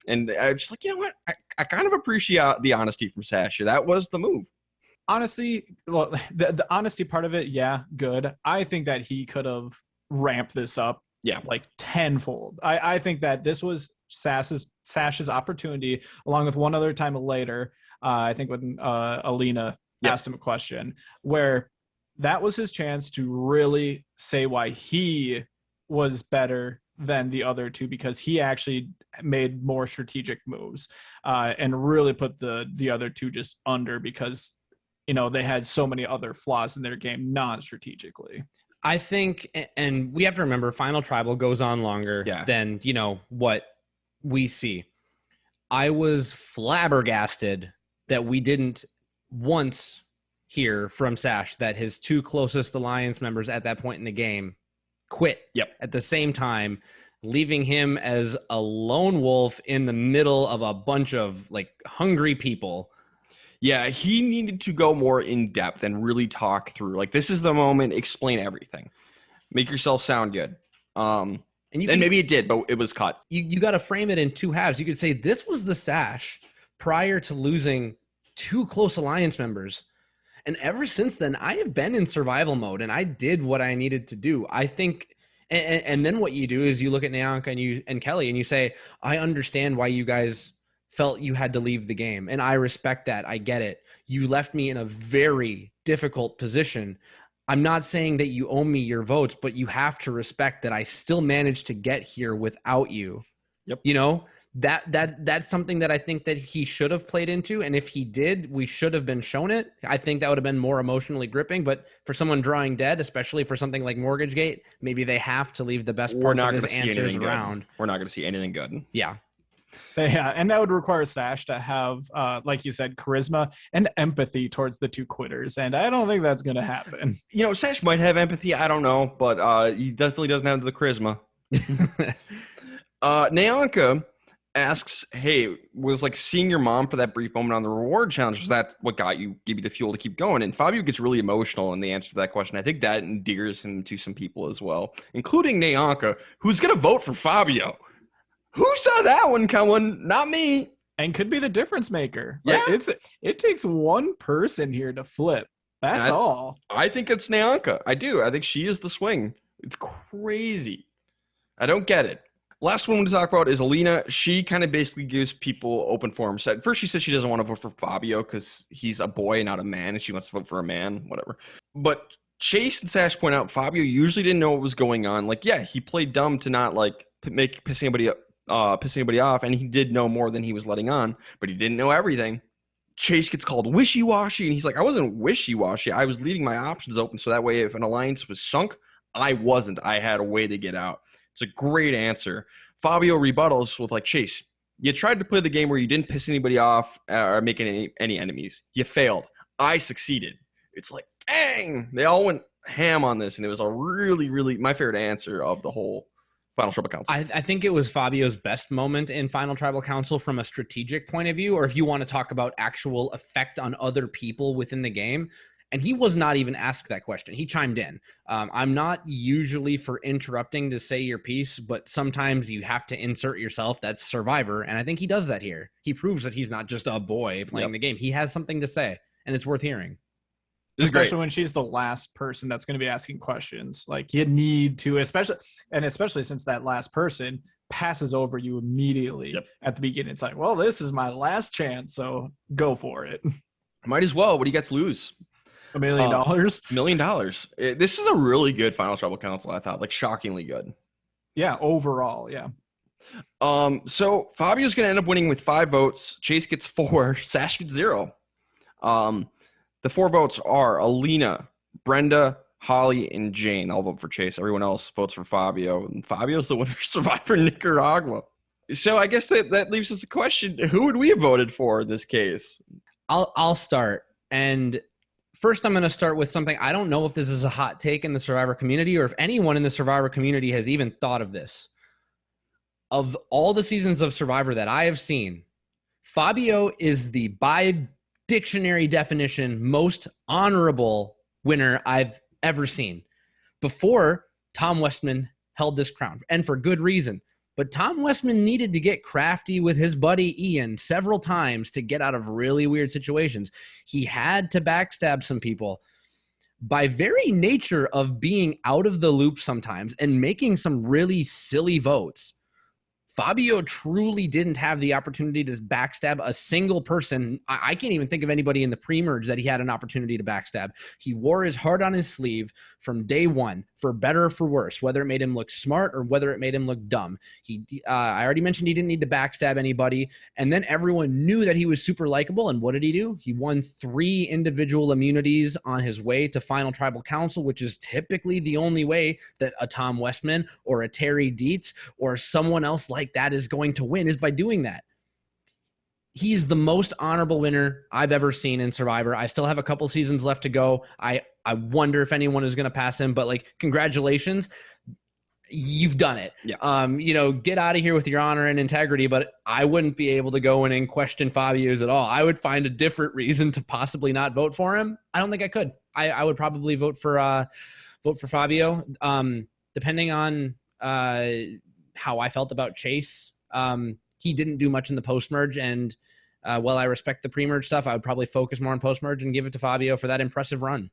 And I'm just like, you know what? I kind of appreciate the honesty from Sash. That was the move. Honestly, well, the honesty part of it, yeah, good. I think that he could have ramped this up, like tenfold. I think that this was Sash's opportunity, along with one other time later. I think when Alina asked him a question, where that was his chance to really say why he was better than the other two, because he actually made more strategic moves and really put the other two just under because, they had so many other flaws in their game non-strategically. I think, and we have to remember, Final Tribal goes on longer than, what we see. I was flabbergasted that we didn't once hear from Sash that his two closest alliance members at that point in the game quit at the same time, leaving him as a lone wolf in the middle of a bunch of hungry people. Yeah, he needed to go more in depth and really talk through. This is the moment, explain everything. Make yourself sound good. And maybe it did, but it was cut. You got to frame it in two halves. You could say this was the Sash prior to losing two close alliance members. And ever since then, I have been in survival mode, and I did what I needed to do. I think, and then what you do is you look at Neonk and Kelly, and you say, I understand why you guys felt you had to leave the game, and I respect that. I get it. You left me in a very difficult position. I'm not saying that you owe me your votes, but you have to respect that I still managed to get here without you. Yep. That's something that I think that he should have played into, and if he did, we should have been shown it. I think that would have been more emotionally gripping, but for someone drawing dead, especially for something like Mortgagegate, maybe they have to leave the best parts of his answers around. We're not going to see anything good. Yeah. Yeah, and that would require Sash to have, like you said, charisma and empathy towards the two quitters, and I don't think that's going to happen. Sash might have empathy. I don't know, but he definitely doesn't have the charisma. Nyanka asks, hey, was like seeing your mom for that brief moment on the reward challenge, was that what gave you the fuel to keep going? And Fabio gets really emotional in the answer to that question. I think that endears him to some people as well, including Nyanka, who's going to vote for Fabio. Who saw that one coming? Not me. And could be the difference maker. Yeah. It takes one person here to flip. That's all. I think it's Nyanka. I do. I think she is the swing. It's crazy. I don't get it. Last one to talk about is Alina. She kind of basically gives people open forums. At first, she says she doesn't want to vote for Fabio because he's a boy, not a man, and she wants to vote for a man, whatever. But Chase and Sash point out Fabio usually didn't know what was going on. Like, yeah, he played dumb to not like piss anybody off, and he did know more than he was letting on, but he didn't know everything. Chase gets called wishy-washy, and he's like, I wasn't wishy-washy. I was leaving my options open so that way if an alliance was sunk, I wasn't. I had a way to get out. It's a great answer. Fabio rebuttals with like, Chase, you tried to play the game where you didn't piss anybody off or make any enemies. You failed. I succeeded. It's like, dang. They all went ham on this, and it was a really, really my favorite answer of the whole Final Tribal Council. I think it was Fabio's best moment in Final Tribal Council from a strategic point of view, or if you want to talk about actual effect on other people within the game. And he was not even asked that question. He chimed in. I'm not usually for interrupting to say your piece, but sometimes you have to insert yourself. That's Survivor. And I think he does that here. He proves that he's not just a boy playing the game. He has something to say, and it's worth hearing. Especially when she's the last person that's going to be asking questions. Like, you need to, especially since that last person passes over you immediately at the beginning. It's like, well, this is my last chance, so go for it. Might as well. What do you got to lose? $1 million? $1 million. This is a really good Final Tribal Council, I thought. Like, shockingly good. Yeah, overall, yeah. So Fabio's going to end up winning with 5 votes. Chase gets 4. Sash gets 0. The 4 votes are Alina, Brenda, Holly, and Jane. I'll vote for Chase. Everyone else votes for Fabio. And Fabio's the winner of Survivor Nicaragua. So I guess that leaves us a question. Who would we have voted for in this case? I'll start. And first, I'm going to start with something. I don't know if this is a hot take in the Survivor community or if anyone in the Survivor community has even thought of this. Of all the seasons of Survivor that I have seen, Fabio is the, by dictionary definition, most honorable winner I've ever seen. Before, Tom Westman held this crown, and for good reason. But Tom Westman needed to get crafty with his buddy Ian several times to get out of really weird situations. He had to backstab some people. By very nature of being out of the loop sometimes and making some really silly votes, Fabio truly didn't have the opportunity to backstab a single person. I can't even think of anybody in the pre-merge that he had an opportunity to backstab. He wore his heart on his sleeve from day one, for better or for worse, whether it made him look smart or whether it made him look dumb. I already mentioned he didn't need to backstab anybody. And then everyone knew that he was super likable. And what did he do? He won 3 individual immunities on his way to Final Tribal Council, which is typically the only way that a Tom Westman or a Terry Dietz or someone else like that is going to win, is by doing that. He's the most honorable winner I've ever seen in Survivor. I still have a couple seasons left to go. I wonder if anyone is going to pass him, but like, congratulations. You've done it. Yeah. Get out of here with your honor and integrity, but I wouldn't be able to go in and question Fabio's at all. I would find a different reason to possibly not vote for him. I don't think I could. I would probably vote for Fabio. Depending on how I felt about Chase. He didn't do much in the post-merge, and while I respect the pre-merge stuff, I would probably focus more on post-merge and give it to Fabio for that impressive run.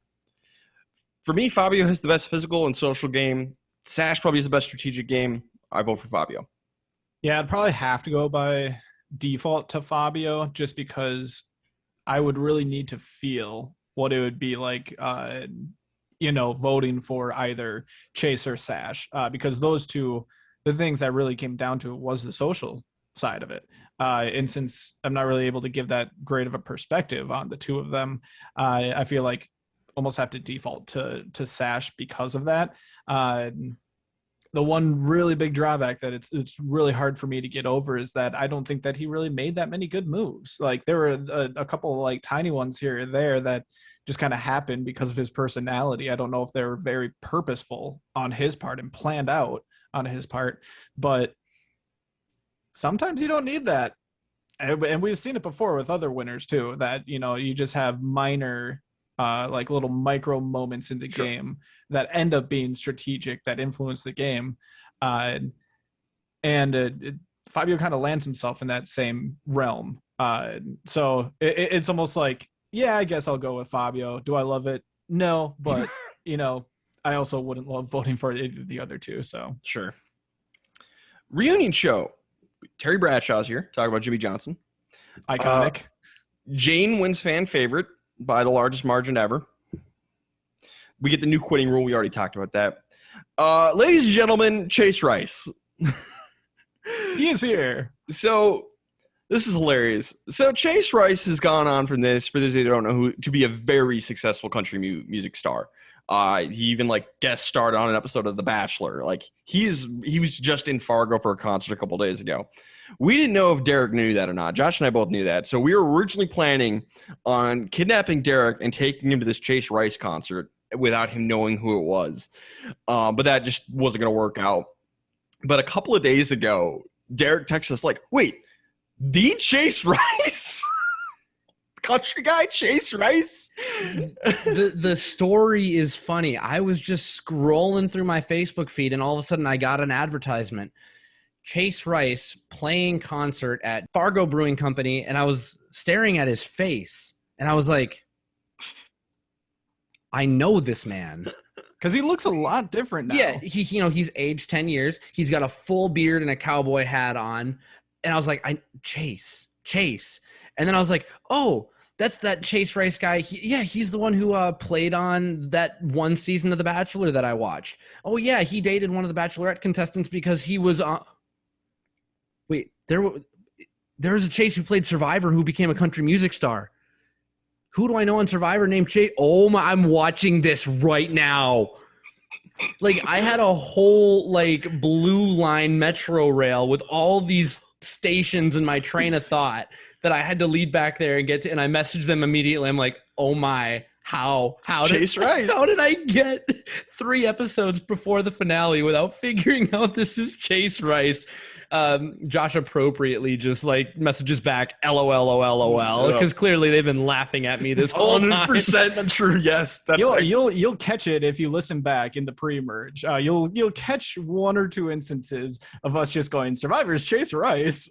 For me, Fabio has the best physical and social game. Sash probably has the best strategic game. I vote for Fabio. Yeah, I'd probably have to go by default to Fabio just because I would really need to feel what it would be like, voting for either Chase or Sash, because those two, the things that really came down to was the social side of it. And since I'm not really able to give that great of a perspective on the two of them, I feel like almost have to default to Sash because of that. the one really big drawback that it's really hard for me to get over is that I don't think that he really made that many good moves. Like there were a couple of like tiny ones here and there that just kind of happened because of his personality. I don't know if they were very purposeful on his part and planned out on his part, but sometimes you don't need that. And we've seen it before with other winners too, that, you know, you just have minor, like little micro moments in the game that end up being strategic, that influence the game. Fabio kind of lands himself in that same realm. So it's almost like, yeah, I guess I'll go with Fabio. Do I love it? No, but you know, I also wouldn't love voting for the other two. So sure. Reunion show. Terry Bradshaw's here. Talk about Jimmy Johnson. Iconic. Jane wins fan favorite by the largest margin ever. We get the new quitting rule. We already talked about that. Ladies and gentlemen, Chase Rice. He is here. So this is hilarious. So Chase Rice has gone on from this, for those who don't know who, to be a very successful country music star. He even like guest starred on an episode of The Bachelor. Like he was just in Fargo for a concert a couple days ago. We didn't know if Derek knew that or not. Josh and I both knew that. So we were originally planning on kidnapping Derek and taking him to this Chase Rice concert without him knowing who it was. But that just wasn't going to work out. But a couple of days ago, Derek texted us like, wait, the Chase Rice? Country guy Chase Rice? The story is funny. I was just scrolling through my Facebook feed and all of a sudden I got an advertisement. Chase Rice playing concert at Fargo Brewing Company, and I was staring at his face and I was like, I know this man. Because he looks a lot different now. Yeah, he's aged 10 years. He's got a full beard and a cowboy hat on. And I was like, Chase. And then I was like, oh, that's that Chase Rice guy. He's the one who played on that one season of The Bachelor that I watched. Oh, yeah, he dated one of the Bachelorette contestants because he was on. Wait, there was a Chase who played Survivor who became a country music star. Who do I know on Survivor named Chase? Oh, I'm watching this right now. Like, I had a whole, like, blue line metro rail with all these stations in my train of thought that I had to lead back there and get to, and I messaged them immediately. I'm like, oh my, how Chase Rice. How did I get 3 episodes before the finale without figuring out this is Chase Rice? Josh appropriately just like messages back, LOL, because clearly they've been laughing at me this whole time. 100% true. Yes, that's you'll catch it if you listen back in the pre-merge. You'll catch 1 or 2 instances of us just going, Survivor's Chase Rice.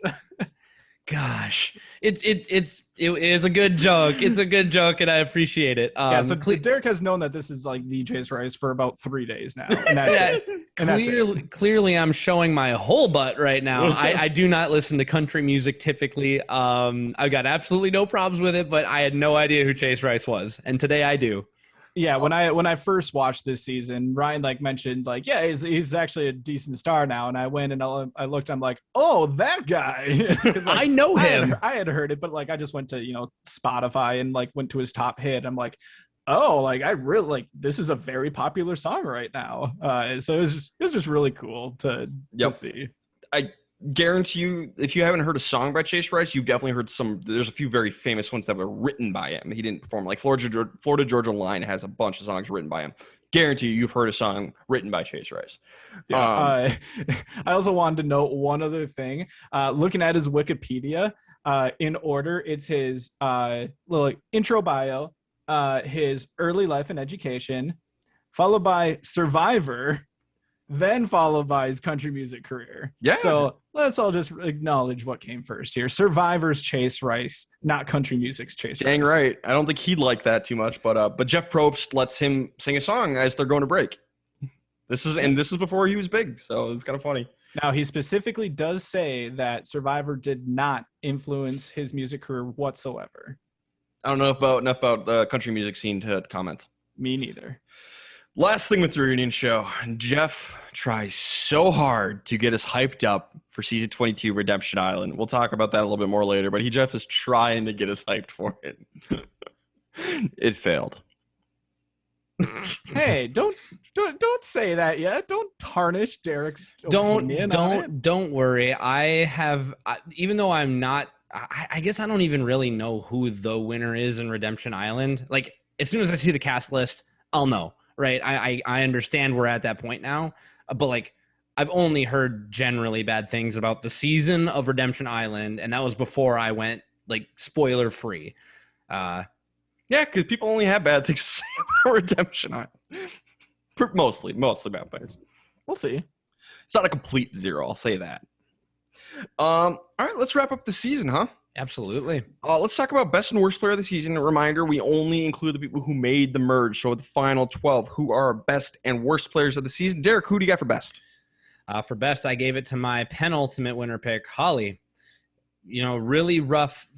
Gosh, it's a good joke. It's a good joke, and I appreciate it. So Derek has known that this is like the Chase Rice for about 3 days now. And that's it. Clearly, I'm showing my whole butt right now. I do not listen to country music typically. I've got absolutely no problems with it, but I had no idea who Chase Rice was, and today I do. Yeah, when I first watched this season, Ryan like mentioned like, yeah, he's actually a decent star now, and I went and I looked, I'm like, oh, that guy. Like, I know him. I had heard it, but like I just went to Spotify and like went to his top hit. I'm like, oh, like I really like this is a very popular song right now. So it was just really cool to see. I guarantee you, if you haven't heard a song by Chase Rice, you've definitely heard there's a few very famous ones that were written by him. He didn't perform. Like Florida Georgia Line has a bunch of songs written by him. Guarantee you've heard a song written by Chase Rice. Yeah. I also wanted to note one other thing. Looking at his Wikipedia, in order, it's his little intro bio, his early life and education, followed by Survivor, then followed by his country music career. Yeah. So let's all just acknowledge what came first here. Survivor's Chase Rice, not country music's Chase Rice. Dang right. I don't think he'd like that too much, but Jeff Probst lets him sing a song as they're going to break. This is before he was big, so it's kind of funny. Now, he specifically does say that Survivor did not influence his music career whatsoever. I don't know enough about the country music scene to comment. Me neither. Last thing with the reunion show, Jeff tries so hard to get us hyped up for season 22 Redemption Island. We'll talk about that a little bit more later, but Jeff is trying to get us hyped for it. It failed. Hey, don't Don't say that yet. Don't tarnish Derek's opinion on it. Don't worry. Even though I'm not, I guess I don't even really know who the winner is in Redemption Island. Like, as soon as I see the cast list, I'll know, right? I understand we're at that point now, but like, I've only heard generally bad things about the season of Redemption Island, and that was before I went like spoiler free. Yeah, because people only have bad things to say about Redemption Island. Mostly bad things. We'll see. It's not a complete zero, I'll say that. All right, let's wrap up the season, huh? Absolutely. Let's talk about best and worst player of the season. A reminder, we only include the people who made the merge. So the final 12, who are our best and worst players of the season. Derek, who do you got for best? For best, I gave it to my penultimate winner pick, Holly. Really rough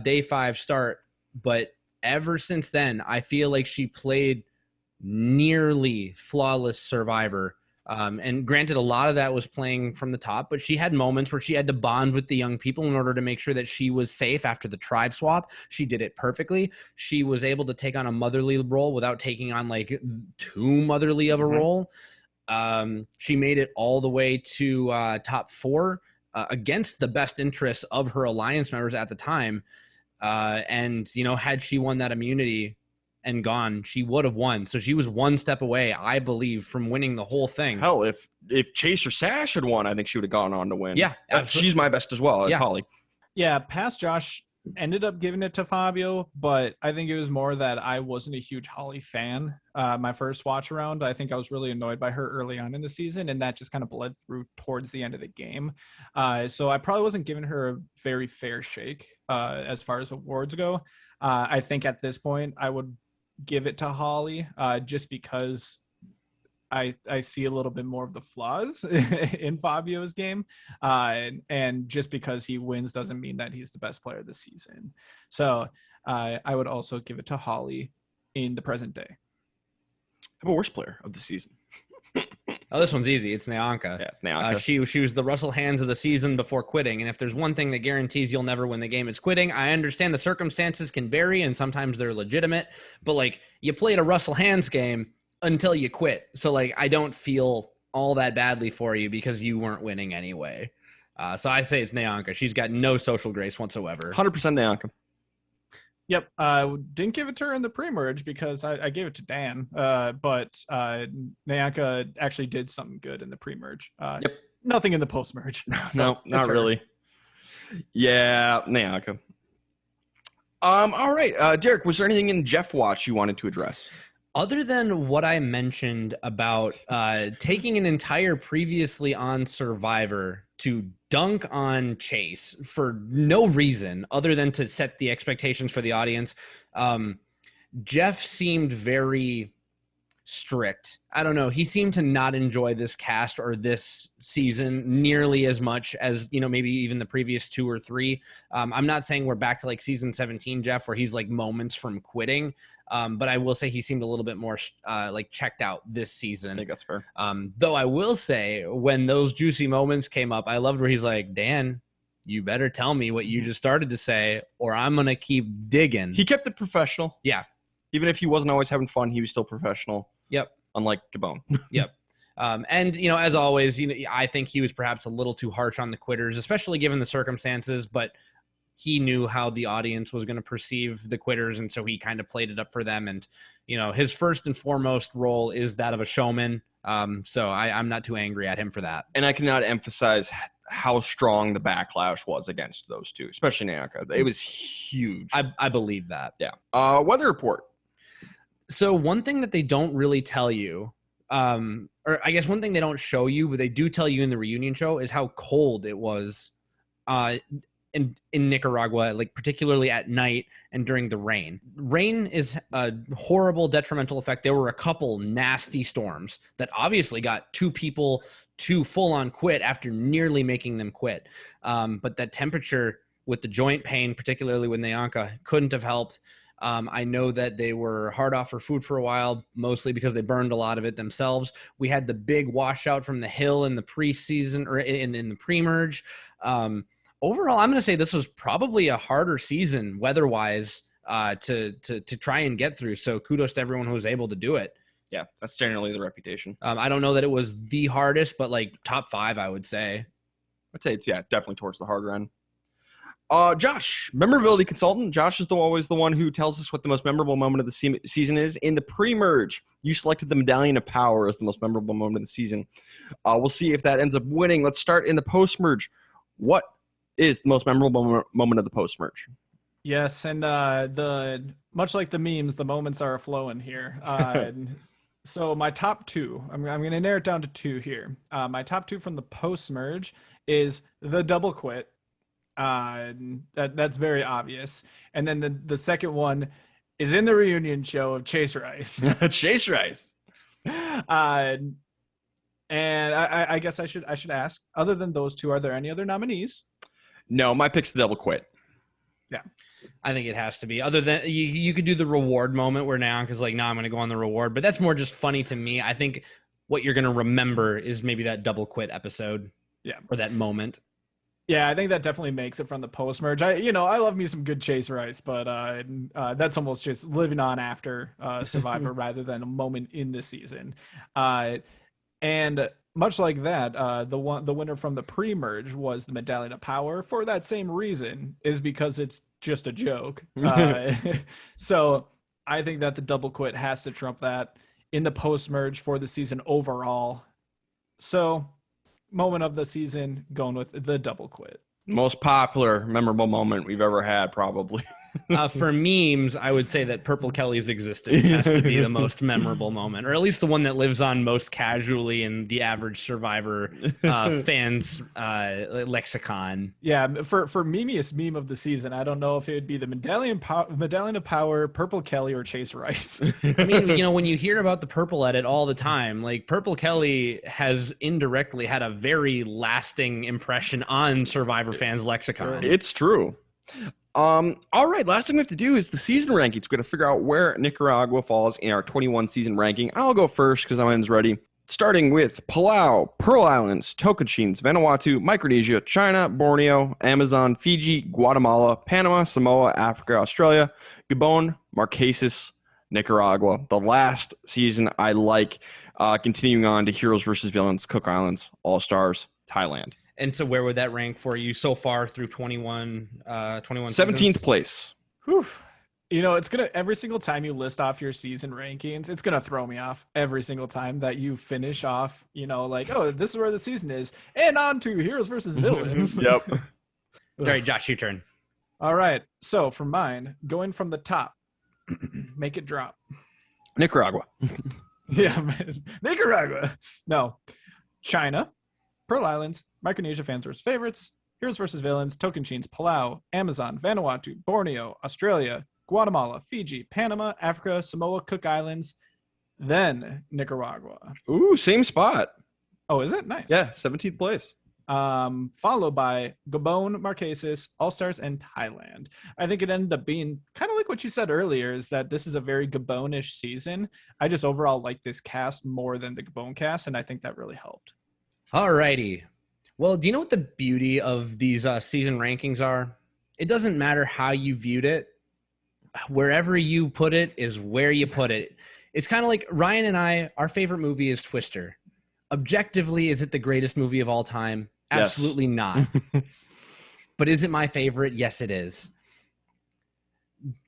day 5 start, but ever since then, I feel like she played nearly flawless Survivor. And granted, a lot of that was playing from the top, but she had moments where she had to bond with the young people in order to make sure that she was safe after the tribe swap. She did it perfectly. She was able to take on a motherly role without taking on like too motherly of a role. She made it all the way to top 4 against the best interests of her alliance members at the time. And had she won that immunity and gone, she would have won. So she was one step away, I believe, from winning the whole thing. Hell, if Chase or Sash had won, I think she would have gone on to win. Yeah, she's my best as well. Yeah. Holly. Yeah, past Josh ended up giving it to Fabio, but I think it was more that I wasn't a huge Holly fan. My first watch around, I think I was really annoyed by her early on in the season, and that just kind of bled through towards the end of the game. So I probably wasn't giving her a very fair shake as far as awards go. I think at this point I would give it to Holly just because I see a little bit more of the flaws in Fabio's game, and just because he wins doesn't mean that he's the best player of the season. So I would also give it to Holly in the present day. How about worst player of the season? Oh, this one's easy. It's Nyanka. Yeah, it's Nyanka. She was the Russell Hands of the season before quitting. And if there's one thing that guarantees you'll never win the game, it's quitting. I understand the circumstances can vary and sometimes they're legitimate, but like you played a Russell Hands game until you quit. So like I don't feel all that badly for you because you weren't winning anyway. So I say it's Nyanka. She's got no social grace whatsoever. 100% Nyanka. Yep. Didn't give it to her in the pre-merge because I gave it to Dan. But Nyanka actually did something good in the pre-merge. Yep. Nothing in the post-merge. No, not really. Yeah, Nyanka. All right. Derek, was there anything in Jeff Watch you wanted to address? Other than what I mentioned about taking an entire previously on Survivor to dunk on Chase for no reason other than to set the expectations for the audience, Jeff seemed very strict. I don't know. He seemed to not enjoy this cast or this season nearly as much as, maybe even the previous 2 or 3. I'm not saying we're back to like season 17, Jeff, where he's like moments from quitting. But I will say he seemed a little bit more like checked out this season. I think that's fair. Though I will say when those juicy moments came up, I loved where he's like, Dan, you better tell me what you just started to say or I'm going to keep digging. He kept it professional. Yeah. Even if he wasn't always having fun, he was still professional. Yep. Unlike Gabon. Yep. And, as always, I think he was perhaps a little too harsh on the quitters, especially given the circumstances, but he knew how the audience was going to perceive the quitters. And so he kind of played it up for them. And, his first and foremost role is that of a showman. So I'm not too angry at him for that. And I cannot emphasize how strong the backlash was against those two, especially Nyanka. It was huge. I believe that. Yeah. Weather report. So one thing that they don't really tell you, or I guess one thing they don't show you, but they do tell you in the reunion show, is how cold it was in Nicaragua, like particularly at night and during the rain. Rain is a horrible detrimental effect. There were a couple nasty storms that obviously got 2 people to full on quit after nearly making them quit. But that temperature with the joint pain, particularly with Nyanka, couldn't have helped. I know that they were hard off for food for a while, mostly because they burned a lot of it themselves. We had the big washout from the hill in the preseason or in the pre-merge. Overall, I'm going to say this was probably a harder season weather-wise to try and get through. So kudos to everyone who was able to do it. Yeah, that's generally the reputation. I don't know that it was the hardest, but like top 5, I would say. I'd say it's definitely towards the harder end. Josh, memorability consultant. Josh is always the one who tells us what the most memorable moment of the season is. In the pre-merge, you selected the Medallion of Power as the most memorable moment of the season. We'll see if that ends up winning. Let's start in the post-merge. What is the most memorable moment of the post-merge? Yes, and much like the memes, the moments are flowing here. So my top 2, I'm going to narrow it down to 2 here. My top 2 from the post-merge is the double quit. That's very obvious. And then the second one is in the reunion show of Chase Rice. Chase Rice. And I guess I should ask, other than those 2, are there any other nominees? No, my pick's the double quit. Yeah. I think it has to be. Other than you could do the reward moment where now, because like now I'm going to go on the reward, but that's more just funny to me. I think what you're going to remember is maybe that double quit episode. Yeah. Or that moment. Yeah, I think that definitely makes it from the post merge. I love me some good Chase Rice, but that's almost just living on after Survivor rather than a moment in the season. And much like that, the winner from the pre-merge was the Medallion of Power for that same reason, is because it's just a joke. So I think that the double quit has to trump that in the post-merge for the season overall. So moment of the season, going with the double quit. Most popular, memorable moment we've ever had, probably. For memes, I would say that Purple Kelly's existence has to be the most memorable moment, or at least the one that lives on most casually in the average Survivor fans' lexicon. Yeah, for memeiest meme of the season, I don't know if it would be the Medallion of Power, Purple Kelly, or Chase Rice. I mean, when you hear about the Purple Edit all the time, like Purple Kelly has indirectly had a very lasting impression on Survivor fans' lexicon. It's true. All right, last thing we have to do is the season rankings. We're going to figure out where Nicaragua falls in our 21 season ranking. I'll go first because mine's ready. Starting with Palau, Pearl Islands, Tocantins, Vanuatu, Micronesia, China, Borneo, Amazon, Fiji, Guatemala, Panama, Samoa, Africa, Australia, Gabon, Marquesas, Nicaragua. The last season I like, continuing on to Heroes versus Villains, Cook Islands, All Stars, Thailand. And so where would that rank for you so far through 21 17th seasons? place. Whew. It's gonna, every single time you list off your season rankings, it's gonna throw me off every single time that you finish off, like, oh, this is where the season is, and on to Heroes versus Villains. Yep. All right, Josh, your turn. All right, so for mine, going from the top, make it drop. Nicaragua. Yeah, man. Nicaragua. No, China, Pearl Islands, Micronesia fans versus favorites, Heroes versus Villains, Tocantins, Palau, Amazon, Vanuatu, Borneo, Australia, Guatemala, Fiji, Panama, Africa, Samoa, Cook Islands, then Nicaragua. Ooh, same spot. Oh, is it? Nice. Yeah, 17th place. Followed by Gabon, Marquesas, All-Stars, and Thailand. I think it ended up being kind of like what you said earlier, is that this is a very Gabon-ish season. I just overall like this cast more than the Gabon cast, and I think that really helped. All righty. Well, do you know what the beauty of these season rankings are? It doesn't matter how you viewed it. Wherever you put it is where you put it. It's kind of like Ryan and I, our favorite movie is Twister. Objectively, is it the greatest movie of all time? Absolutely not. But is it my favorite? Yes, it is.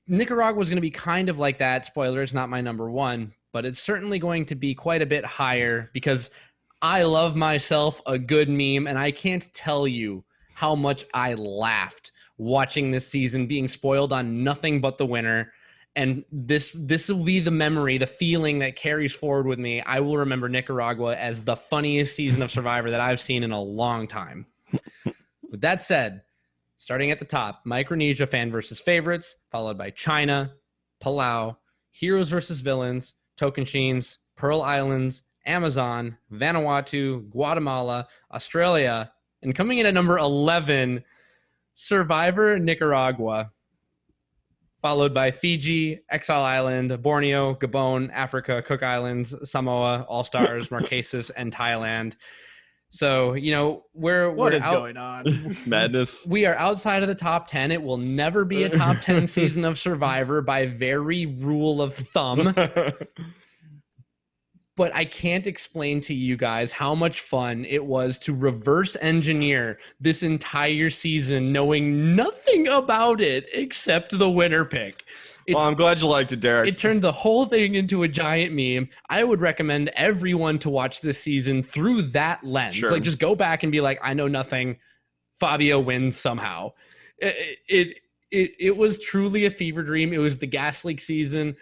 Nicaragua is going to be kind of like that. Spoiler, it's not my number one, but it's certainly going to be quite a bit higher because I love myself a good meme, and I can't tell you how much I laughed watching this season, being spoiled on nothing but the winner. And this will be the memory, the feeling that carries forward with me. I will remember Nicaragua as the funniest season of Survivor that I've seen in a long time. With that said, starting at the top, Micronesia fan versus favorites, followed by China, Palau, Heroes versus Villains, Tocantins, Pearl Islands, Amazon, Vanuatu, Guatemala, Australia, and coming in at number 11, Survivor Nicaragua, followed by Fiji, Exile Island, Borneo, Gabon, Africa, Cook Islands, Samoa, All-Stars, Marquesas, and Thailand. So, what is going on? Madness. We are outside of the top 10. It will never be a top 10 season of Survivor by very rule of thumb. but I can't explain to you guys how much fun it was to reverse engineer this entire season knowing nothing about it except the winner pick. Well, I'm glad you liked it, Derek. It turned the whole thing into a giant meme. I would recommend everyone to watch this season through that lens. Sure. Like, just go back and be like, I know nothing. Fabio wins somehow. It was truly a fever dream. It was the gas leak season.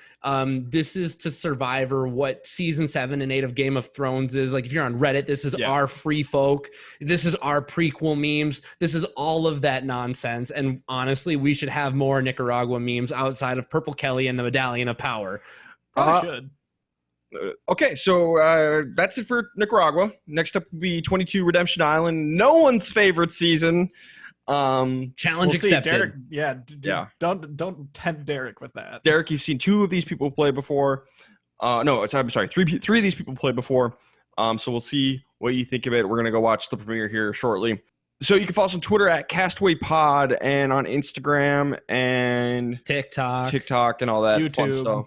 This is to Survivor what season 7 and 8 of Game of Thrones is. Like, if you're on Reddit, this is our free folk. This is our prequel memes. This is all of that nonsense. And honestly, we should have more Nicaragua memes outside of Purple Kelly and the Medallion of Power. Probably should. Okay, so that's it for Nicaragua. Next up will be 22 Redemption Island. No one's favorite season. Challenge accepted. Derek, don't tempt Derek with that. Derek, you've seen 2 of these people play before. I'm sorry, three of these people play before. So we'll see what you think of it. We're gonna go watch the premiere here shortly. So you can follow us on Twitter at Castaway Pod and on Instagram and TikTok and all that fun YouTube. stuff.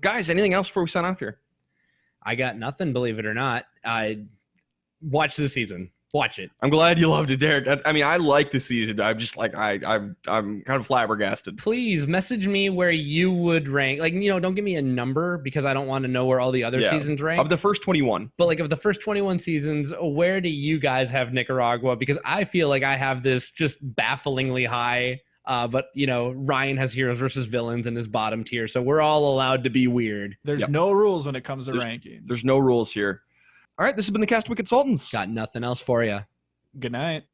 Guys, anything else before we sign off here? I got nothing, believe it or not. Watch the season. Watch it. I'm glad you loved it, Derek. I like the season. I'm just like I'm kind of flabbergasted. Please message me where you would rank. Like, don't give me a number because I don't want to know where all the other seasons rank. Of the first 21. But like, of the first 21 seasons, where do you guys have Nicaragua? Because I feel like I have this just bafflingly high. But Ryan has heroes versus villains in his bottom tier, so we're all allowed to be weird. There's no rules when it comes to rankings. There's no rules here. All right, this has been the Castaway Consultants. Got nothing else for you. Good night.